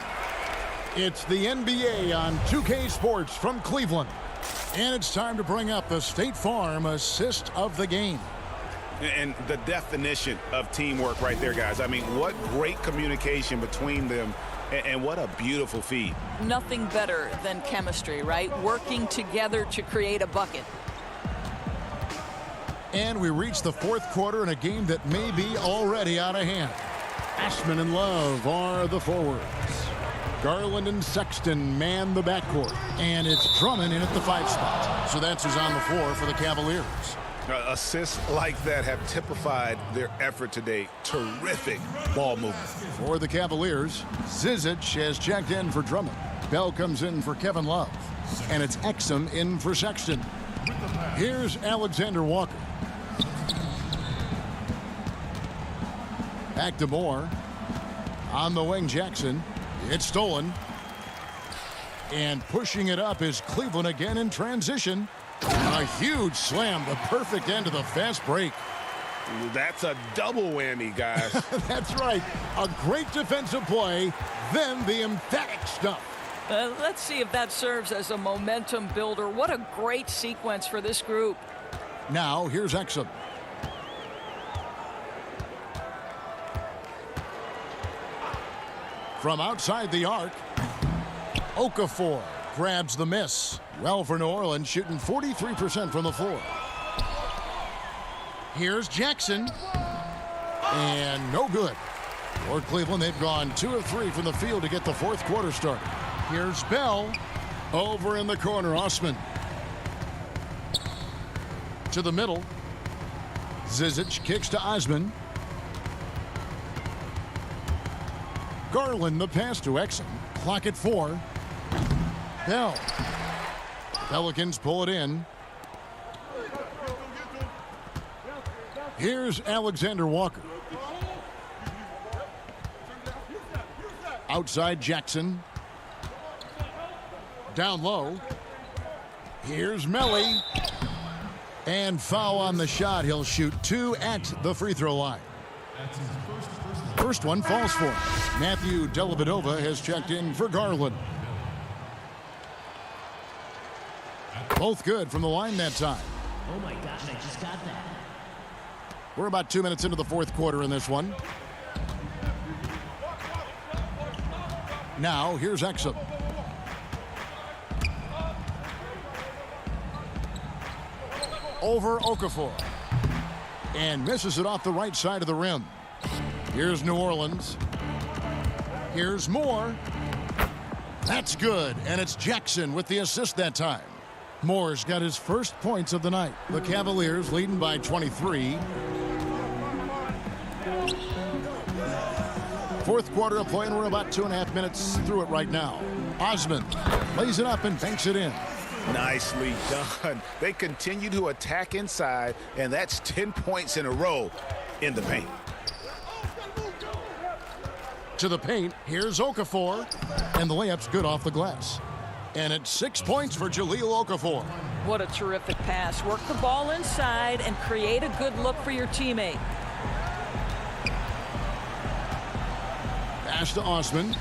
Speaker 1: It's the NBA on 2K Sports from Cleveland. And it's time to bring up the State Farm assist of the game.
Speaker 2: And the definition of teamwork right there, guys. I mean, what great communication between them, and what a beautiful feed.
Speaker 4: Nothing better than chemistry, right? Working together to create a bucket.
Speaker 1: And we reach the fourth quarter in a game that may be already out of hand. Ashman and Love are the forwards. Garland and Sexton man the backcourt. And it's Drummond in at the 5 spot. So that's who's on the floor for the Cavaliers.
Speaker 2: Assists like that have typified their effort today. Terrific ball movement.
Speaker 1: For the Cavaliers, Zizic has checked in for Drummond. Bell comes in for Kevin Love. And it's Exum in for Sexton. Here's Alexander Walker. Back to Moore. On the wing, Jackson. It's stolen. And pushing it up is Cleveland again in transition. A huge slam, the perfect end of the fast break.
Speaker 2: That's a double whammy, guys.
Speaker 1: That's right. A great defensive play, then the emphatic stuff.
Speaker 4: Let's see if that serves as a momentum builder. What a great sequence for this group.
Speaker 1: Now, here's Exum. From outside the arc, Okafor grabs the miss. Well for New Orleans, shooting 43% from the floor. Here's Jackson. And no good. For Cleveland, they've gone 2 of 3 from the field to get the fourth quarter started. Here's Bell. Over in the corner, Osman. To the middle. Zizic kicks to Osman. Garland the pass to Exum. Clock at 4. Bell. Pelicans pull it in. Here's Alexander Walker. Outside Jackson. Down low. Here's Melly. And foul on the shot. He'll shoot 2 at the free throw line. First one falls for him. Matthew Dellavedova has checked in for Garland. Both good from the line that time.
Speaker 11: Oh my gosh, I just got that.
Speaker 1: We're about 2 minutes into the fourth quarter in this one. Now, here's Exum. Over Okafor. And misses it off the right side of the rim. Here's New Orleans. Here's Moore. That's good, and it's Jackson with the assist that time. Moore's got his first points of the night. The Cavaliers leading by 23. Fourth quarter of play, and we're about 2.5 minutes through it right now. Osman lays it up and banks it in.
Speaker 2: Nicely done. They continue to attack inside, and that's 10 points in a row in the paint.
Speaker 1: To the paint, here's Okafor, and the layup's good off the glass. And it's 6 points for Jahlil Okafor.
Speaker 4: What a terrific pass. Work the ball inside and create a good look for your teammate.
Speaker 1: Pass to Osman.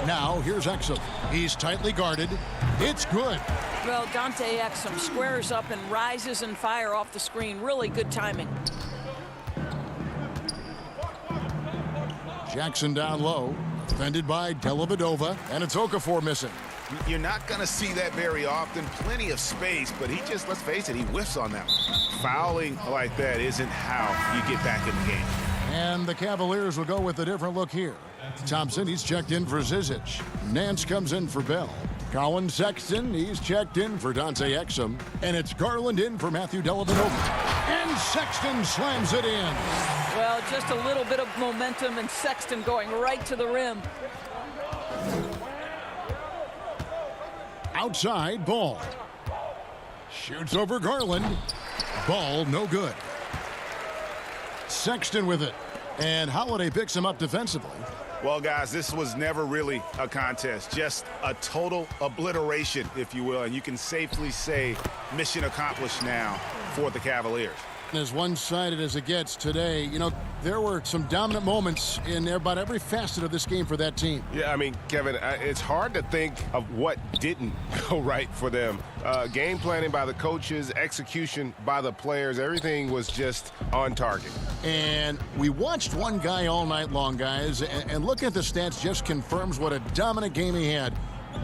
Speaker 1: Now here's Exum. He's tightly guarded. It's good.
Speaker 4: Well, Dante Exum squares up and rises and fire off the screen. Really good timing.
Speaker 1: Jackson down low. Defended by Dellavedova, and it's Okafor missing.
Speaker 2: You're not going to see that very often. Plenty of space, but he just, let's face it, he whiffs on that. Fouling like that isn't how you get back in the game.
Speaker 1: And the Cavaliers will go with a different look here. Thompson, he's checked in for Zizic. Nance comes in for Bell. Colin Sexton, he's checked in for Dante Exum. And it's Garland in for Matthew Dellavedova. And Sexton slams it in.
Speaker 4: Well, just a little bit of momentum, and Sexton going right to the rim.
Speaker 1: Outside, Ball. Shoots over Garland. Ball, no good. Sexton with it. And Holiday picks him up defensively.
Speaker 2: Well, guys, this was never really a contest. Just a total obliteration, if you will. And you can safely say mission accomplished now for the Cavaliers.
Speaker 1: As one-sided as it gets today, you know, there were some dominant moments in about every facet of this game for that team.
Speaker 7: Yeah, I mean, Kevin, it's hard to think of what didn't go right for them. Game planning by the coaches, execution by the players, everything was just on target.
Speaker 1: And we watched one guy all night long, guys, and looking at the stats just confirms what a dominant game he had.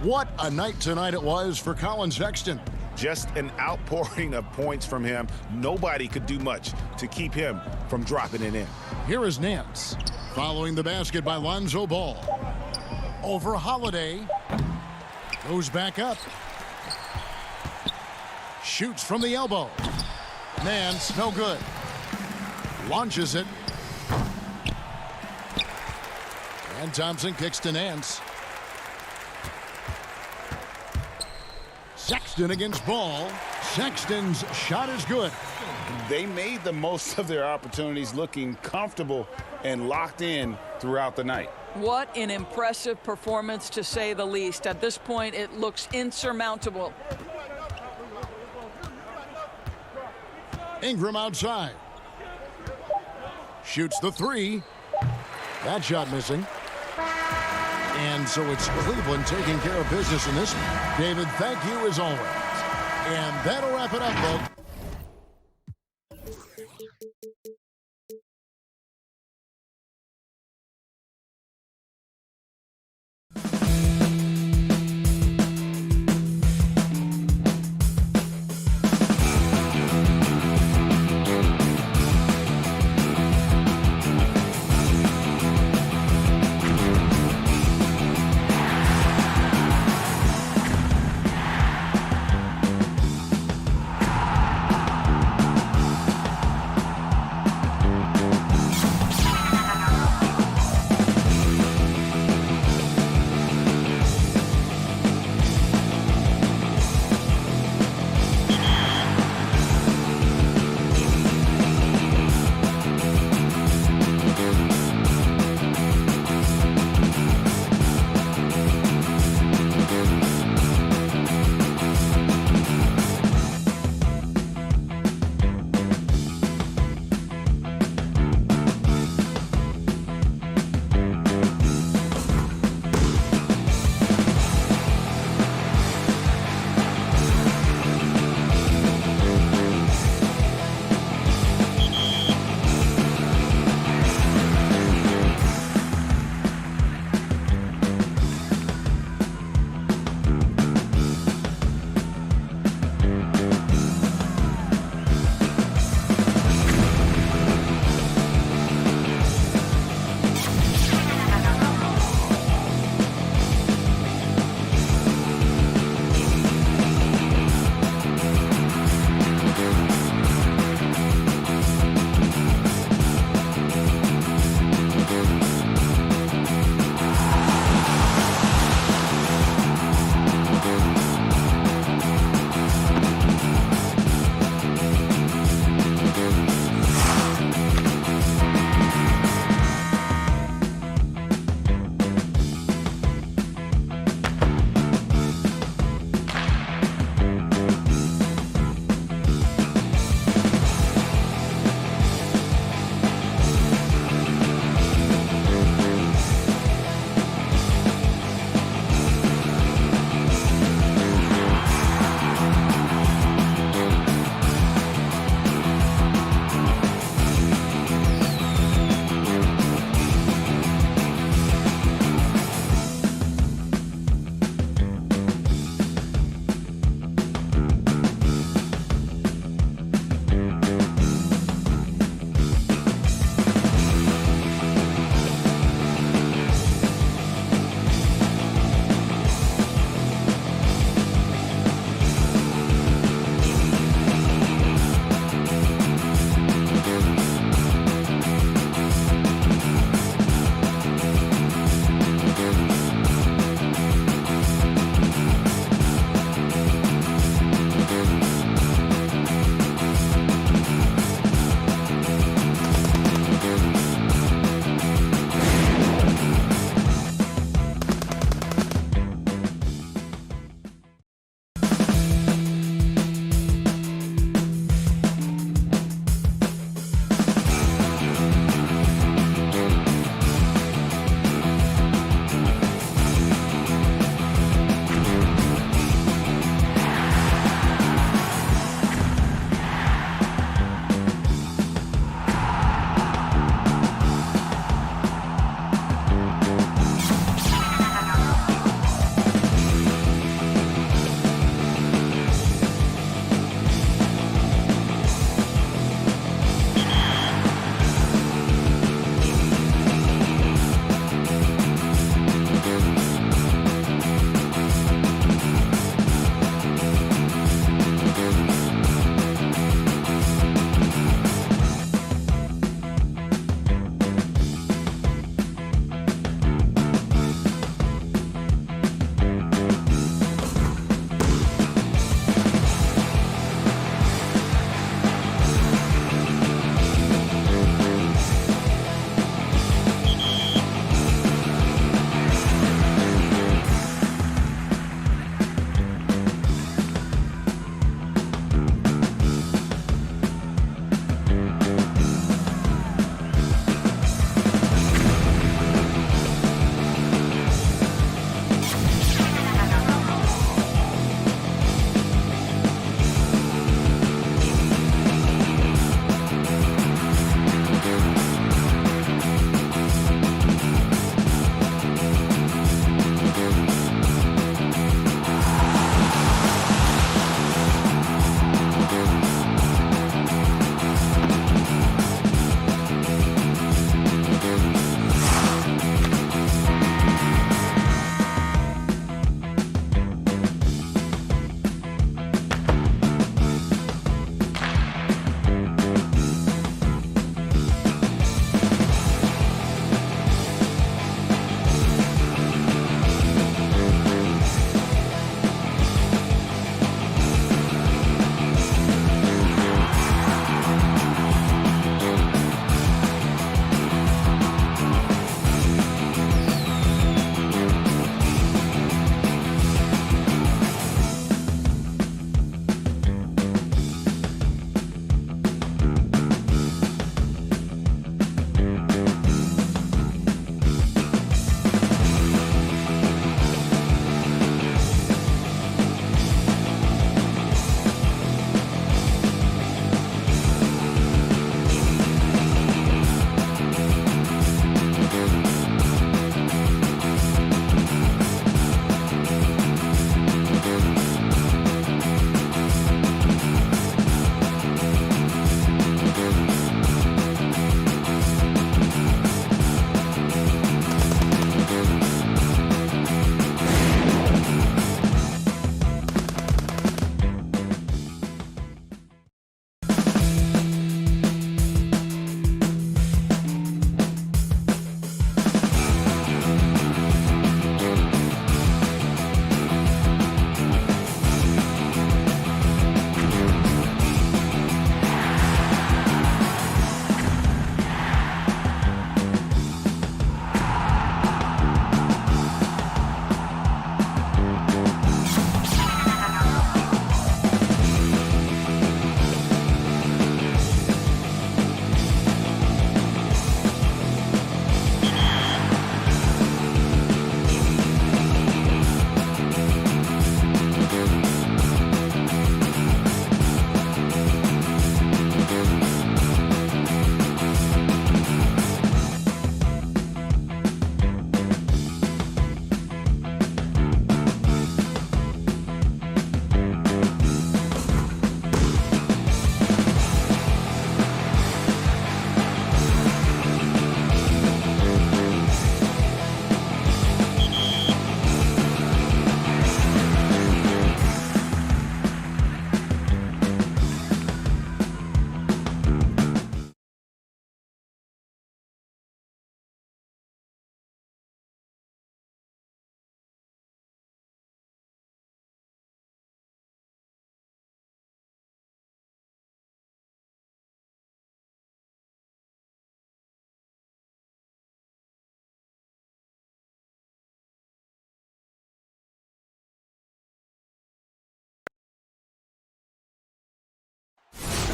Speaker 1: What a night tonight it was for Colin Sexton.
Speaker 2: Just an outpouring of points from him. Nobody could do much to keep him from dropping it in.
Speaker 1: Here is Nance, following the basket by Lonzo Ball. Over Holiday. Goes back up. Shoots from the elbow. Nance, no good. Launches it. And Thompson kicks to Nance. Sexton against Ball. Sexton's shot is good.
Speaker 2: They made the most of their opportunities, looking comfortable and locked in throughout the night.
Speaker 4: What an impressive performance, to say the least. At this point, it looks insurmountable.
Speaker 1: Ingram outside. Shoots the three. That shot missing. And so it's Cleveland taking care of business in this one. David, thank you as always. And that'll wrap it up, folks.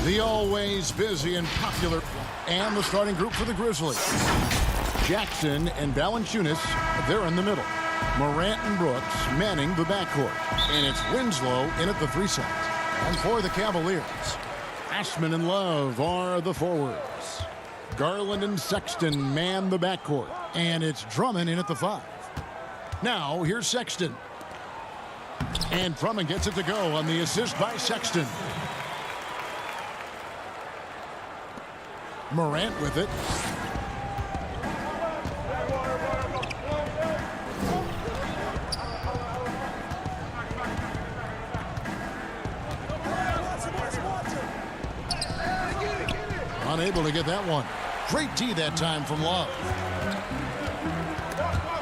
Speaker 1: The always busy and popular, and the starting group for the Grizzlies. Jackson and Valanciunas, they're in the middle. Morant and Brooks manning the backcourt. And it's Winslow in at the 3 side. And for the Cavaliers, Ashman and Love are the forwards. Garland and Sexton man the backcourt. And it's Drummond in at the 5. Now, here's Sexton. And Drummond gets it to go on the assist by Sexton. Morant with it. Unable to get that one. Great D that time from Love.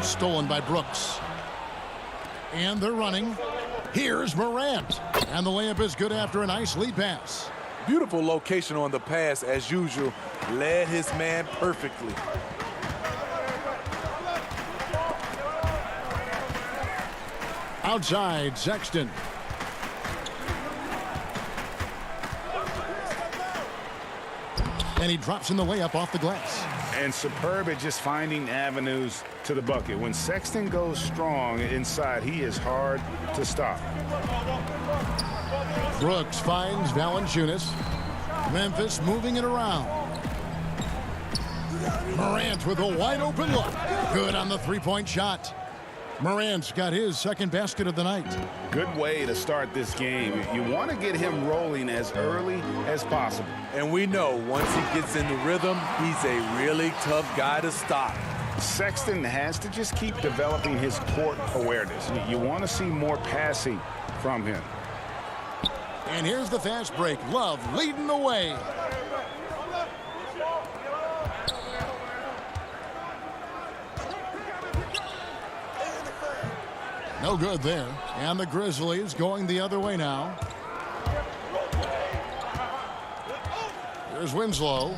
Speaker 1: Stolen by Brooks. And they're running. Here's Morant. And the layup is good after a nice lead pass.
Speaker 8: Beautiful location on the pass as usual. Led his man perfectly.
Speaker 1: Outside, Sexton. And he drops in the layup off the glass.
Speaker 2: And superb at just finding avenues to the bucket. When Sexton goes strong inside, he is hard to stop.
Speaker 1: Brooks finds Valanciunas. Memphis moving it around. Morant with a wide open look. Good on the three-point shot. Morant's got his second basket of the night.
Speaker 2: Good way to start this game. You want to get him rolling as early as possible.
Speaker 8: And we know once he gets in the rhythm, he's a really tough guy to stop.
Speaker 2: Sexton has to just keep developing his court awareness. You want to see more passing from him.
Speaker 1: And here's the fast break. Love leading the way. No good there. And the Grizzlies going the other way now. Here's Winslow.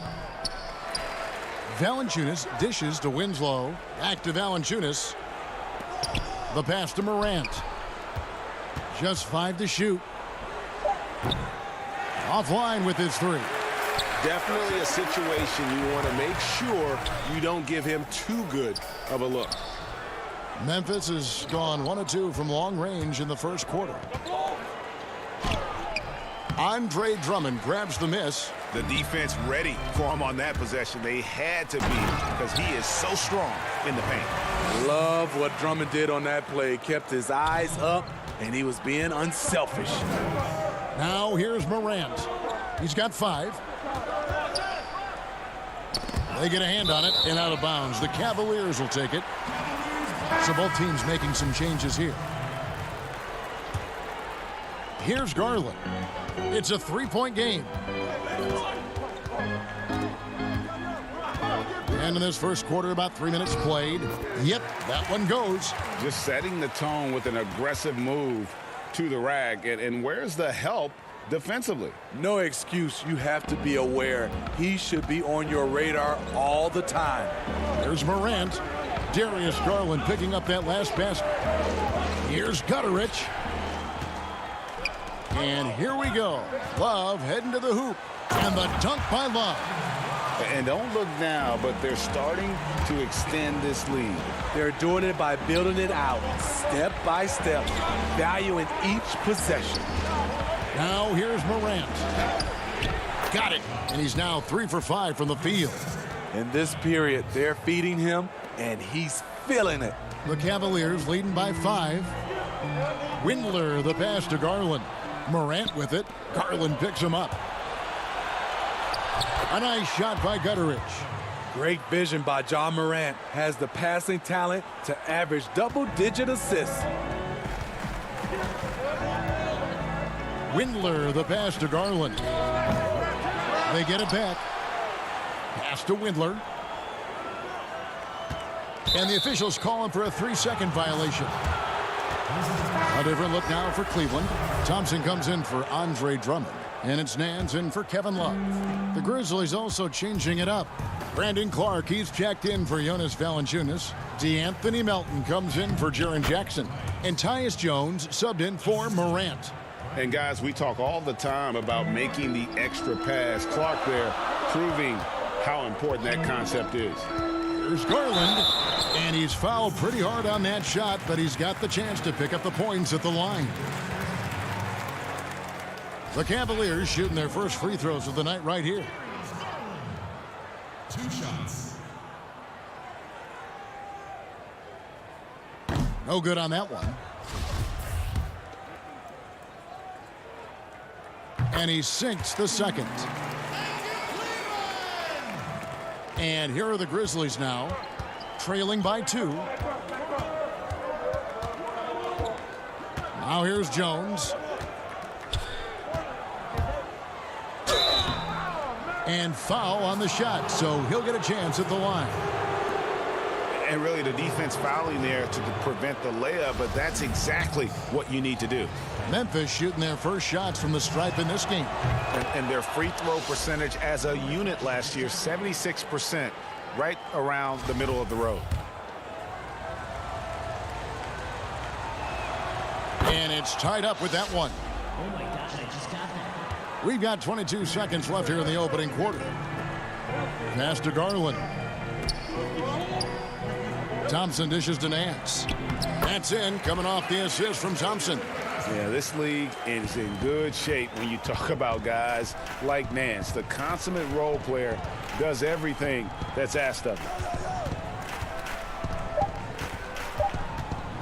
Speaker 1: Valanciunas dishes to Winslow. Back to Valanciunas. The pass to Morant. Just 5 to shoot. Offline with his 3.
Speaker 7: Definitely a situation you want to make sure you don't give him too good of a look.
Speaker 1: Memphis has gone 1 of 2 from long range in the first quarter. Andre Drummond grabs the miss.
Speaker 7: The defense ready for him on that possession. They had to be because he is so strong in the paint.
Speaker 8: Love what Drummond did on that play. Kept his eyes up, and he was being unselfish.
Speaker 1: Now here's Morant. He's got 5. They get a hand on it and out of bounds. The Cavaliers will take it. So both teams making some changes here. Here's Garland. It's a 3-point game. And in this first quarter, about 3 minutes played. Yep, that one goes.
Speaker 2: Just setting the tone with an aggressive move to the rack. And where's the help defensively?
Speaker 8: No excuse. You have to be aware. He should be on your radar all the time.
Speaker 1: There's Morant. Darius Garland picking up that last basket. Here's Gutterich. And here we go. Love heading to the hoop. And the dunk by Love.
Speaker 2: And don't look now, but they're starting to extend this lead.
Speaker 8: They're doing it by building it out, step by step, valuing each possession.
Speaker 1: Now here's Morant. Got it. And he's now 3 for 5 from the field.
Speaker 8: In this period, they're feeding him, and he's feeling it.
Speaker 1: The Cavaliers leading by 5. Windler, the pass to Garland. Morant with it. Garland picks him up. A nice shot by Gutterich.
Speaker 8: Great vision by John Morant. Has the passing talent to average double-digit assists.
Speaker 1: Windler, the pass to Garland. They get it back. Pass to Windler. And the officials calling for a 3-second violation. A different look now for Cleveland. Thompson comes in for Andre Drummond. And it's Nance in for Kevin Love. The Grizzlies also changing it up. Brandon Clark, he's checked in for Jonas Valanciunas. DeAnthony Melton comes in for Jaren Jackson. And Tyus Jones subbed in for Morant.
Speaker 2: And guys, we talk all the time about making the extra pass. Clark there proving how important that concept is.
Speaker 1: Here's Garland, and he's fouled pretty hard on that shot, but he's got the chance to pick up the points at the line. The Cavaliers shooting their first free throws of the night right here.
Speaker 14: 2 shots.
Speaker 1: No good on that one. And he sinks the second. And here are the Grizzlies now, trailing by 2. Now here's Jones. And foul on the shot, so he'll get a chance at the line.
Speaker 2: And really the defense fouling there to prevent the layup, but that's exactly what you need to do.
Speaker 1: Memphis shooting their first shots from the stripe in this game.
Speaker 2: And their free throw percentage as a unit last year, 76%, right around the middle of the road.
Speaker 1: And it's tied up with that one.
Speaker 11: Oh my gosh, I just got that.
Speaker 1: We've got 22 seconds left here in the opening quarter. Pass to Garland. Thompson dishes to Nance. That's in, coming off the assist from Thompson.
Speaker 2: Yeah, this league is in good shape when you talk about guys like Nance. The consummate role player does everything that's asked of him.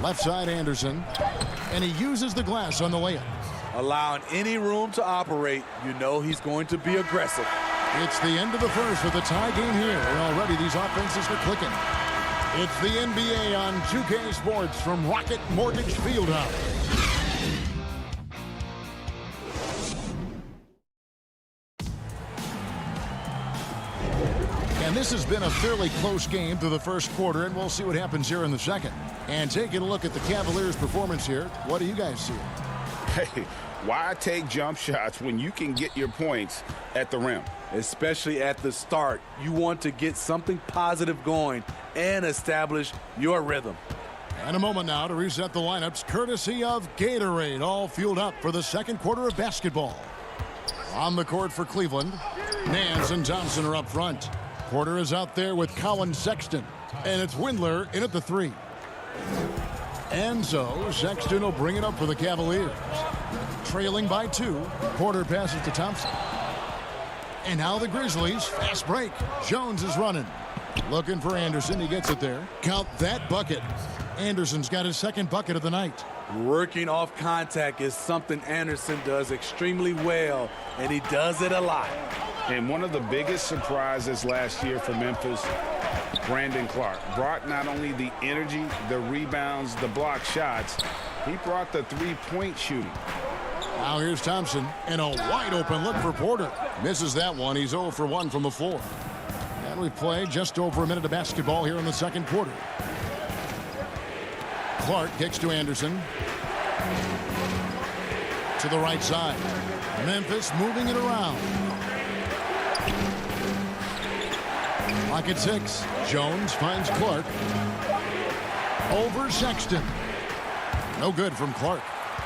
Speaker 1: Left side Anderson, and he uses the glass on the layup.
Speaker 8: Allowing any room to operate, you know he's going to be aggressive.
Speaker 1: It's the end of the first with a tie game here, and already these offenses are clicking. It's the NBA on 2K Sports from Rocket Mortgage Fieldhouse. And this has been a fairly close game through the first quarter, and we'll see what happens here in the second. And taking a look at the Cavaliers' performance here, what do you guys see?
Speaker 2: Hey, why take jump shots when you can get your points at the rim?
Speaker 8: Especially at the start. You want to get something positive going and establish your rhythm.
Speaker 1: And a moment now to reset the lineups, courtesy of Gatorade, all fueled up for the second quarter of basketball. On the court for Cleveland, Nance and Thompson are up front. Porter is out there with Colin Sexton, and it's Windler in at the 3. And so Sexton will bring it up for the Cavaliers. Trailing by 2, Porter passes to Thompson. And now the Grizzlies, fast break. Jones is running. Looking for Anderson, he gets it there. Count that bucket. Anderson's got his second bucket of the night.
Speaker 8: Working off contact is something Anderson does extremely well, and he does it a lot.
Speaker 2: And one of the biggest surprises last year for Memphis, Brandon Clark, brought not only the energy, the rebounds, the block shots, he brought the three-point shooting.
Speaker 1: Now here's Thompson, and a wide-open look for Porter. Misses that one. He's 0 for 1 from the floor. And we've played just over a minute of basketball here in the second quarter. Clark kicks to Anderson. To the right side. Memphis moving it around. Clock at 6. Jones finds Clark. Over Sexton. No good from Clark.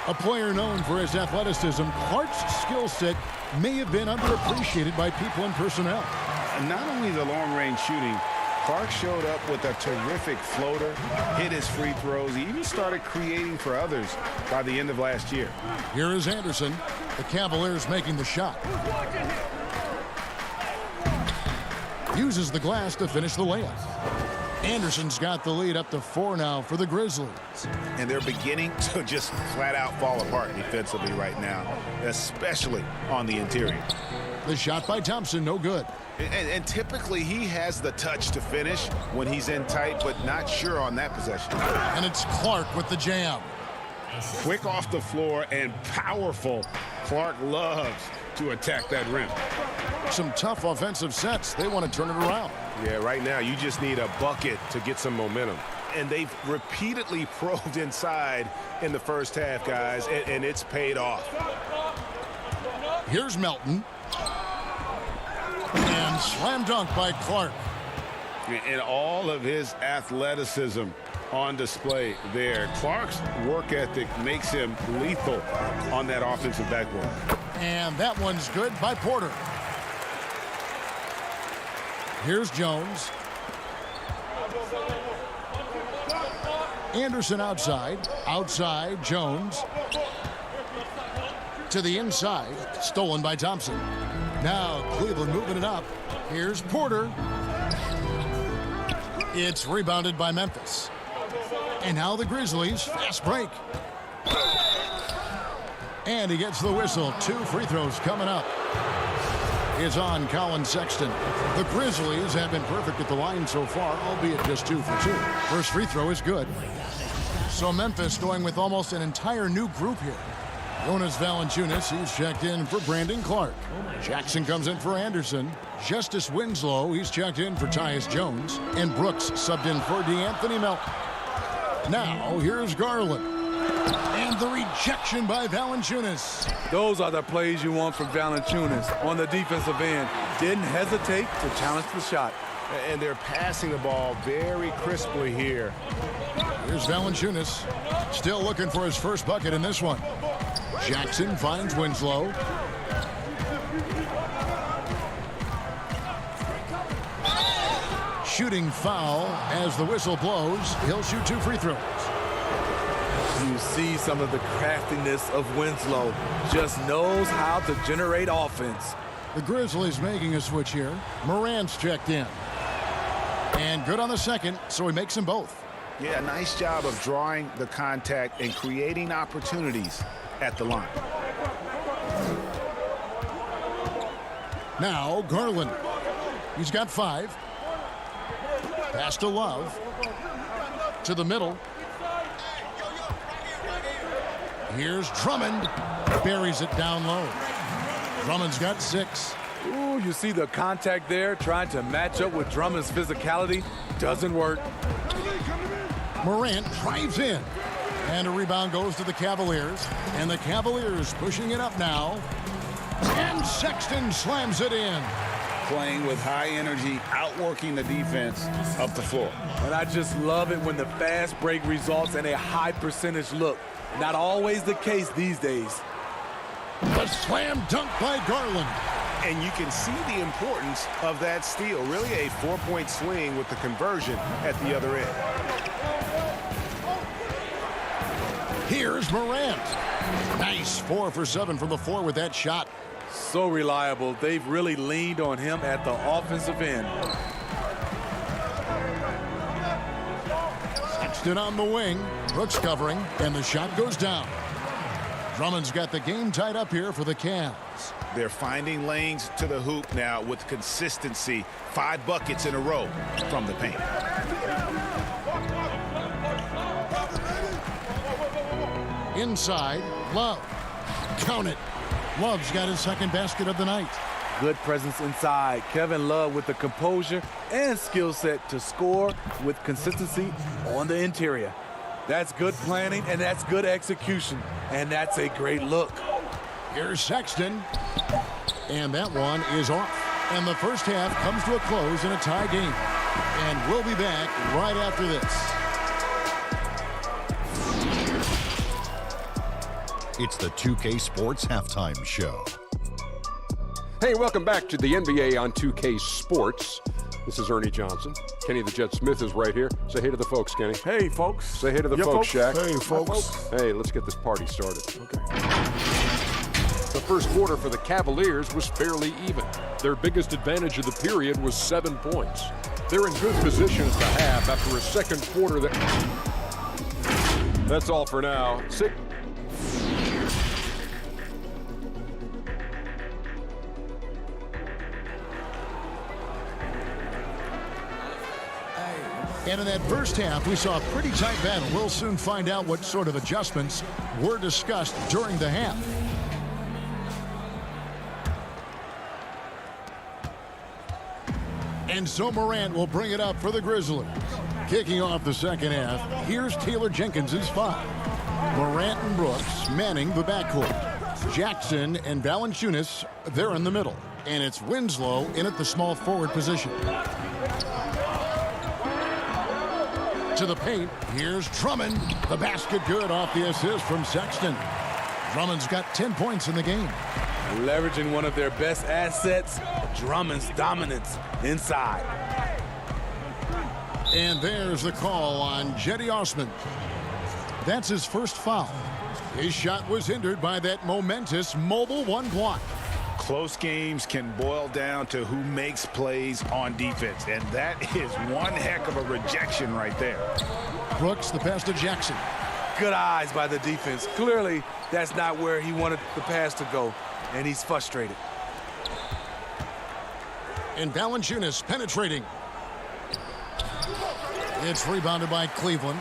Speaker 1: A player known for his athleticism, Clark's skill set may have been underappreciated by people and personnel.
Speaker 2: Not only the long-range shooting, Clark showed up with a terrific floater, hit his free throws. He even started creating for others by the end of last year.
Speaker 1: Here is Anderson. The Cavaliers making the shot. Uses the glass to finish the layup. Anderson's got the lead up to 4 now for the Grizzlies.
Speaker 2: And they're beginning to just flat out fall apart defensively right now, especially on the interior.
Speaker 1: The shot by Thompson, no good.
Speaker 2: And typically he has the touch to finish when he's in tight, but not sure on that possession.
Speaker 1: And it's Clark with the jam.
Speaker 2: Quick off the floor and powerful. Clark loves to attack that rim.
Speaker 1: Some tough offensive sets. They want to turn it around.
Speaker 7: Yeah, right now you just need a bucket to get some momentum.
Speaker 2: And they've repeatedly probed inside in the first half, guys, and it's paid off.
Speaker 1: Here's Melton. And slam dunk by Clark.
Speaker 2: And all of his athleticism on display there. Clark's work ethic makes him lethal on that offensive backboard.
Speaker 1: And that one's good by Porter. Here's Jones. Anderson outside. Outside, Jones. To the inside. Stolen by Thompson. Now Cleveland moving it up. Here's Porter. It's rebounded by Memphis. And now the Grizzlies. Fast break. And he gets the whistle. 2 free throws coming up. Is on Colin Sexton. The Grizzlies have been perfect at the line so far, albeit just 2 for 2. First free throw is good. So Memphis going with almost an entire new group here. Jonas Valanciunas, he's checked in for Brandon Clark. Jackson comes in for Anderson. Justice Winslow, he's checked in for Tyus Jones. And Brooks subbed in for DeAnthony Melton. Now, here's Garland. And the rejection by Valanciunas.
Speaker 8: Those are the plays you want from Valanciunas on the defensive end. Didn't hesitate to challenge the shot.
Speaker 7: And they're passing the ball very crisply here.
Speaker 1: Here's Valanciunas. Still looking for his first bucket in this one. Jackson finds Winslow. Shooting foul as the whistle blows. He'll shoot 2 free throws.
Speaker 8: You see some of the craftiness of Winslow. Just knows how to generate offense.
Speaker 1: The Grizzlies making a switch here. Morant's checked in. And good on the second, so he makes them both.
Speaker 2: Yeah, nice job of drawing the contact and creating opportunities at the line.
Speaker 1: Now Garland. He's got 5. Pass to Love. To the middle. Here's Drummond. Buries it down low. Drummond's got 6.
Speaker 8: Ooh, you see the contact there, trying to match up with Drummond's physicality. Doesn't work.
Speaker 1: Morant drives in. And a rebound goes to the Cavaliers. And the Cavaliers pushing it up now. And Sexton slams it in.
Speaker 2: Playing with high energy, outworking the defense up the floor.
Speaker 8: And I just love it when the fast break results in a high percentage look. Not always the case these days.
Speaker 1: The slam dunk by Garland.
Speaker 7: And you can see the importance of that steal. Really a 4-point swing with the conversion at the other end.
Speaker 1: Here's Morant. Nice 4 for 7 from the floor with that shot.
Speaker 8: So reliable. They've really leaned on him at the offensive end.
Speaker 1: Sexton on the wing. Brooks covering, and the shot goes down. Drummond's got the game tied up here for the Cavs.
Speaker 2: They're finding lanes to the hoop now with consistency. 5 buckets in a row from the paint.
Speaker 1: Inside, Love. Count it. Love's got his second basket of the night.
Speaker 8: Good presence inside. Kevin Love with the composure and skill set to score with consistency on the interior. That's good planning, and that's good execution. And that's a great look.
Speaker 1: Here's Sexton. And that one is off. And the first half comes to a close in a tie game. And we'll be back right after this.
Speaker 5: It's the 2K Sports Halftime Show.
Speaker 6: Hey, welcome back to the NBA on 2K Sports. This is Ernie Johnson. Kenny the Jet Smith is right here. Say hey to the folks, Kenny.
Speaker 10: Hey, folks.
Speaker 6: Say hey to the folks, Shaq.
Speaker 10: Hey, folks.
Speaker 6: Hey, let's get this party started. Okay. The first quarter for the Cavaliers was fairly even. Their biggest advantage of the period was 7 points. They're in good position at the half after a second quarter That's all for now.
Speaker 1: And in that first half, we saw a pretty tight battle. We'll soon find out what sort of adjustments were discussed during the half. And so Morant will bring it up for the Grizzlies. Kicking off the second half, here's Taylor Jenkins' 5. Morant and Brooks manning the backcourt. Jackson and Valanciunas, they're in the middle. And it's Winslow in at the small forward position. to the paint. Here's Drummond. The basket good off the assist from Sexton. Drummond's got 10 points in the game.
Speaker 8: Leveraging one of their best assets, Drummond's dominance inside.
Speaker 1: And there's the call on Jetty Osman. That's his first foul. His shot was hindered by that momentous mobile one block.
Speaker 2: Close games can boil down to who makes plays on defense, and that is one heck of a rejection right there.
Speaker 1: Brooks, the pass to Jackson.
Speaker 8: Good eyes by the defense. Clearly, that's not where he wanted the pass to go, and he's frustrated.
Speaker 1: And Valanciunas penetrating. It's rebounded by Cleveland.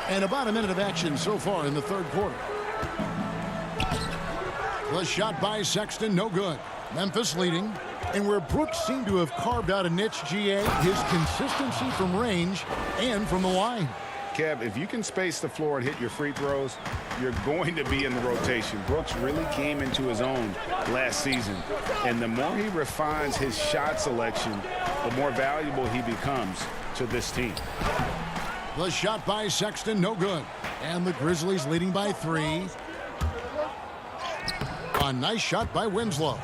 Speaker 1: And about a minute of action so far in the third quarter. The shot by Sexton, no good. Memphis leading. And where Brooks seemed to have carved out a niche, GA, his consistency from range and from the line.
Speaker 2: Kev, if you can space the floor and hit your free throws, you're going to be in the rotation. Brooks really came into his own last season. And the more he refines his shot selection, the more valuable he becomes to this team.
Speaker 1: The shot by Sexton, no good. And the Grizzlies leading by 3. A nice shot by Winslow.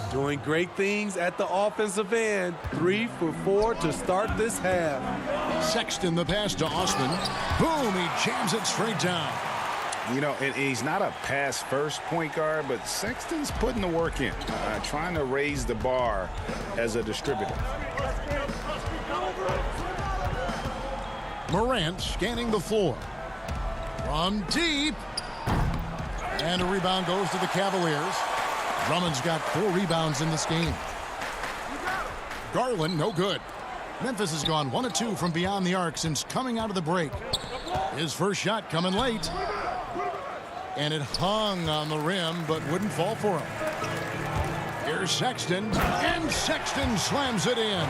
Speaker 8: Doing great things at the offensive end. 3 for 4 to start this half.
Speaker 1: Sexton, the pass to Osman. Boom, he jams it straight down.
Speaker 2: You know, and he's not a pass-first point guard, but Sexton's putting the work in, trying to raise the bar as a distributor.
Speaker 1: Morant scanning the floor. From deep. And a rebound goes to the Cavaliers. Drummond's got 4 rebounds in this game. Garland, no good. Memphis has gone 1 of 2 from beyond the arc since coming out of the break. His first shot coming late. And it hung on the rim, but wouldn't fall for him. Here's Sexton, and Sexton slams it in.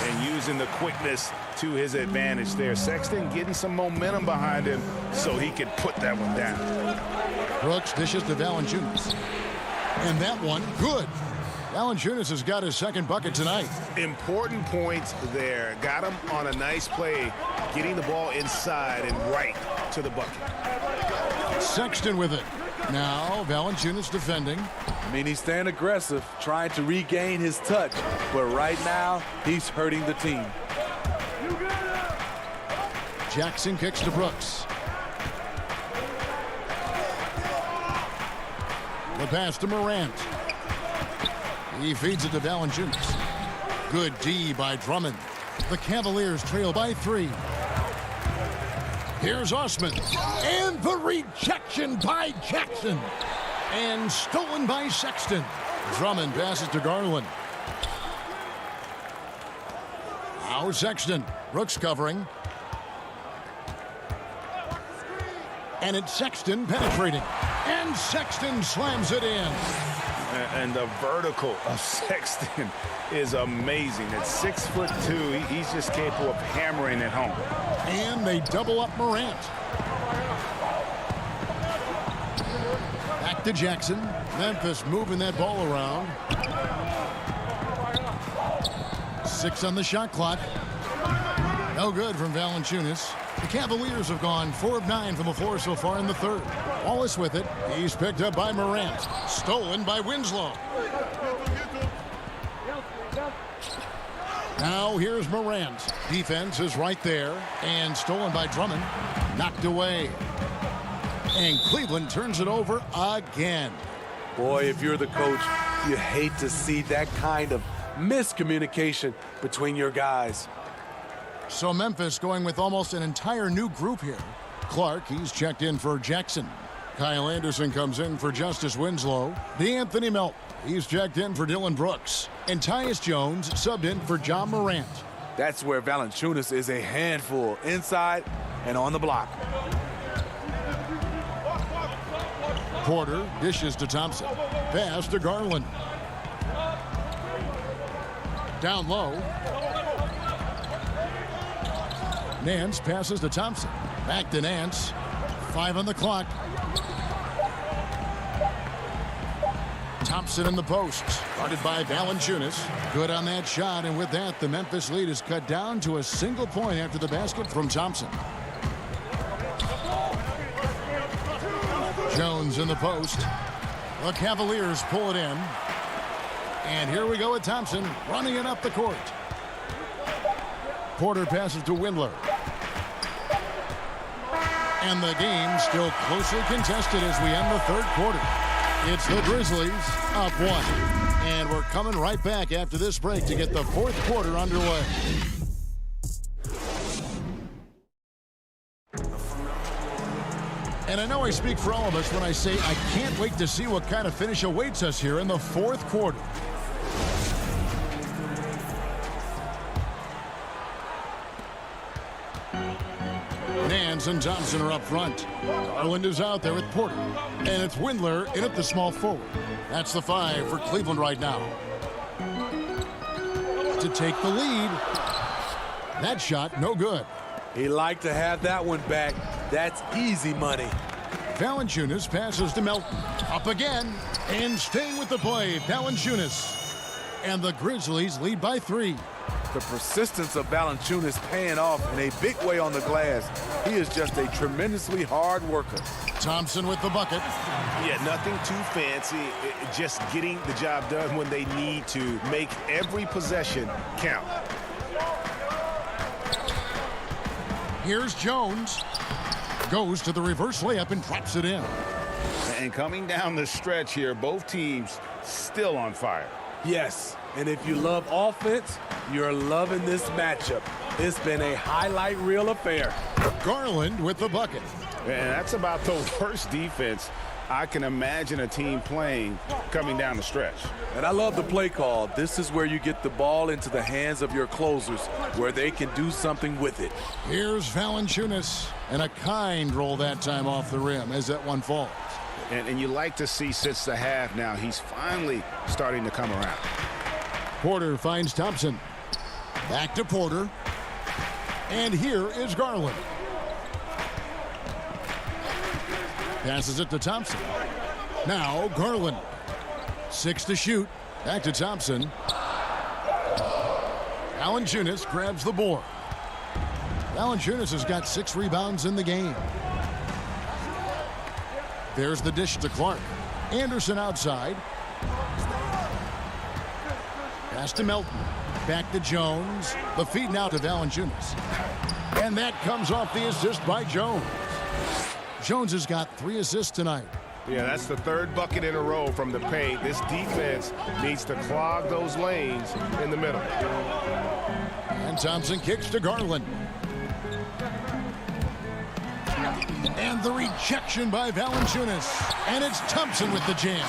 Speaker 2: And using the quickness to his advantage there. Sexton getting some momentum behind him so he could put that one down.
Speaker 1: Brooks dishes to Valanciunas. And that one, good. Valanciunas has got his second bucket tonight.
Speaker 2: Important points there. Got him on a nice play, getting the ball inside and right to the bucket.
Speaker 1: Sexton with it. Now Valanciunas defending.
Speaker 8: I mean, he's staying aggressive, trying to regain his touch. But right now, he's hurting the team.
Speaker 1: Jackson kicks to Brooks. The pass to Morant. He feeds it to Valanciunas. Good D by Drummond. The Cavaliers trail by 3. Here's Osman. And the rejection by Jackson. And stolen by Sexton. Drummond passes to Garland. Now Sexton. Brooks covering. And it's Sexton penetrating. And Sexton slams it in.
Speaker 2: And the vertical of Sexton is amazing. At 6'2", he's just capable of hammering it home.
Speaker 1: And they double up Morant. Back to Jackson. Memphis moving that ball around. 6 on the shot clock. No good from Valanciunas. The Cavaliers have gone 4 of 9 from the floor so far in the third. Wallace with it. He's picked up by Morant. Stolen by Winslow. Now here's Morant. Defense is right there. And stolen by Drummond. Knocked away. And Cleveland turns it over again.
Speaker 8: Boy, if you're the coach, you hate to see that kind of miscommunication between your guys.
Speaker 1: So Memphis going with almost an entire new group here. Clark, he's checked in for Jackson. Kyle Anderson comes in for Justice Winslow. D'Anthony Melton, he's checked in for Dylan Brooks. And Tyus Jones subbed in for John Morant.
Speaker 8: That's where Valanciunas is a handful, inside and on the block.
Speaker 1: Porter dishes to Thompson. Pass to Garland. Down low. Nance passes to Thompson. Back to Nance. 5 on the clock. Thompson in the post, guarded by Valanciunas. Good on that shot, and with that, the Memphis lead is cut down to a single point after the basket from Thompson. Jones in the post. The Cavaliers pull it in. And here we go with Thompson running it up the court. Porter passes to Windler. And the game still closely contested as we end the third quarter. It's the Grizzlies up 1. And we're coming right back after this break to get the fourth quarter underway. And I know I speak for all of us when I say I can't wait to see what kind of finish awaits us here in the fourth quarter. Nance and Thompson are up front. Garland is out there with Porter. And it's Windler in at the small forward. That's the 5 for Cleveland right now. To take the lead. That shot, no good.
Speaker 8: He liked to have that one back. That's easy money.
Speaker 1: Valanciunas passes to Melton. Up again. And staying with the play, Valanciunas. And the Grizzlies lead by 3.
Speaker 8: The persistence of Valanciunas paying off in a big way on the glass. He is just a tremendously hard worker.
Speaker 1: Thompson with the bucket.
Speaker 2: Yeah, nothing too fancy. Just getting the job done when they need to. Make every possession count.
Speaker 1: Here's Jones. Goes to the reverse layup and drops it in.
Speaker 2: And coming down the stretch here, both teams still on fire.
Speaker 8: Yes, and if you love offense, you're loving this matchup. It's been a highlight reel affair.
Speaker 1: Garland with the bucket.
Speaker 2: And that's about the worst defense I can imagine a team playing coming down the stretch.
Speaker 8: And I love the play call. This is where you get the ball into the hands of your closers, where they can do something with it.
Speaker 1: Here's Valanciunas, and a kind roll that time off the rim as that one falls.
Speaker 2: And you like to see since the half now, he's finally starting to come around.
Speaker 1: Porter finds Thompson. Back to Porter. And here is Garland. Passes it to Thompson. Now Garland. 6 to shoot. Back to Thompson. Valanciunas grabs the board. Valanciunas has got 6 rebounds in the game. There's the dish to Clark. Anderson outside. Pass to Melton. Back to Jones. The feed now to Valanciunas. And that comes off the assist by Jones. Jones has got 3 assists tonight.
Speaker 7: Yeah, that's the 3rd bucket in a row from the paint. This defense needs to clog those lanes in the middle.
Speaker 1: And Thompson kicks to Garland. And the rejection by Valanciunas. And it's Thompson with the jam.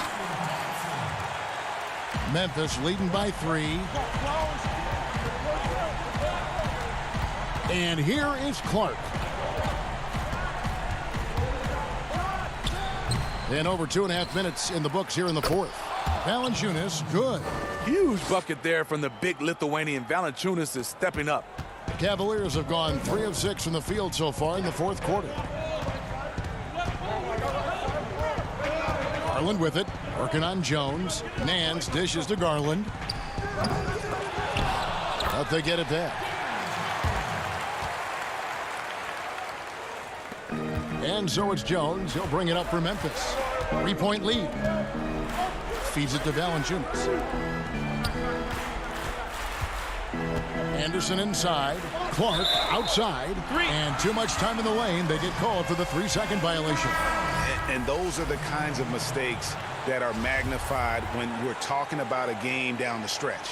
Speaker 1: Memphis leading by 3. And here is Clark. And over 2.5 minutes in the books here in the fourth. Valanciunas, good.
Speaker 8: Huge bucket there from the big Lithuanian. Valanciunas is stepping up.
Speaker 1: The Cavaliers have gone 3 of 6 from the field so far in the fourth quarter. Garland with it, working on Jones. Nance dishes to Garland. But they get it back. And so it's Jones. He'll bring it up for Memphis. 3-point lead. Feeds it to Valanciunas. Anderson inside. Clark outside. And too much time in the lane. They get called for the 3-second violation.
Speaker 2: And those are the kinds of mistakes that are magnified when we're talking about a game down the stretch.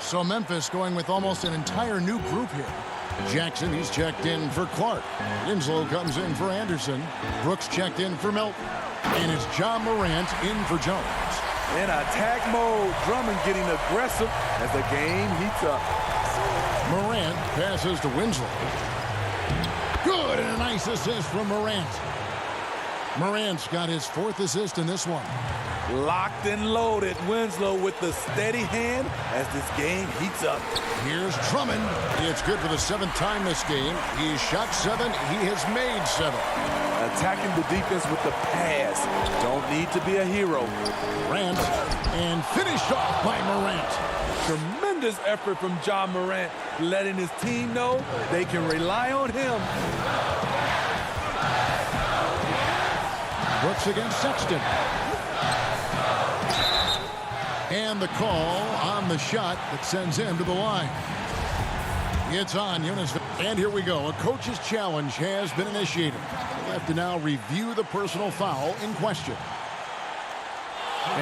Speaker 1: So Memphis going with almost an entire new group here. Jackson, he's checked in for Clark. Winslow comes in for Anderson. Brooks checked in for Melton. And it's John Morant in for Jones.
Speaker 8: In attack mode, Drummond getting aggressive as the game heats up.
Speaker 1: Morant passes to Winslow. Good, and a nice assist from Morant. Morant's got his 4th assist in this one.
Speaker 8: Locked and loaded. Winslow with the steady hand as this game heats up.
Speaker 1: Here's Drummond. It's good for the 7th time this game. He's shot 7. He has made 7.
Speaker 8: Attacking the defense with the pass. Don't need to be a hero.
Speaker 1: Morant, and finished off by Morant.
Speaker 8: Tremendous effort from Ja Morant, letting his team know they can rely on him.
Speaker 1: Brooks against Sexton. And the call on the shot that sends him to the line. It's on Eunice. And here we go. A coach's challenge has been initiated. We'll have to now review the personal foul in question.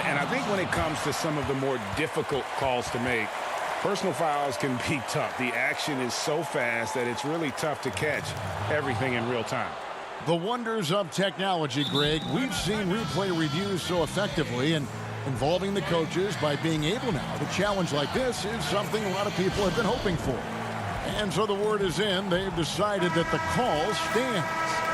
Speaker 3: And I think when it comes to some of the more difficult calls to make, personal fouls can be tough. The action is so fast that it's really tough to catch everything in real time.
Speaker 1: The wonders of technology, Greg. We've seen replay reviews so effectively, and involving the coaches by being able now to challenge like this is something a lot of people have been hoping for. And so the word is in. They've decided that the call stands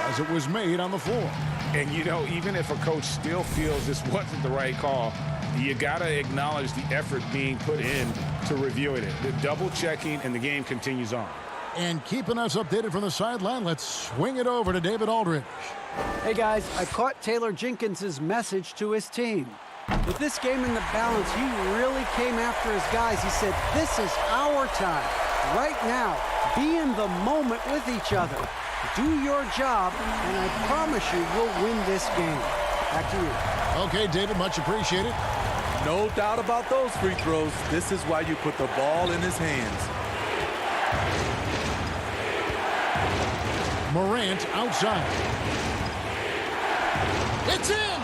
Speaker 1: as it was made on the floor.
Speaker 3: And, you know, even if a coach still feels this wasn't the right call, you got to acknowledge the effort being put in to reviewing it. The double checking, and the game continues on.
Speaker 1: And keeping us updated from the sideline, let's swing it over to David Aldridge.
Speaker 9: Hey, guys, I caught Taylor Jenkins's message to his team. With this game in the balance, he really came after his guys. He said, this is our time. Right now, be in the moment with each other. Do your job, and I promise you we'll win this game. Back to you.
Speaker 1: Okay, David, much appreciated.
Speaker 8: No doubt about those free throws. This is why you put the ball in his hands.
Speaker 1: Morant outside. It's in!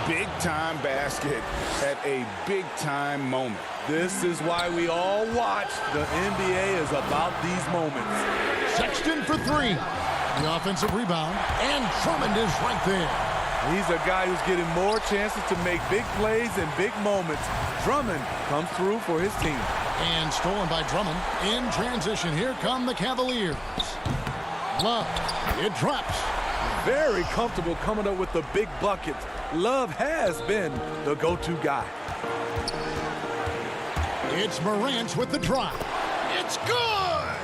Speaker 3: Big-time basket at a big-time moment.
Speaker 8: This is why we all watch. The NBA is about these moments.
Speaker 1: Sexton for 3. The offensive rebound, and Drummond is right there.
Speaker 8: He's a guy who's getting more chances to make big plays and big moments. Drummond comes through for his team.
Speaker 1: And stolen by Drummond. In transition, here come the Cavaliers. Love, it drops.
Speaker 8: Very comfortable coming up with the big buckets. Love has been the go-to guy.
Speaker 1: It's Morant with the drop. It's good!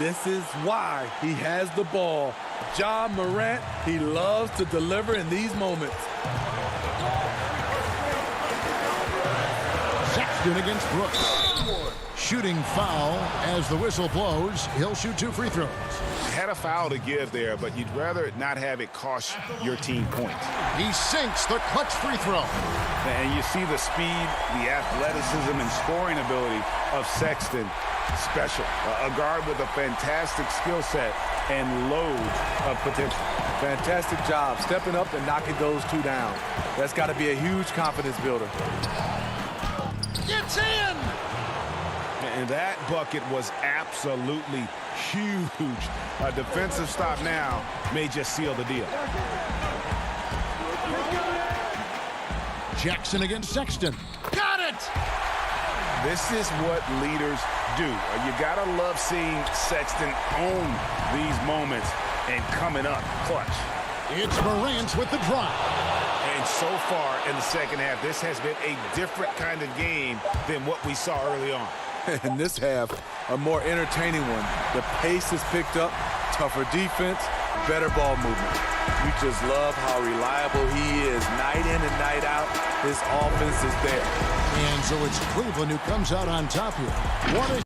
Speaker 8: This is why he has the ball. Ja Morant, he loves to deliver in these moments.
Speaker 1: Sexton against Brooks. Shooting foul as the whistle blows. He'll shoot 2 free throws.
Speaker 2: Had a foul to give there, but you'd rather not have it cost your team points.
Speaker 1: He sinks the clutch free throw.
Speaker 2: And you see the speed, the athleticism, and scoring ability of Sexton. Special. A guard with a fantastic skill set and loads of potential.
Speaker 8: Fantastic job stepping up and knocking those 2 down. That's got to be a huge confidence builder.
Speaker 1: It's in!
Speaker 2: And that bucket was absolutely huge. A defensive stop now may just seal the deal.
Speaker 1: Jackson against Sexton. Got it!
Speaker 2: This is what leaders do. You gotta love seeing Sexton own these moments and coming up clutch.
Speaker 1: It's Morant with the drop.
Speaker 2: And so far in the second half, this has been a different kind of game than what we saw early on.
Speaker 8: In this half, a more entertaining one. The pace is picked up, tougher defense, better ball movement. We just love how reliable he is night in and night out. His offense is there.
Speaker 1: And so it's Cleveland who comes out on top here. What a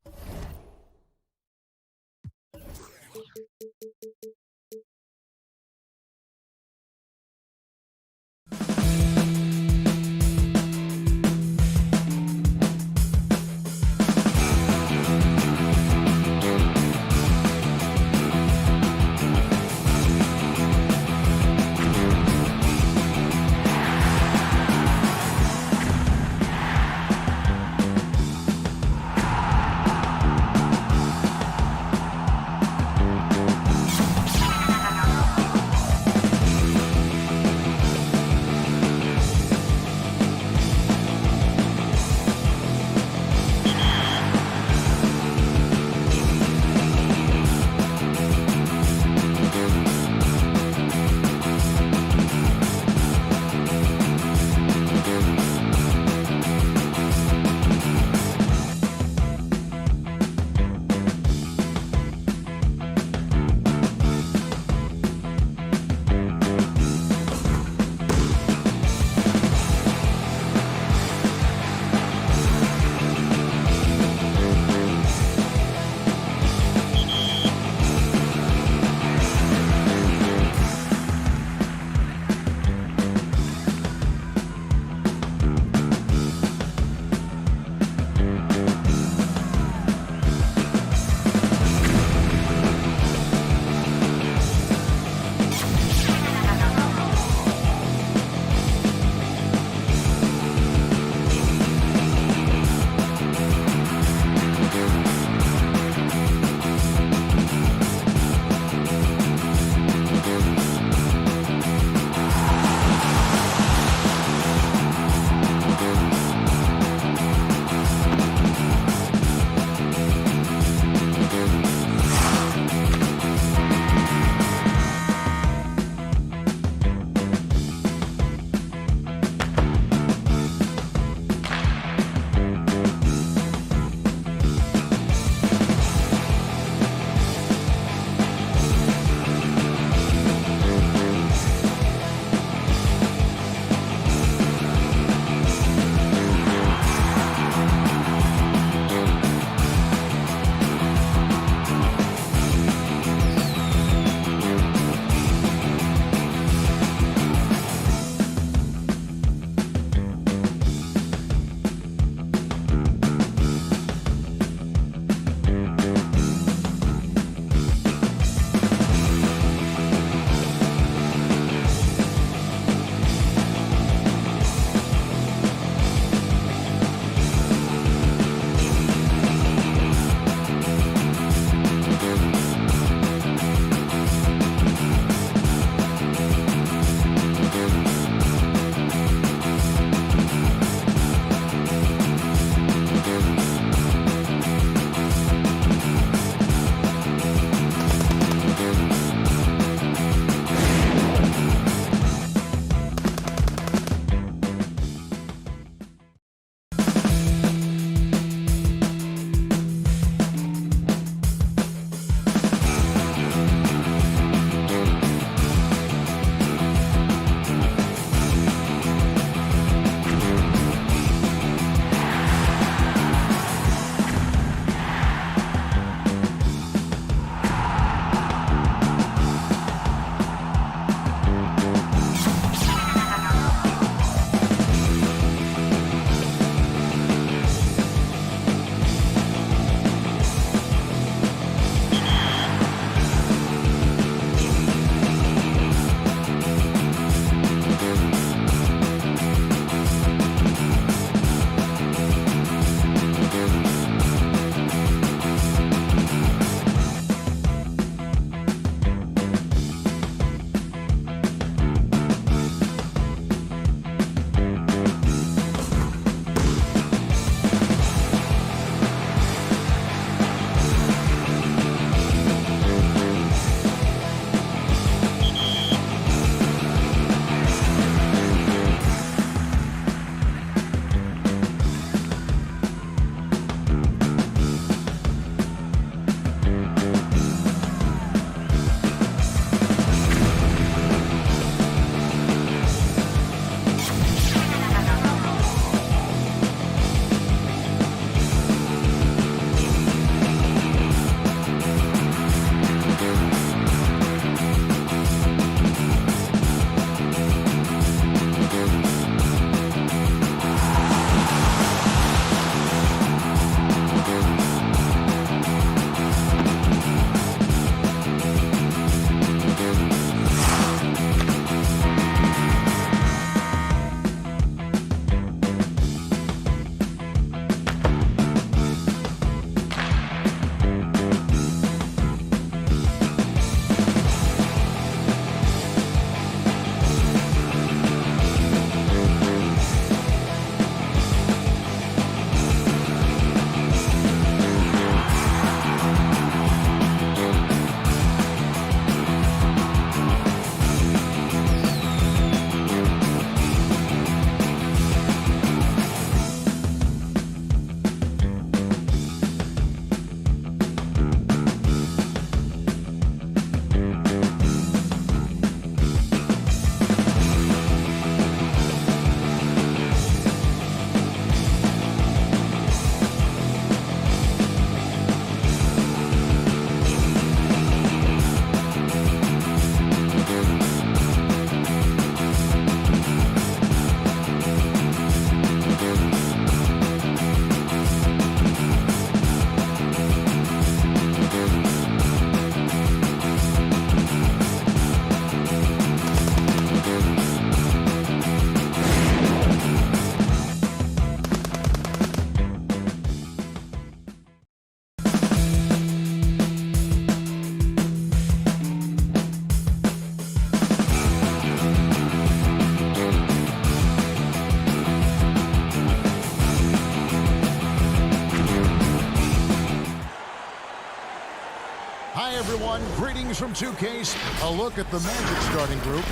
Speaker 1: from 2K, a look at the Magic starting group.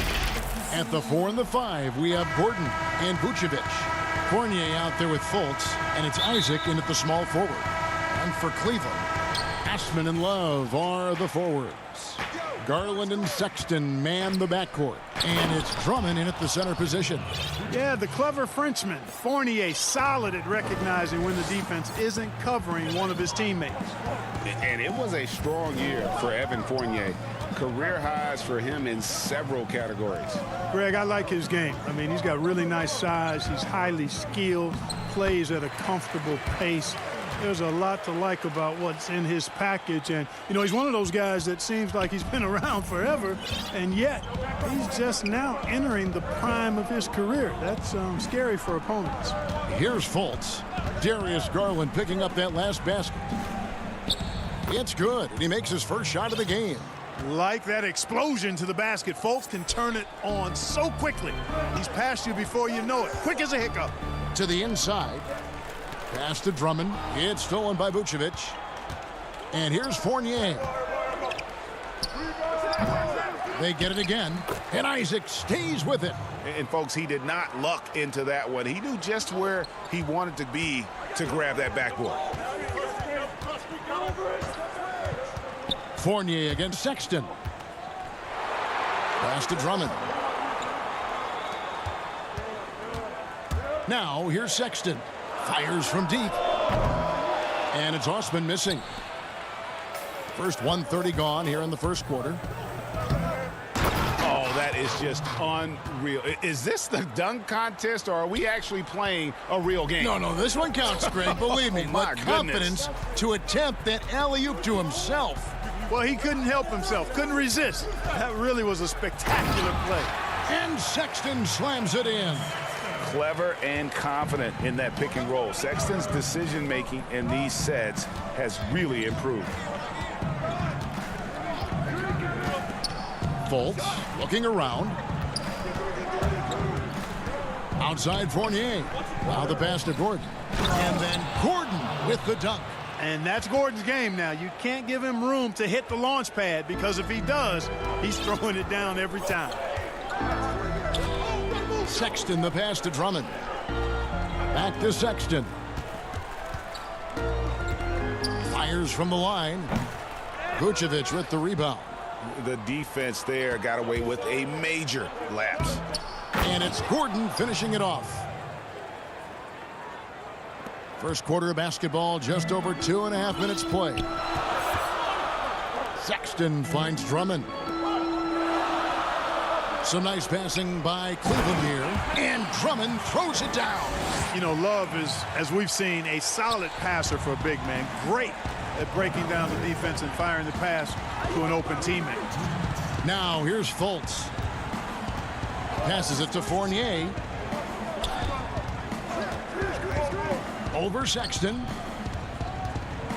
Speaker 1: At the 4 and the 5, we have Gordon and Vucevic. Fournier out there with Fultz, and it's Isaac in at the small forward. And for Cleveland, Ashman and Love are the forwards. Garland and Sexton man the backcourt. And it's Drummond in at the center position.
Speaker 14: Yeah, the clever Frenchman. Fournier solid at recognizing when the defense isn't covering one of his teammates.
Speaker 2: And it was a strong year for Evan Fournier. Career highs for him in several categories.
Speaker 14: Greg, I like his game. I mean, he's got really nice size. He's highly skilled, plays at a comfortable pace. There's a lot to like about what's in his package. And, you know, he's one of those guys that seems like he's been around forever, and yet he's just now entering the prime of his career. That's scary for opponents.
Speaker 1: Here's Fultz. Darius Garland picking up that last basket. It's good, and he makes his first shot of the game.
Speaker 14: Like that explosion to the basket. Fultz can turn it on so quickly. He's past you before you know it. Quick as a hiccup.
Speaker 1: To the inside. Pass to Drummond. It's stolen by Vucevic. And here's Fournier. They get it again. And Isaac stays with it.
Speaker 2: And folks, he did not luck into that one. He knew just where he wanted to be to grab that backboard.
Speaker 1: Fournier against Sexton. Pass to Drummond. Now here's Sexton. Fires from deep. And it's Osman missing. First 1:30 gone here in the first quarter.
Speaker 2: Oh, that is just unreal. Is this the dunk contest, or are we actually playing a real game?
Speaker 1: No, this one counts, Greg. Believe me.
Speaker 2: My
Speaker 1: But confidence to attempt that alley-oop to himself.
Speaker 14: Well, he couldn't help himself. Couldn't resist. That really was a spectacular play.
Speaker 1: And Sexton slams it in.
Speaker 2: Clever and confident in that pick and roll. Sexton's decision-making in these sets has really improved.
Speaker 1: Fultz looking around. Outside Fournier. Now the pass to Gordon. And then Gordon with the dunk.
Speaker 14: And that's Gordon's game now. You can't give him room to hit the launch pad, because if he does, he's throwing it down every time.
Speaker 1: Sexton the pass to Drummond. Back to Sexton. Fires from the line. Vucevic with the rebound.
Speaker 2: The defense there got away with a major lapse.
Speaker 1: And it's Gordon finishing it off. First quarter of basketball, just over 2.5 minutes play. Sexton finds Drummond. Some nice passing by Cleveland here. And Drummond throws it down.
Speaker 14: You know, Love is, as we've seen, a solid passer for a big man. Great at breaking down the defense and firing the pass to an open teammate.
Speaker 1: Now here's Fultz. Passes it to Fournier. Over Sexton.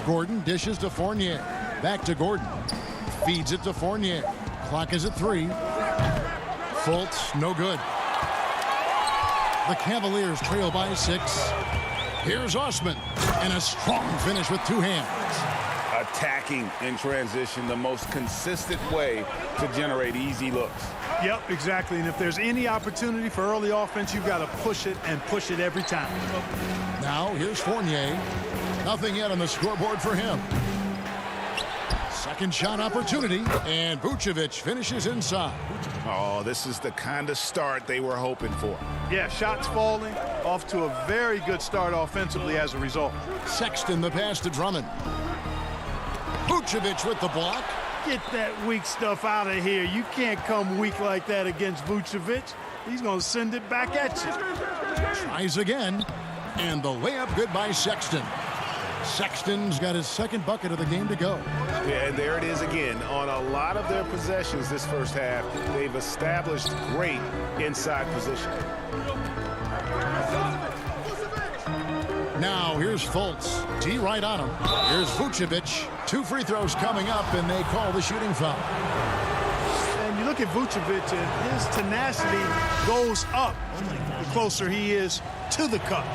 Speaker 1: Gordon dishes to Fournier. Back to Gordon. Feeds it to Fournier. Clock is at 3. Fultz, no good. The Cavaliers trail by 6. Here's Osman. And a strong finish with 2 hands.
Speaker 2: Attacking in transition, the most consistent way to generate easy looks.
Speaker 14: Yep, exactly. And if there's any opportunity for early offense, you've got to push it and push it every time.
Speaker 1: Now here's Fournier. Nothing yet on the scoreboard for him. Second shot opportunity, and Vucevic finishes inside.
Speaker 2: Oh, this is the kind of start they were hoping for.
Speaker 14: Yeah, shots falling, off to a very good start offensively as a result.
Speaker 1: Sexton the pass to Drummond. Vucevic with the block.
Speaker 14: Get that weak stuff out of here. You can't come weak like that against Vucevic. He's going to send it back at you.
Speaker 1: Tries again, and the layup good by Sexton. Sexton's got his second bucket of the game to go.
Speaker 2: Yeah, and there it is again. On a lot of their possessions this first half, they've established great inside position.
Speaker 1: Now here's Fultz. D right on him. Here's Vucevic. 2 free throws coming up, and they call the shooting foul.
Speaker 14: And you look at Vucevic, and his tenacity goes up the closer he is to the cup.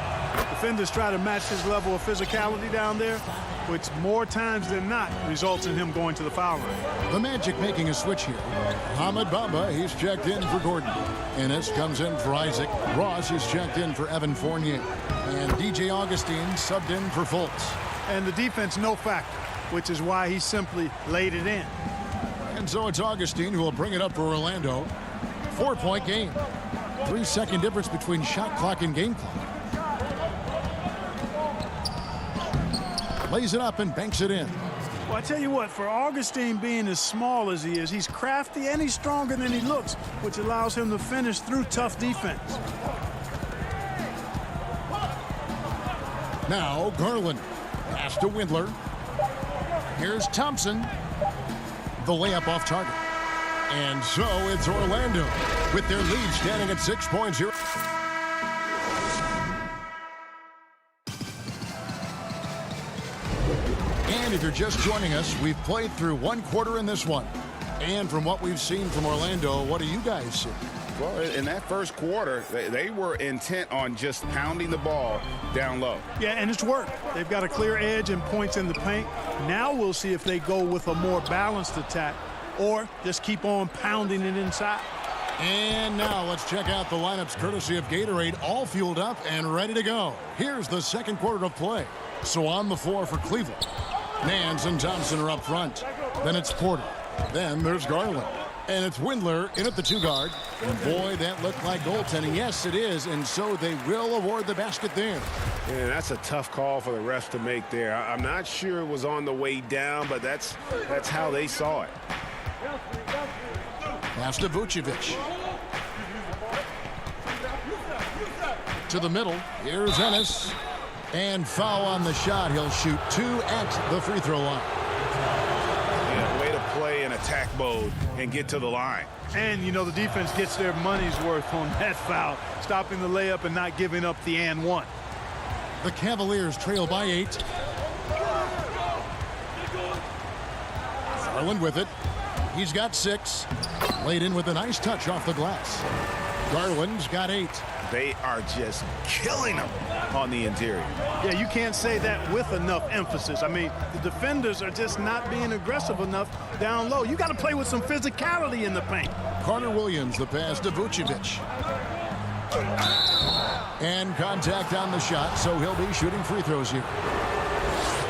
Speaker 14: Defenders try to match his level of physicality down there. which more times than not results in him going to the foul line.
Speaker 1: The Magic making a switch here. Ahmed Bamba, he's checked in for Gordon. Ennis comes in for Isaac. Ross is checked in for Evan Fournier. And DJ Augustine subbed in for Fultz.
Speaker 14: And the defense no factor, which is why he simply laid it in.
Speaker 1: And so it's Augustine who will bring it up for Orlando. 4-point game. 3-second difference between shot clock and game clock. Lays it up and banks it in.
Speaker 14: Well, I tell you what, for Augustine being as small as he is, he's crafty and he's stronger than he looks, which allows him to finish through tough defense.
Speaker 1: Now Garland. Pass to Windler. Here's Thompson. The layup off target. And so it's Orlando with their lead standing at 6 points here. And if you're just joining us, we've played through one quarter in this one. And from what we've seen from Orlando, what do you guys see?
Speaker 2: Well, in that first quarter, they were intent on just pounding the ball down low.
Speaker 14: Yeah, and it's worked. They've got a clear edge and points in the paint. Now we'll see if they go with a more balanced attack or just keep on pounding it inside.
Speaker 1: And now let's check out the lineups courtesy of Gatorade, all fueled up and ready to go. Here's the second quarter of play. So on the floor for Cleveland, Nance and Thompson are up front. Then it's Porter. Then there's Garland. And it's Windler in at the 2-guard. And boy, that looked like goaltending. Yes, it is. And so they will award the basket there.
Speaker 2: And that's a tough call for the refs to make there. I'm not sure it was on the way down, but that's how they saw it.
Speaker 1: Pass to Vucevic. To the middle. Here's Ennis. And foul on the shot. He'll shoot 2 at the free throw line.
Speaker 2: Yeah, way to play in attack mode and get to the line.
Speaker 14: And, you know, the defense gets their money's worth on that foul, stopping the layup and not giving up the and one.
Speaker 1: The Cavaliers trail by 8. Garland with it. He's got 6. Laid in with a nice touch off the glass. Garland's got 8.
Speaker 2: They are just killing them on the interior.
Speaker 14: Yeah, you can't say that with enough emphasis. I mean, the defenders are just not being aggressive enough down low. You got to play with some physicality in the paint.
Speaker 1: Carter Williams, the pass to Vucevic. And contact on the shot, so he'll be shooting free throws here.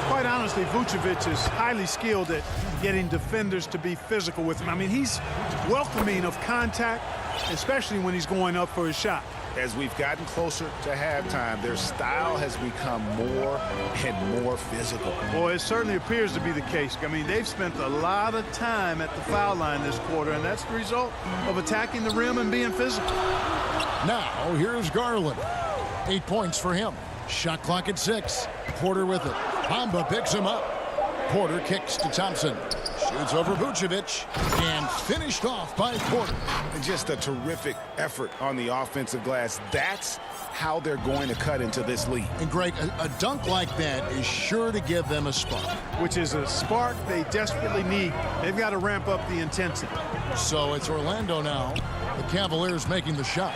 Speaker 14: Quite honestly, Vucevic is highly skilled at getting defenders to be physical with him. I mean, he's welcoming of contact, especially when he's going up for his shot.
Speaker 2: As we've gotten closer to halftime, their style has become more and more physical.
Speaker 14: Boy, it certainly appears to be the case. I mean, they've spent a lot of time at the foul line this quarter, and that's the result of attacking the rim and being physical.
Speaker 1: Now, here's Garland. 8 points for him. Shot clock at 6. Porter with it. Bamba picks him up. Porter kicks to Thompson. Shoots over Vucevic and finished off by Porter.
Speaker 2: Just a terrific effort on the offensive glass. That's how they're going to cut into this lead.
Speaker 1: And Greg, a dunk like that is sure to give them a spark.
Speaker 14: Which is a spark they desperately need. They've got to ramp up the intensity.
Speaker 1: So it's Orlando now. The Cavaliers making the shot.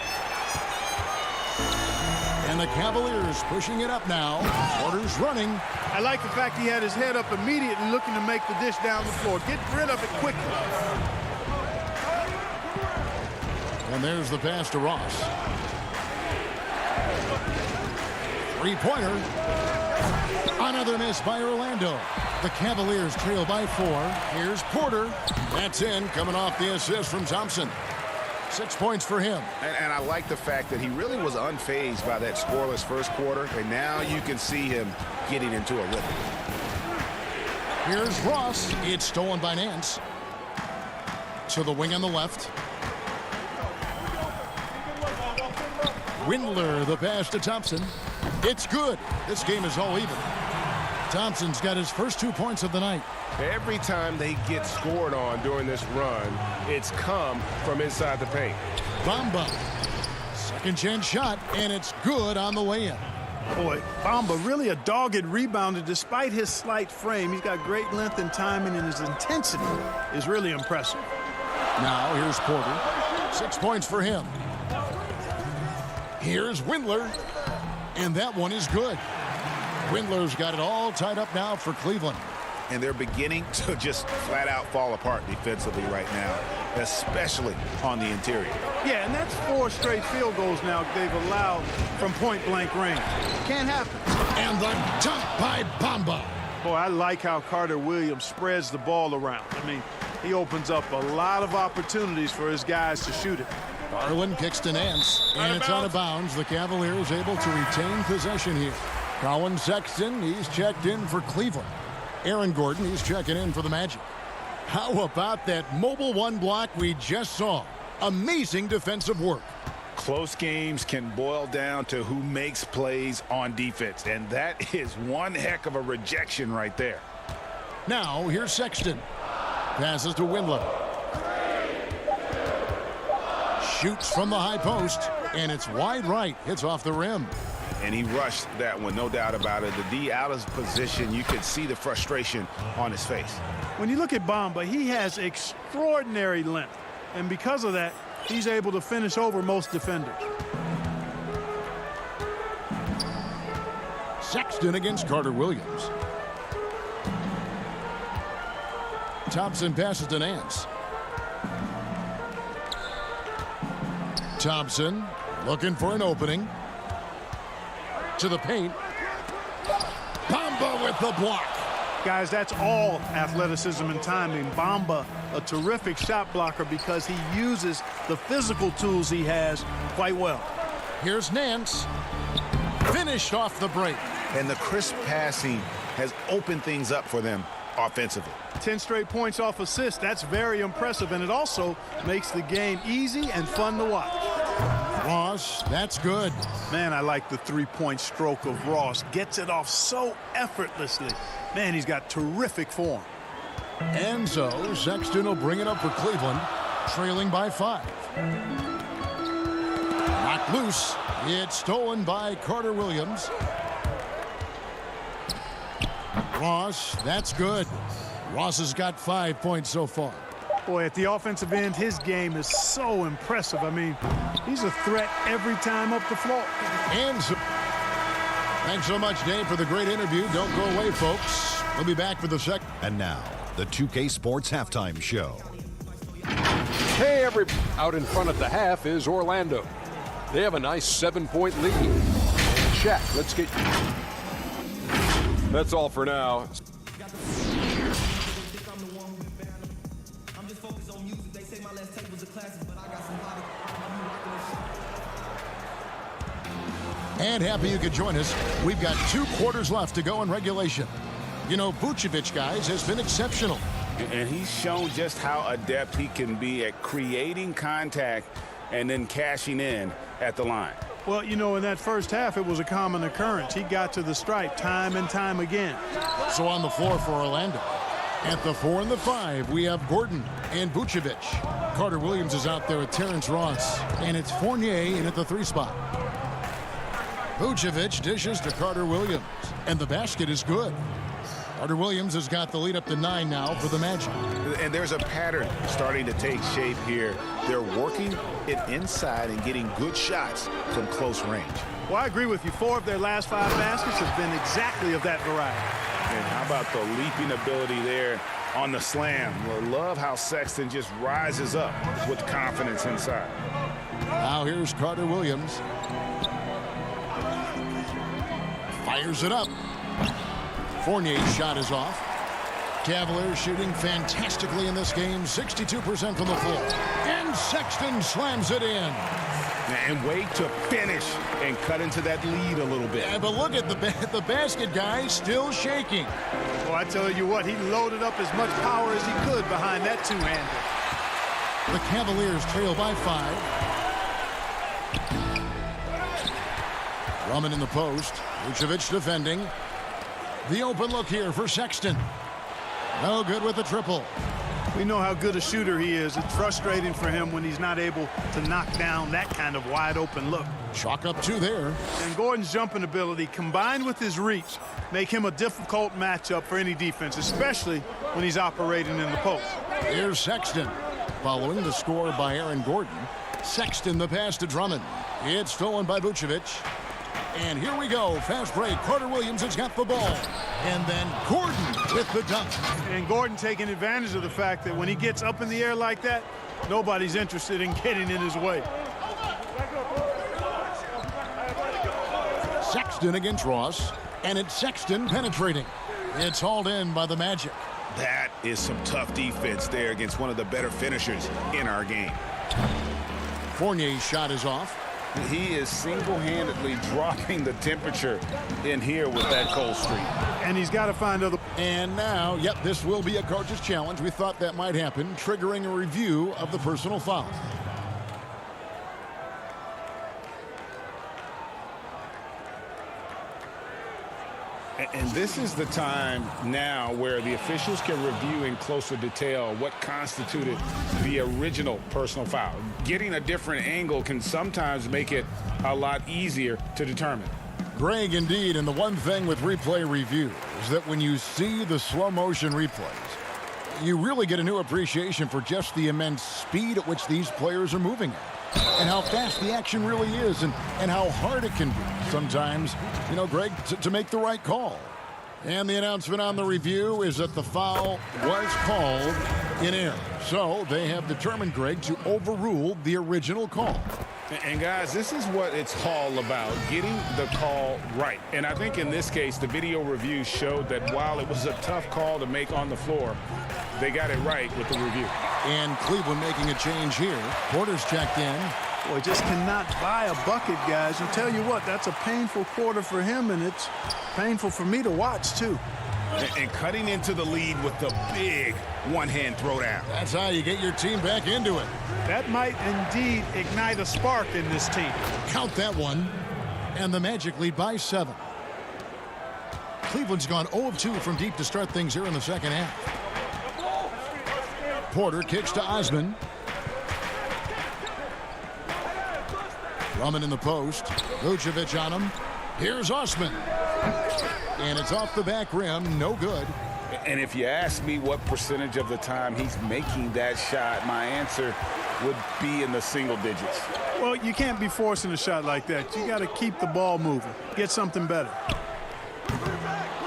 Speaker 1: And the Cavaliers pushing it up now. Porter's running.
Speaker 14: I like the fact he had his head up immediately looking to make the dish down the floor. Get rid of it quickly.
Speaker 1: And there's the pass to Ross. 3-pointer. Another miss by Orlando. The Cavaliers trail by 4. Here's Porter. That's in, coming off the assist from Thompson. 6 points for him.
Speaker 2: And I like the fact that he really was unfazed by that scoreless first quarter, and now you can see him getting into a rhythm.
Speaker 1: Here's Ross. It's stolen by Nance. To the wing on the left. Windler, the pass to Thompson. It's good. This game is all even. Thompson's got his first 2 points of the night.
Speaker 7: Every time they get scored on during this run, it's come from inside the paint.
Speaker 1: Bamba. Second chance shot, and it's good on the way in.
Speaker 14: Boy, Bamba really a dogged rebounder despite his slight frame. He's got great length and timing, and his intensity is really impressive.
Speaker 1: Now here's Porter. 6 points for him. Here's Windler. And that one is good. Windler's got it all tied up now for Cleveland.
Speaker 2: And they're beginning to just flat out fall apart defensively right now, especially on the interior.
Speaker 14: Yeah, and that's 4 straight field goals now they've allowed from point-blank range. Can't happen.
Speaker 1: And the dunk by Bamba.
Speaker 14: Boy, I like how Carter Williams spreads the ball around. I mean, he opens up a lot of opportunities for his guys to shoot it.
Speaker 1: Garland kicks to Nance, and it's out of bounds. The Cavaliers able to retain possession here. Colin Sexton, he's checked in for Cleveland. Aaron Gordon, he's checking in for the Magic. How about that mobile 1 block we just saw? Amazing defensive work.
Speaker 2: Close games can boil down to who makes plays on defense, and that is one heck of a rejection right there.
Speaker 1: Now, here's Sexton. Passes to Windler. Shoots from the high post, and it's wide right. It's off the rim.
Speaker 2: And he rushed that one, no doubt about it. The D out of position, you could see the frustration on his face.
Speaker 14: When you look at Bamba, he has extraordinary length. And because of that, he's able to finish over most defenders.
Speaker 1: Sexton against Carter Williams. Thompson passes to Nance. Thompson looking for an opening. To the paint. Bamba with the block.
Speaker 14: Guys, that's all athleticism and timing. Bamba, a terrific shot blocker because he uses the physical tools he has quite well.
Speaker 1: Here's Nance. Finished off the break.
Speaker 2: And the crisp passing has opened things up for them offensively.
Speaker 14: 10 straight points off assists. That's very impressive, and it also makes the game easy and fun to watch.
Speaker 1: Ross, that's good.
Speaker 14: Man, I like the three-point stroke of Ross. Gets it off so effortlessly. Man, he's got terrific form.
Speaker 1: And so Sexton will bring it up for Cleveland, trailing by 5. Knocked loose. It's stolen by Carter Williams. Ross, that's good. Ross has got 5 points so far.
Speaker 14: Boy, at the offensive end, his game is so impressive. I mean, he's a threat every time up the floor.
Speaker 1: And so, thanks so much, Dave, for the great interview. Don't go away, folks. We'll be back for the second.
Speaker 5: And now, the 2K Sports Halftime Show.
Speaker 6: Hey, everybody. Out in front at the half is Orlando. They have a nice 7-point lead. And Shaq, let's get... That's all for now.
Speaker 1: And happy you could join us. We've got 2 quarters left to go in regulation. You know, Vucevic, guys, has been exceptional.
Speaker 2: And he's shown just how adept he can be at creating contact and then cashing in at the line.
Speaker 14: Well, you know, in that first half, it was a common occurrence. He got to the stripe time and time again.
Speaker 1: So on the floor for Orlando. At the 4 and the 5, we have Gordon and Vucevic. Carter Williams is out there with Terrence Ross. And it's Fournier in at the 3 spot. Vucevic dishes to Carter Williams. And the basket is good. Carter Williams has got the lead up to 9 now for the Magic.
Speaker 2: And there's a pattern starting to take shape here. They're working it inside and getting good shots from close range.
Speaker 14: Well, I agree with you. 4 of their last 5 baskets have been exactly of that variety.
Speaker 2: And how about the leaping ability there on the slam? I love how Sexton just rises up with confidence inside.
Speaker 1: Now here's Carter Williams. Fires it up. Fournier's shot is off. Cavaliers shooting fantastically in this game, 62% from the floor. And Sexton slams it in.
Speaker 2: And wait to finish and cut into that lead a little bit.
Speaker 1: Yeah, but look at the basket guy still shaking.
Speaker 14: Well, I tell you what, he loaded up as much power as he could behind that 2-hander.
Speaker 1: The Cavaliers trail by 5. Drummond in the post. Vucevic defending. The open look here for Sexton. No good with the triple.
Speaker 14: We know how good a shooter he is. It's frustrating for him when he's not able to knock down that kind of wide open look.
Speaker 1: Chalk up 2 there.
Speaker 14: And Gordon's jumping ability combined with his reach make him a difficult matchup for any defense, especially when he's operating in the post.
Speaker 1: Here's Sexton. Following the score by Aaron Gordon. Sexton the pass to Drummond. It's stolen by Vucevic. And here we go. Fast break. Carter Williams has got the ball. And then Gordon with the dunk.
Speaker 14: And Gordon taking advantage of the fact that when he gets up in the air like that, nobody's interested in getting in his way.
Speaker 1: Sexton against Ross. And it's Sexton penetrating. It's hauled in by the Magic.
Speaker 2: That is some tough defense there against one of the better finishers in our game.
Speaker 1: Fournier's shot is off.
Speaker 2: He is single-handedly dropping the temperature in here with that cold streak.
Speaker 14: And he's got to find other.
Speaker 1: And now, yep, this will be a coach's challenge. We thought that might happen, triggering a review of the personal foul.
Speaker 3: And this is the time now where the officials can review in closer detail what constituted the original personal foul. Getting a different angle can sometimes make it a lot easier to determine.
Speaker 1: Greg, indeed, and the one thing with replay review is that when you see the slow motion replays, you really get a new appreciation for just the immense speed at which these players are moving at. And how fast the action really is, and how hard it can be sometimes, you know, Greg, to make the right call. And the announcement on the review is that the foul was called in error. So they have determined, Greg, to overrule the original call.
Speaker 3: And guys, this is what it's all about, getting the call right. And I think in this case, the video review showed that while it was a tough call to make on the floor, they got it right with the review.
Speaker 1: And Cleveland making a change here. Porter's checked in.
Speaker 14: Boy, just cannot buy a bucket, guys. And tell you what, that's a painful quarter for him, and it's painful for me to watch, too.
Speaker 2: And cutting into the lead with the big one-hand throwdown.
Speaker 1: That's how you get your team back into it.
Speaker 14: That might indeed ignite a spark in this team.
Speaker 1: Count that one. And the Magic lead by 7. Cleveland's gone 0 of 2 from deep to start things here in the second half. Porter kicks to Osman. Drummond in the post. Vucevic on him. Here's Osman. And it's off the back rim. No good.
Speaker 2: And if you ask me what percentage of the time he's making that shot, my answer would be in the single digits.
Speaker 14: Well, you can't be forcing a shot like that. You got to keep the ball moving. Get something better.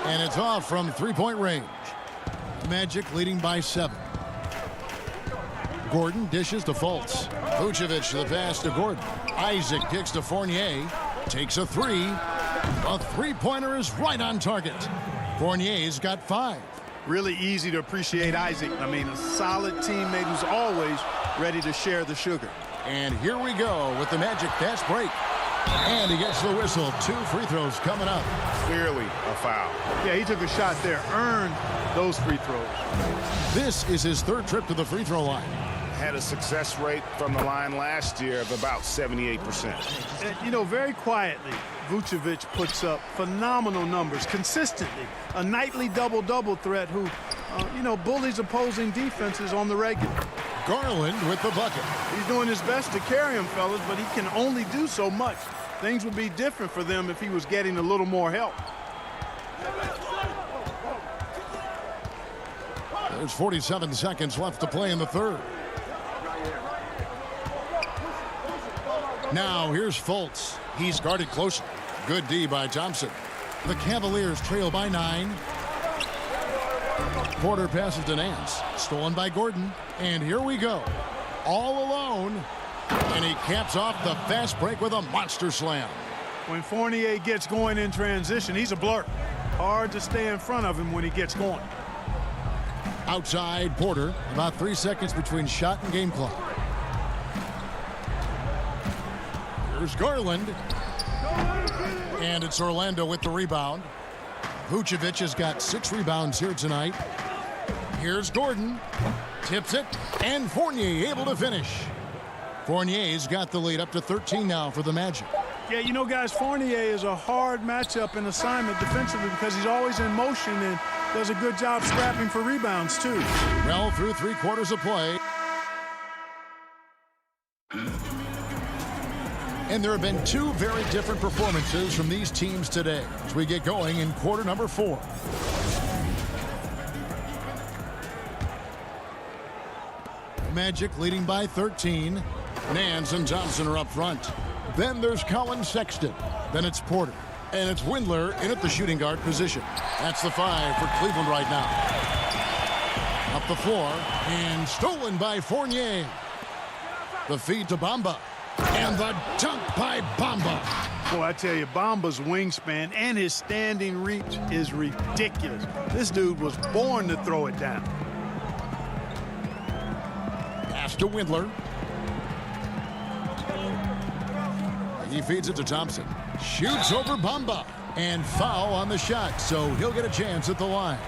Speaker 1: And it's off from three-point range. Magic leading by 7. Gordon dishes to Fultz. Vucevic the pass to Gordon. Isaac kicks to Fournier. Takes a 3. A three-pointer is right on target. Fournier's got 5.
Speaker 14: Really easy to appreciate Isaac. I mean, a solid teammate who's always ready to share the sugar.
Speaker 1: And here we go with the Magic fast break. And he gets the whistle. 2 free throws coming up.
Speaker 2: Clearly a foul.
Speaker 14: Yeah, he took a shot there. Earned those free throws.
Speaker 1: This is his 3rd trip to the free throw line.
Speaker 2: Had a success rate from the line last year of about 78%.
Speaker 14: And, you know, very quietly, Vucevic puts up phenomenal numbers consistently. A nightly double-double threat who, you know, bullies opposing defenses on the regular.
Speaker 1: Garland with the bucket.
Speaker 14: He's doing his best to carry him, fellas, but he can only do so much. Things would be different for them if he was getting a little more help.
Speaker 1: There's 47 seconds left to play in the 3rd. Now here's Fultz. He's guarded closely. Good D by Thompson. The Cavaliers trail by 9. Porter passes to Nance. Stolen by Gordon. And here we go. All alone. And he caps off the fast break with a monster slam.
Speaker 14: When Fournier gets going in transition, he's a blur. Hard to stay in front of him when he gets going.
Speaker 1: Outside Porter. About 3 seconds between shot and game clock. Here's Garland. And it's Orlando with the rebound. Vucevic has got 6 rebounds here tonight. Here's Gordon. Tips it. And Fournier able to finish. Fournier's got the lead up to 13 now for the Magic.
Speaker 14: Yeah, you know, guys, Fournier is a hard matchup and assignment defensively because he's always in motion and does a good job scrapping for rebounds, too.
Speaker 1: Well, through 3 quarters of play. And there have been 2 very different performances from these teams today as we get going in quarter number 4. Magic leading by 13. Nance and Thompson are up front. Then there's Colin Sexton. Then it's Porter. And it's Windler in at the shooting guard position. That's the 5 for Cleveland right now. Up the floor and stolen by Fournier. The feed to Bamba. And the dunk by Bamba.
Speaker 14: Boy, I tell you, Bamba's wingspan and his standing reach is ridiculous. This dude was born to throw it down.
Speaker 1: Pass to Windler. He feeds it to Thompson. Shoots over Bamba. And foul on the shot, so he'll get a chance at the line.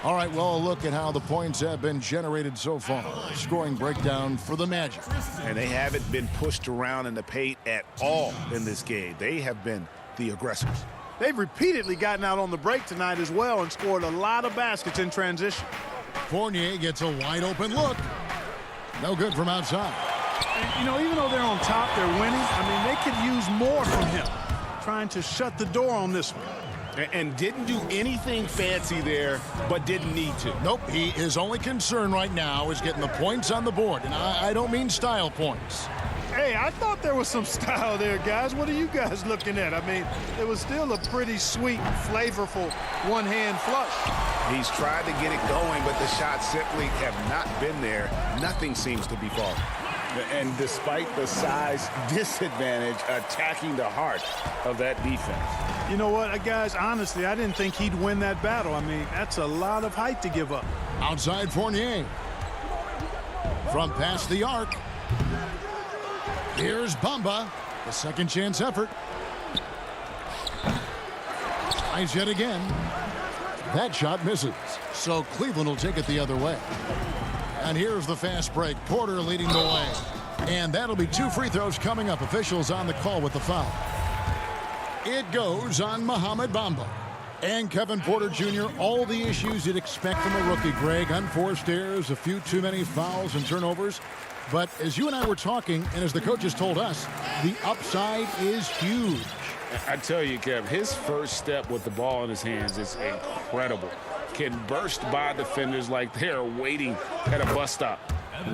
Speaker 1: All right, well, a look at how the points have been generated so far. Scoring breakdown for the Magic.
Speaker 2: And they haven't been pushed around in the paint at all in this game. They have been the aggressors.
Speaker 14: They've repeatedly gotten out on the break tonight as well and scored a lot of baskets in transition.
Speaker 1: Fournier gets a wide open look. No good from outside.
Speaker 14: And, you know, even though they're on top, they're winning. I mean, they could use more from him. Trying to shut the door on this one.
Speaker 2: And didn't do anything fancy there, but didn't need to.
Speaker 1: Nope, his only concern right now is getting the points on the board. And I don't mean style points.
Speaker 14: Hey, I thought there was some style there, guys. What are you guys looking at? I mean, it was still a pretty sweet, flavorful one-hand flush.
Speaker 2: He's tried to get it going, but the shots simply have not been there. Nothing seems to be falling. And despite the size disadvantage, attacking the heart of that defense.
Speaker 14: You know what, guys, honestly, I didn't think he'd win that battle. I mean, that's a lot of height to give up.
Speaker 1: Outside Fournier. From past the arc. Here's Bamba. The second chance effort. Tries yet again. That shot misses. So Cleveland will take it the other way. And here's the fast break. Porter leading the way. And that'll be 2 free throws coming up. Officials on the call with the foul. It goes on Mohamed Bamba. And Kevin Porter Jr., all the issues you'd expect from a rookie, Greg. Unforced errors, a few too many fouls and turnovers. But as you and I were talking, and as the coaches told us, the upside is huge.
Speaker 3: I tell you, Kev, his first step with the ball in his hands is incredible. Can burst by defenders like they're waiting at a bus stop.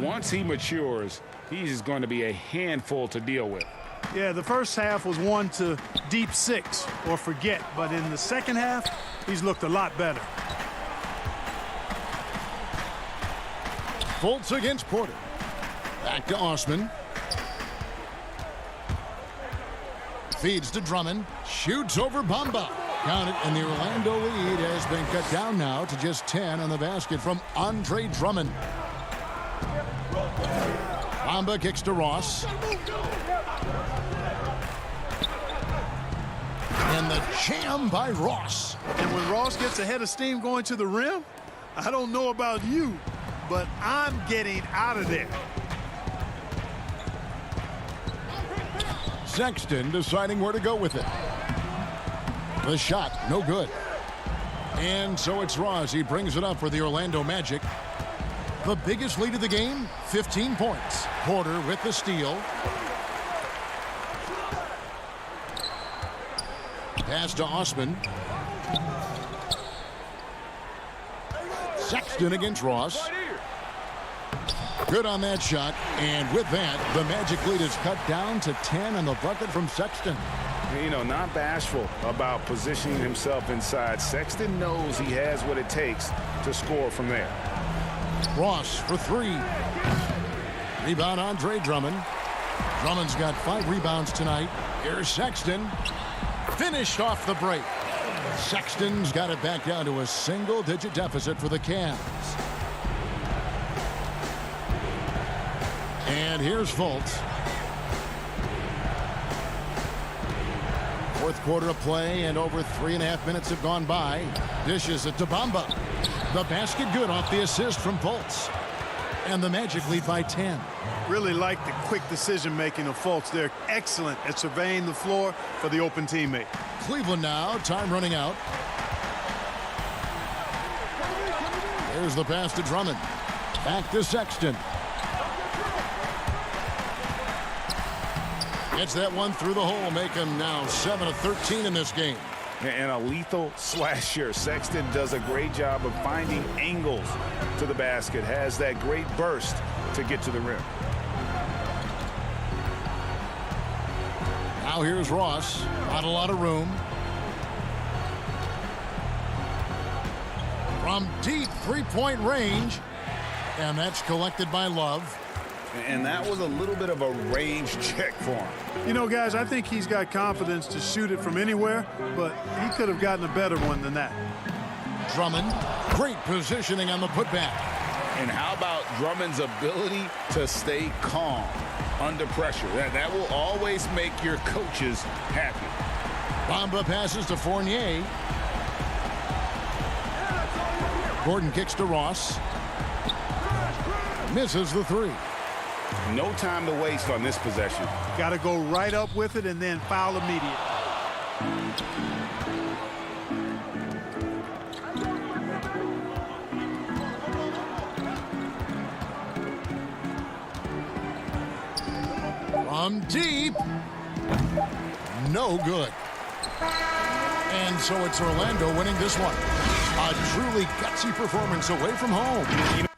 Speaker 3: Once he matures, he's going to be a handful to deal with.
Speaker 14: Yeah, the first half was one to deep 6 or forget. But in the second half, he's looked a lot better.
Speaker 1: Fultz against Porter. Back to Osman. Feeds to Drummond. Shoots over Bamba. Count it, and the Orlando lead has been cut down now to just 10 on the basket from Andre Drummond. Bamba kicks to Ross. And the jam by Ross.
Speaker 14: And when Ross gets ahead of steam going to the rim, I don't know about you, but I'm getting out of there.
Speaker 1: Sexton deciding where to go with it. The shot, no good. And so it's Ross. He brings it up for the Orlando Magic. The biggest lead of the game, 15 points. Porter with the steal. Pass to Osman. Sexton against Ross. Good on that shot. And with that, the Magic lead is cut down to 10 on the bucket from Sexton.
Speaker 2: You know, not bashful about positioning himself inside. Sexton knows he has what it takes to score from there.
Speaker 1: Ross for 3. Rebound Andre Drummond. Drummond's got 5 rebounds tonight. Here's Sexton. Finished off the break. Sexton's got it back down to a single-digit deficit for the Cavs. And here's Fultz. Fourth quarter of play, and over 3.5 minutes have gone by. Dishes it to Bamba. The basket good off the assist from Fultz. And the Magic lead by 10.
Speaker 14: Really like the quick decision-making of Fultz. They're excellent at surveying the floor for the open teammate.
Speaker 1: Cleveland now, time running out. There's the pass to Drummond. Back to Sexton. Gets that one through the hole, make him now 7 of 13 in this game.
Speaker 2: And a lethal slasher. Sexton does a great job of finding angles to the basket. Has that great burst to get to the rim.
Speaker 1: Now here's Ross. Not a lot of room. From deep three-point range. And that's collected by Love.
Speaker 2: And that was a little bit of a range check for him.
Speaker 14: You know, guys, I think he's got confidence to shoot it from anywhere, but he could have gotten a better one than that.
Speaker 1: Drummond, great positioning on the putback.
Speaker 3: And how about Drummond's ability to stay calm under pressure? That will always make your coaches happy.
Speaker 1: Bamba passes to Fournier. Gordon kicks to Ross. Misses the three.
Speaker 2: No time to waste on this possession.
Speaker 14: Got to go right up with it and then foul immediate.
Speaker 1: From deep. No good. And so it's Orlando winning this one. A truly gutsy performance away from home.